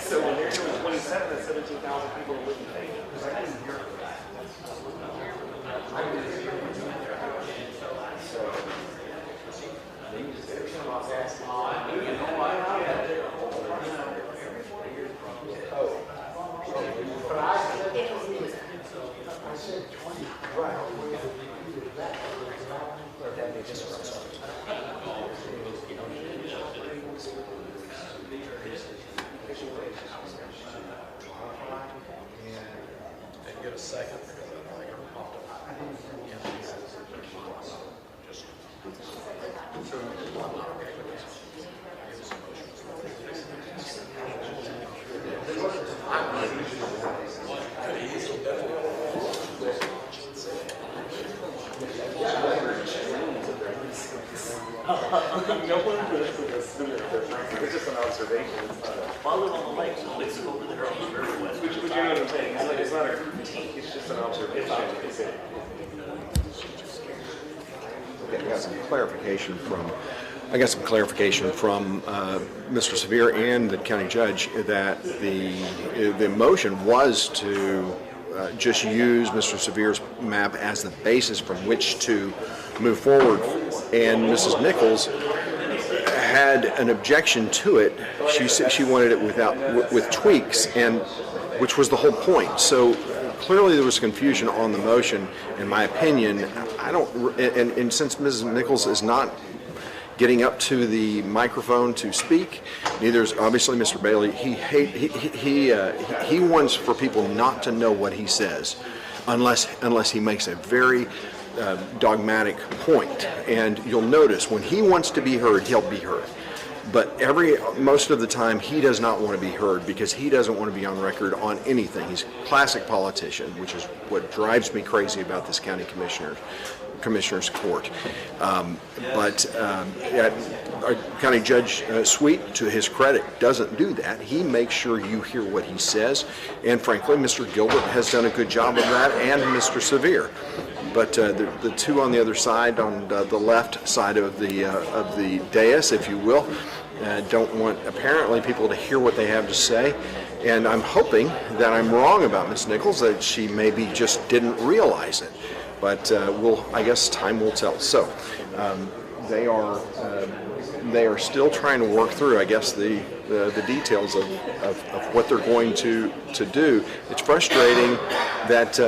So when they're doing 27 and 17,000 people are living there. Give a second because I know you're pumped up. No one it's just an observation. I live on the lake, so at least over there on the very west. But you know what I'm saying? It's not a critique, it's just an observation. I got some clarification from Mr. Sevier and the county judge that the motion was to just use Mr. Severe's map as the basis from which to move forward. And Mrs. Nichols had an objection to it. She said she wanted it with tweaks, and which was the whole point. So clearly there was confusion on the motion. In my opinion, I don't. And since Mrs. Nichols is not getting up to the microphone to speak, neither is obviously Mr. Bailey. He wants for people not to know what he says, unless he makes a very dogmatic point. And you'll notice when he wants to be heard, he'll be heard. But most of the time, he does not want to be heard because he doesn't want to be on record on anything. He's a classic politician, which is what drives me crazy about this county commissioner's court. County Judge Sweet, to his credit, doesn't do that. He makes sure you hear what he says, and frankly, Mr. Gilbert has done a good job of that, and Mr. Severe. But the two on the other side, on the left side of the dais, if you will, don't want apparently people to hear what they have to say. And I'm hoping that I'm wrong about Ms. Nichols, that she maybe just didn't realize it. But I guess time will tell. So they are still trying to work through, I guess, the details of what they're going to do. It's frustrating that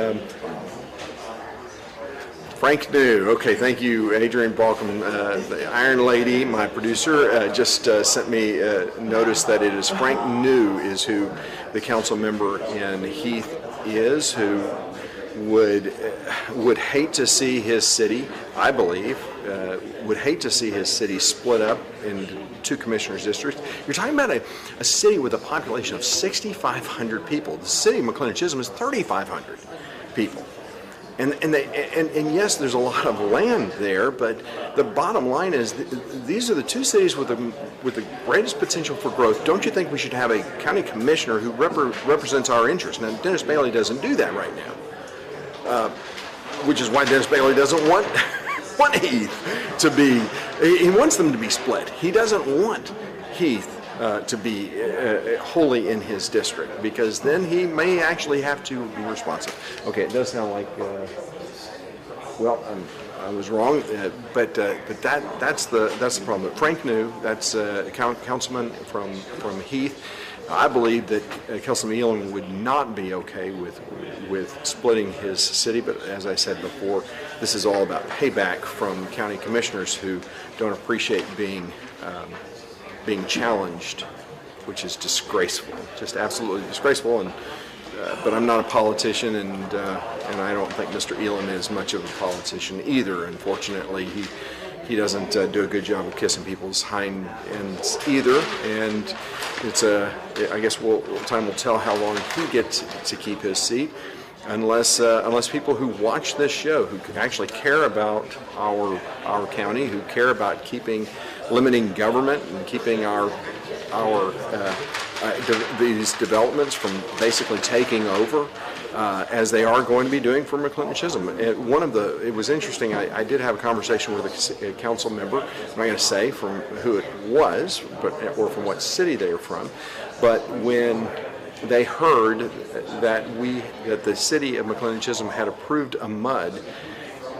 Frank New. Okay, thank you, Adrian Balcom. The Iron Lady, my producer, just sent me notice that it is Frank New is who the council member in Heath is, who would hate to see his city, I believe, would hate to see his city split up into two commissioners' districts. You're talking about a city with a population of 6,500 people. The city of McLennan-Chisholm is 3,500 people. And yes, there's a lot of land there, but the bottom line is these are the two cities with the greatest potential for growth. Don't you think we should have a county commissioner who represents our interests? Now, Dennis Bailey doesn't do that right now, which is why Dennis Bailey doesn't want Heath to be. He wants them to be split. He doesn't want Heath to be wholly in his district, because then he may actually have to be responsive. Okay, it does sound like, I was wrong, but that's the problem. But Frank New, that's a councilman from Heath. I believe that Councilman Elam would not be okay with splitting his city, but as I said before, this is all about payback from county commissioners who don't appreciate being challenged, which is disgraceful, just absolutely disgraceful. And but I'm not a politician, and I don't think Mr. Elam is much of a politician either. Unfortunately, he doesn't do a good job of kissing people's hind ends either. And I guess time will tell how long he gets to keep his seat, unless people who watch this show, who actually care about our county, who care about limiting government and keeping these developments from basically taking over, as they are going to be doing for McLennan-Chisholm. It was interesting, I did have a conversation with a council member, I'm not going to say from who it was, or from what city they are from, but when they heard that the city of McLennan-Chisholm had approved a MUD,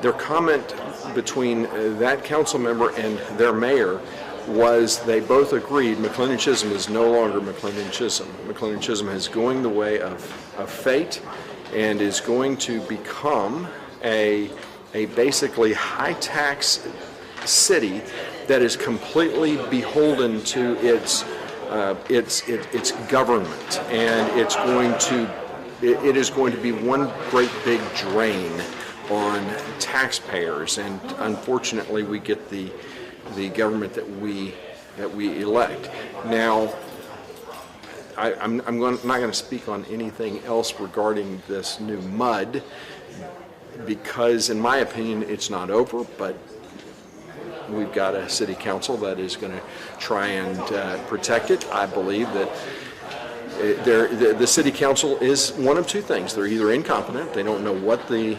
their comment between that council member and their mayor was they both agreed McLennan-Chisholm is no longer McLennan-Chisholm. McLennan-Chisholm is going the way of fate and is going to become a basically high-tax city that is completely beholden to its government, and it is going to be one great big drain on taxpayers, and unfortunately we get the government that we elect. Now, I'm not going to speak on anything else regarding this new MUD, because in my opinion it's not over, but we've got a city council that is going to try and protect it. I believe that the city council is one of two things. They're either incompetent, they don't know what the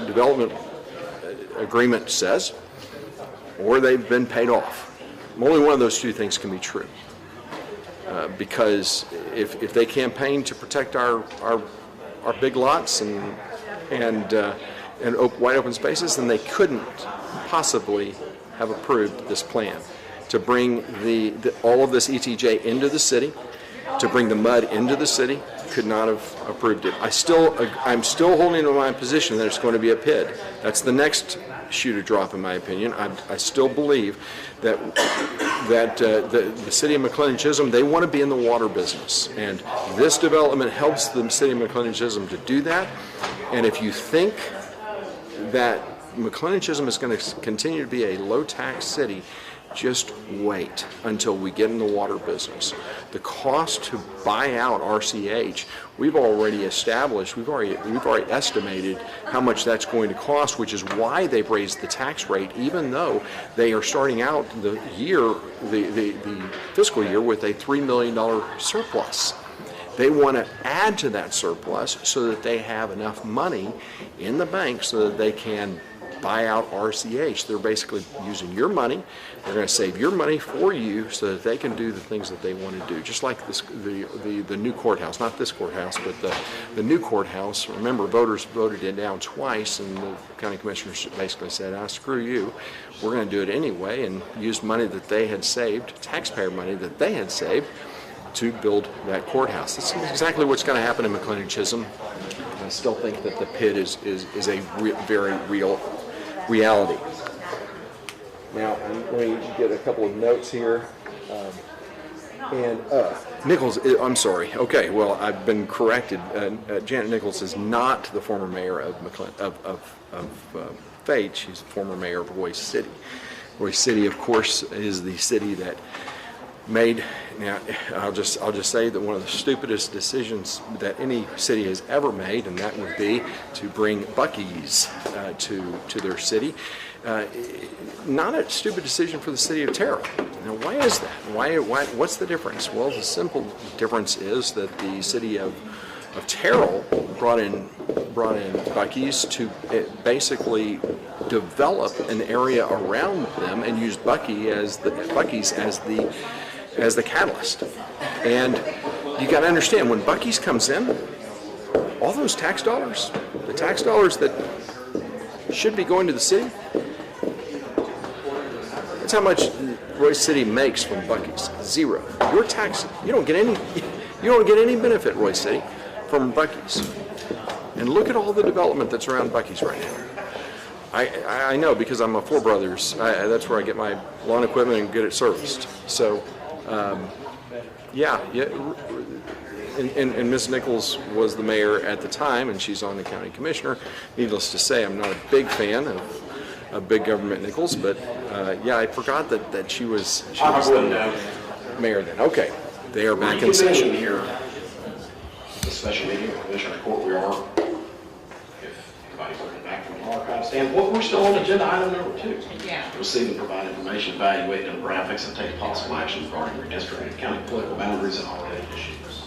development agreement says, or they've been paid off. Only one of those two things can be true. Because if they campaign to protect our our big lots and wide open spaces, then they couldn't possibly have approved this plan to bring all of this ETJ into the city, to bring the mud into the city. Could not have approved it. I'm still holding to my position that it's going to be a PID. That's the next shoe to drop, in my opinion. I still believe that the city of McLennan-Chisholm, they want to be in the water business, and this development helps the city of McLennan-Chisholm to do that. And if you think that McLennan-Chisholm is going to continue to be a low-tax city, just wait until we get in the water business. The cost to buy out RCH, we've already established, we've already estimated how much that's going to cost, which is why they've raised the tax rate, even though they are starting out the fiscal year with a $3 million surplus. They want to add to that surplus so that they have enough money in the bank so that they can buy out RCH. They're basically using your money. They're going to save your money for you so that they can do the things that they want to do. Just like the new courthouse, not this courthouse, but the new courthouse. Remember, voters voted it down twice, and the county commissioners basically said, screw you. We're going to do it anyway, and used money that they had saved, taxpayer money that they had saved, to build that courthouse. This is exactly what's going to happen in McLennan-Chisholm. I still think that the PID is a very real reality. Now, let me get a couple of notes here. Nichols, I'm sorry. Okay, well, I've been corrected. Janet Nichols is not the former mayor of Fate. She's the former mayor of Royce City. Royce City, of course, is the city that made. Now, I'll just say that one of the stupidest decisions that any city has ever made, and that would be to bring Buc-ee's to their city. Not a stupid decision for the city of Terrell. Now, why is that? What's the difference? Well, the simple difference is that the city of Terrell brought in Buc-ee's to basically develop an area around them and use Buc-ee's as the catalyst. And you got to understand, when Buc-ee's comes in, all those tax dollars, the tax dollars that should be going to the city, that's how much Royce City makes from Buc-ee's. Zero. Your tax, you don't get any benefit, Royce City, from Buc-ee's. And look at all the development that's around Buc-ee's right now. I know, because I'm a Four Brothers. That's where I get my lawn equipment and get it serviced. So, and Ms. Nichols was the mayor at the time, and she's on the county commissioner. Needless to say, I'm not a big fan of big government Nichols, but I forgot that she was the mayor then. Okay, they are back in session here. The special meeting of Commissioner Court, we are, if anybody's looking back from the archives, and we're still on agenda item number 2. Yeah. Receive and provide information, evaluate demographics, and take possible action regarding redistricting of county political boundaries and all related issues.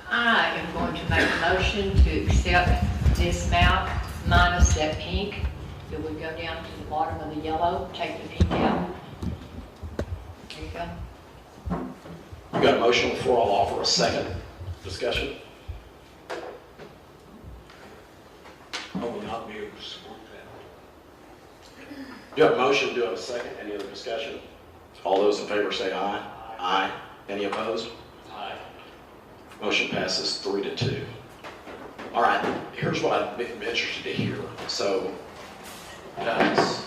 I am going to make a motion to accept this map minus that pink. It would go down to the bottom of the yellow, take the pink out. There you go. We've got a motion before. I'll offer a second discussion. I will not be able to support that. Do you have a motion? Do you have a second? Any other discussion? All those in favor say aye. Aye. Any opposed? Aye. Motion passes 3-2. All right, here's what I'd be interested to hear. So, guys,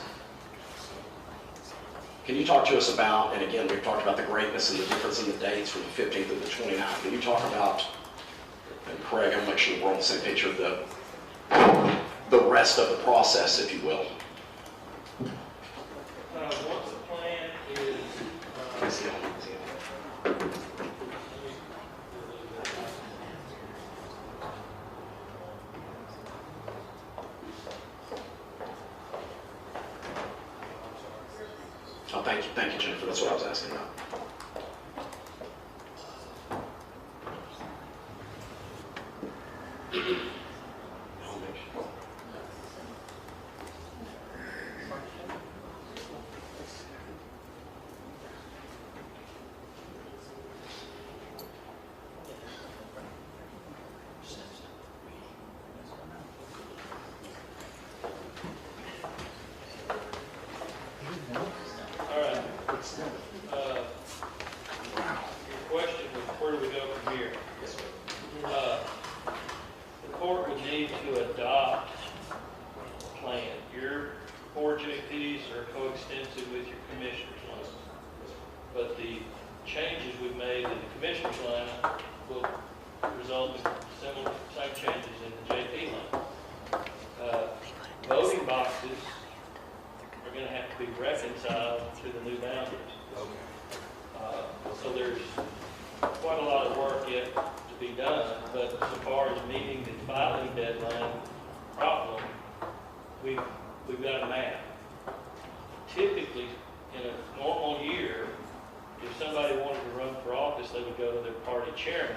can you talk to us about, and again, we've talked about the greatness and the difference in the dates from the 15th to the 29th. Can you talk about, and Craig, I'm make sure we're on the same page of the rest of the process, if you will. What the plan is, Oh, thank you, Jennifer. That's what I was asking about. court would need to adopt a plan. Your 4 JPs are coextensive with your commissioner's line. But the changes we've made in the commissioner's line will result in same changes in the JP line. Voting boxes are going to have to be reconciled to the new boundaries. So there's quite a lot of work yet to be done, but so far as meeting the filing deadline problem, we've got a map. Typically, in a normal year, if somebody wanted to run for office, they would go to their party chairman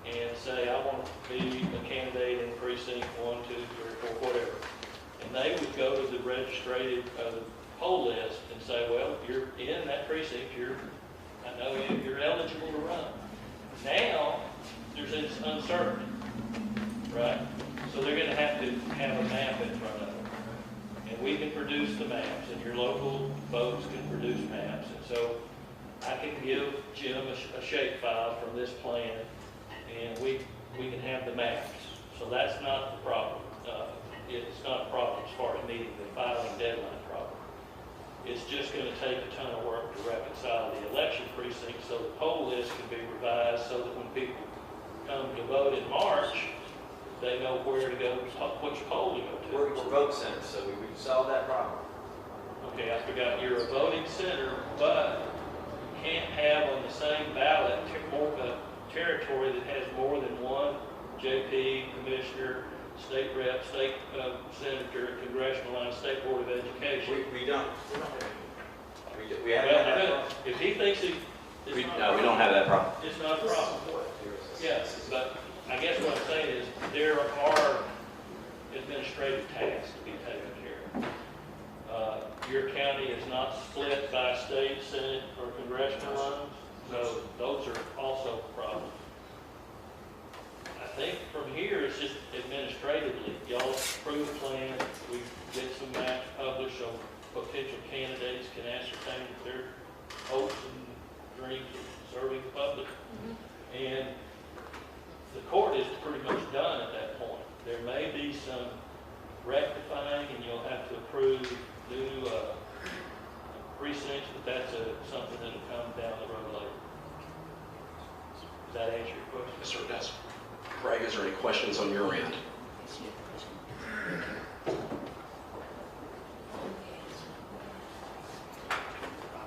and say, I want to be a candidate in precinct 1, 2, 3, 4, whatever. And they would go to the registered poll list and say, well, if you're in that precinct, I know you're eligible to run. Now, there's this uncertainty, right? So they're going to have a map in front of them. And we can produce the maps, and your local folks can produce maps. And so I can give Jim a shapefile from this plan, and we can have the maps. So that's not the problem. It's not a problem as far as meeting the filing deadline problem. It's just going to take a ton of work to reconcile the election precinct so the poll list can be revised so that when people come to vote in March, they know where to go, which poll to go to. We're vote centers, so we solve that problem. Okay, I forgot, you're a voting center, but you can't have on the same ballot territory that has more than one JP, commissioner, state rep, state senator, congressional line, state board of education. We don't. We have if he thinks we don't have that problem. It's not a problem. Yes, but I guess what I'm saying is there are administrative tasks to be taken care of. Your county is not split by state, senate, or congressional lines, so those are also problems. I think from here, it's just administratively, y'all approve a plan, we get some maps published so potential candidates can ascertain their hopes and dreams of serving the public. And the court is pretty much done at that point. There may be some rectifying, and you'll have to approve new precincts, but that's something that'll come down the road later. Does that answer your question? Yes, sir, it does. Craig, is there any questions on your end?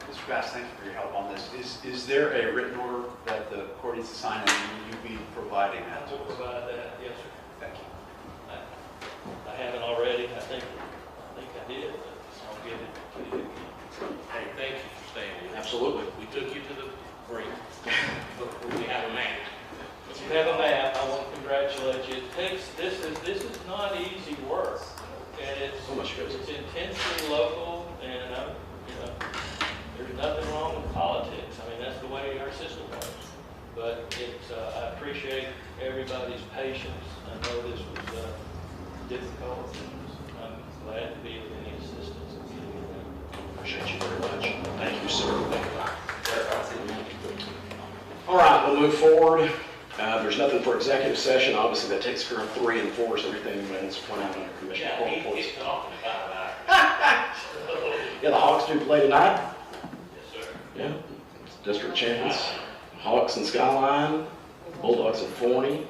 Mr. Bass, thank you for your help on this. Is there a written order that the court needs to sign, and will you be providing that? I will provide that, yes, sir. Thank you. I haven't already. I think I did, but I'll give it to you. Hey, thank you for staying with us. Absolutely. We took you to the brink. We have a map. You have a map. I want to congratulate you. This is not easy work, and it's So much goes. It's intensely local, and there's nothing wrong with politics. I mean, that's the way our system works. But I appreciate everybody's patience. I know this was difficult, and I'm glad to be of any assistance in getting it done. Appreciate you very much. Thank you, sir. All right, we'll move forward. There's nothing for executive session. Obviously, that takes care of 3 and 4, so everything remains went out under Commissioner Court reports. He's talking about that. Yeah, the Hawks do play tonight. Yes, sir. Yeah, district champions. Hawks and Skyline, Bulldogs and Forney.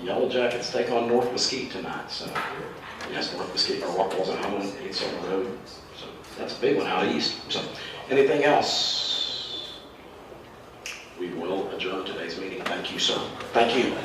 Yellow Jackets take on North Mesquite tonight. So, yes, North Mesquite, our Rockwall's at home, it's on the road. So that's a big one out east. So, anything else? We will adjourn today's meeting. Thank you, sir. Thank you.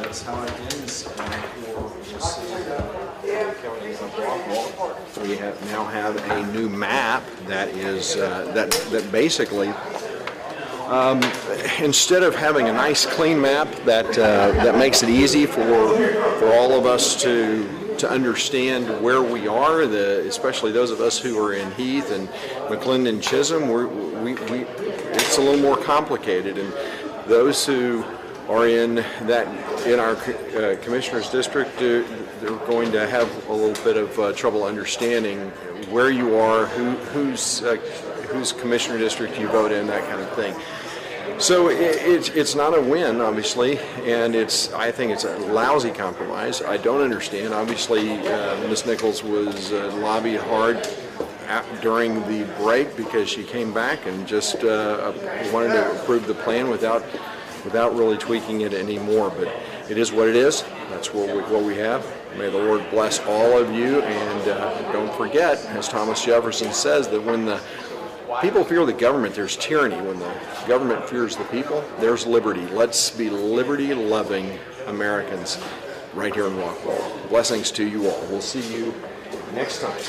That's how it ends for this county of Rockwall. We now have a new map that is that basically Instead of having a nice clean map that makes it easy for all of us to understand where we are, especially those of us who are in Heath and McClendon, Chisholm, it's a little more complicated, and those who are in our commissioner's district, they're going to have a little bit of trouble understanding where you are, whose commissioner district you vote in, that kind of thing. So it's not a win, obviously, and I think it's a lousy compromise. I don't understand. Obviously, Ms. Nichols was lobbied hard during the break because she came back and just wanted to approve the plan without really tweaking it anymore. But it is what it is. That's what we have. May the Lord bless all of you, and don't forget, as Thomas Jefferson says, that when the people fear the government, there's tyranny. When the government fears the people, there's liberty. Let's be liberty-loving Americans right here in Rockwall. Blessings to you all. We'll see you next time.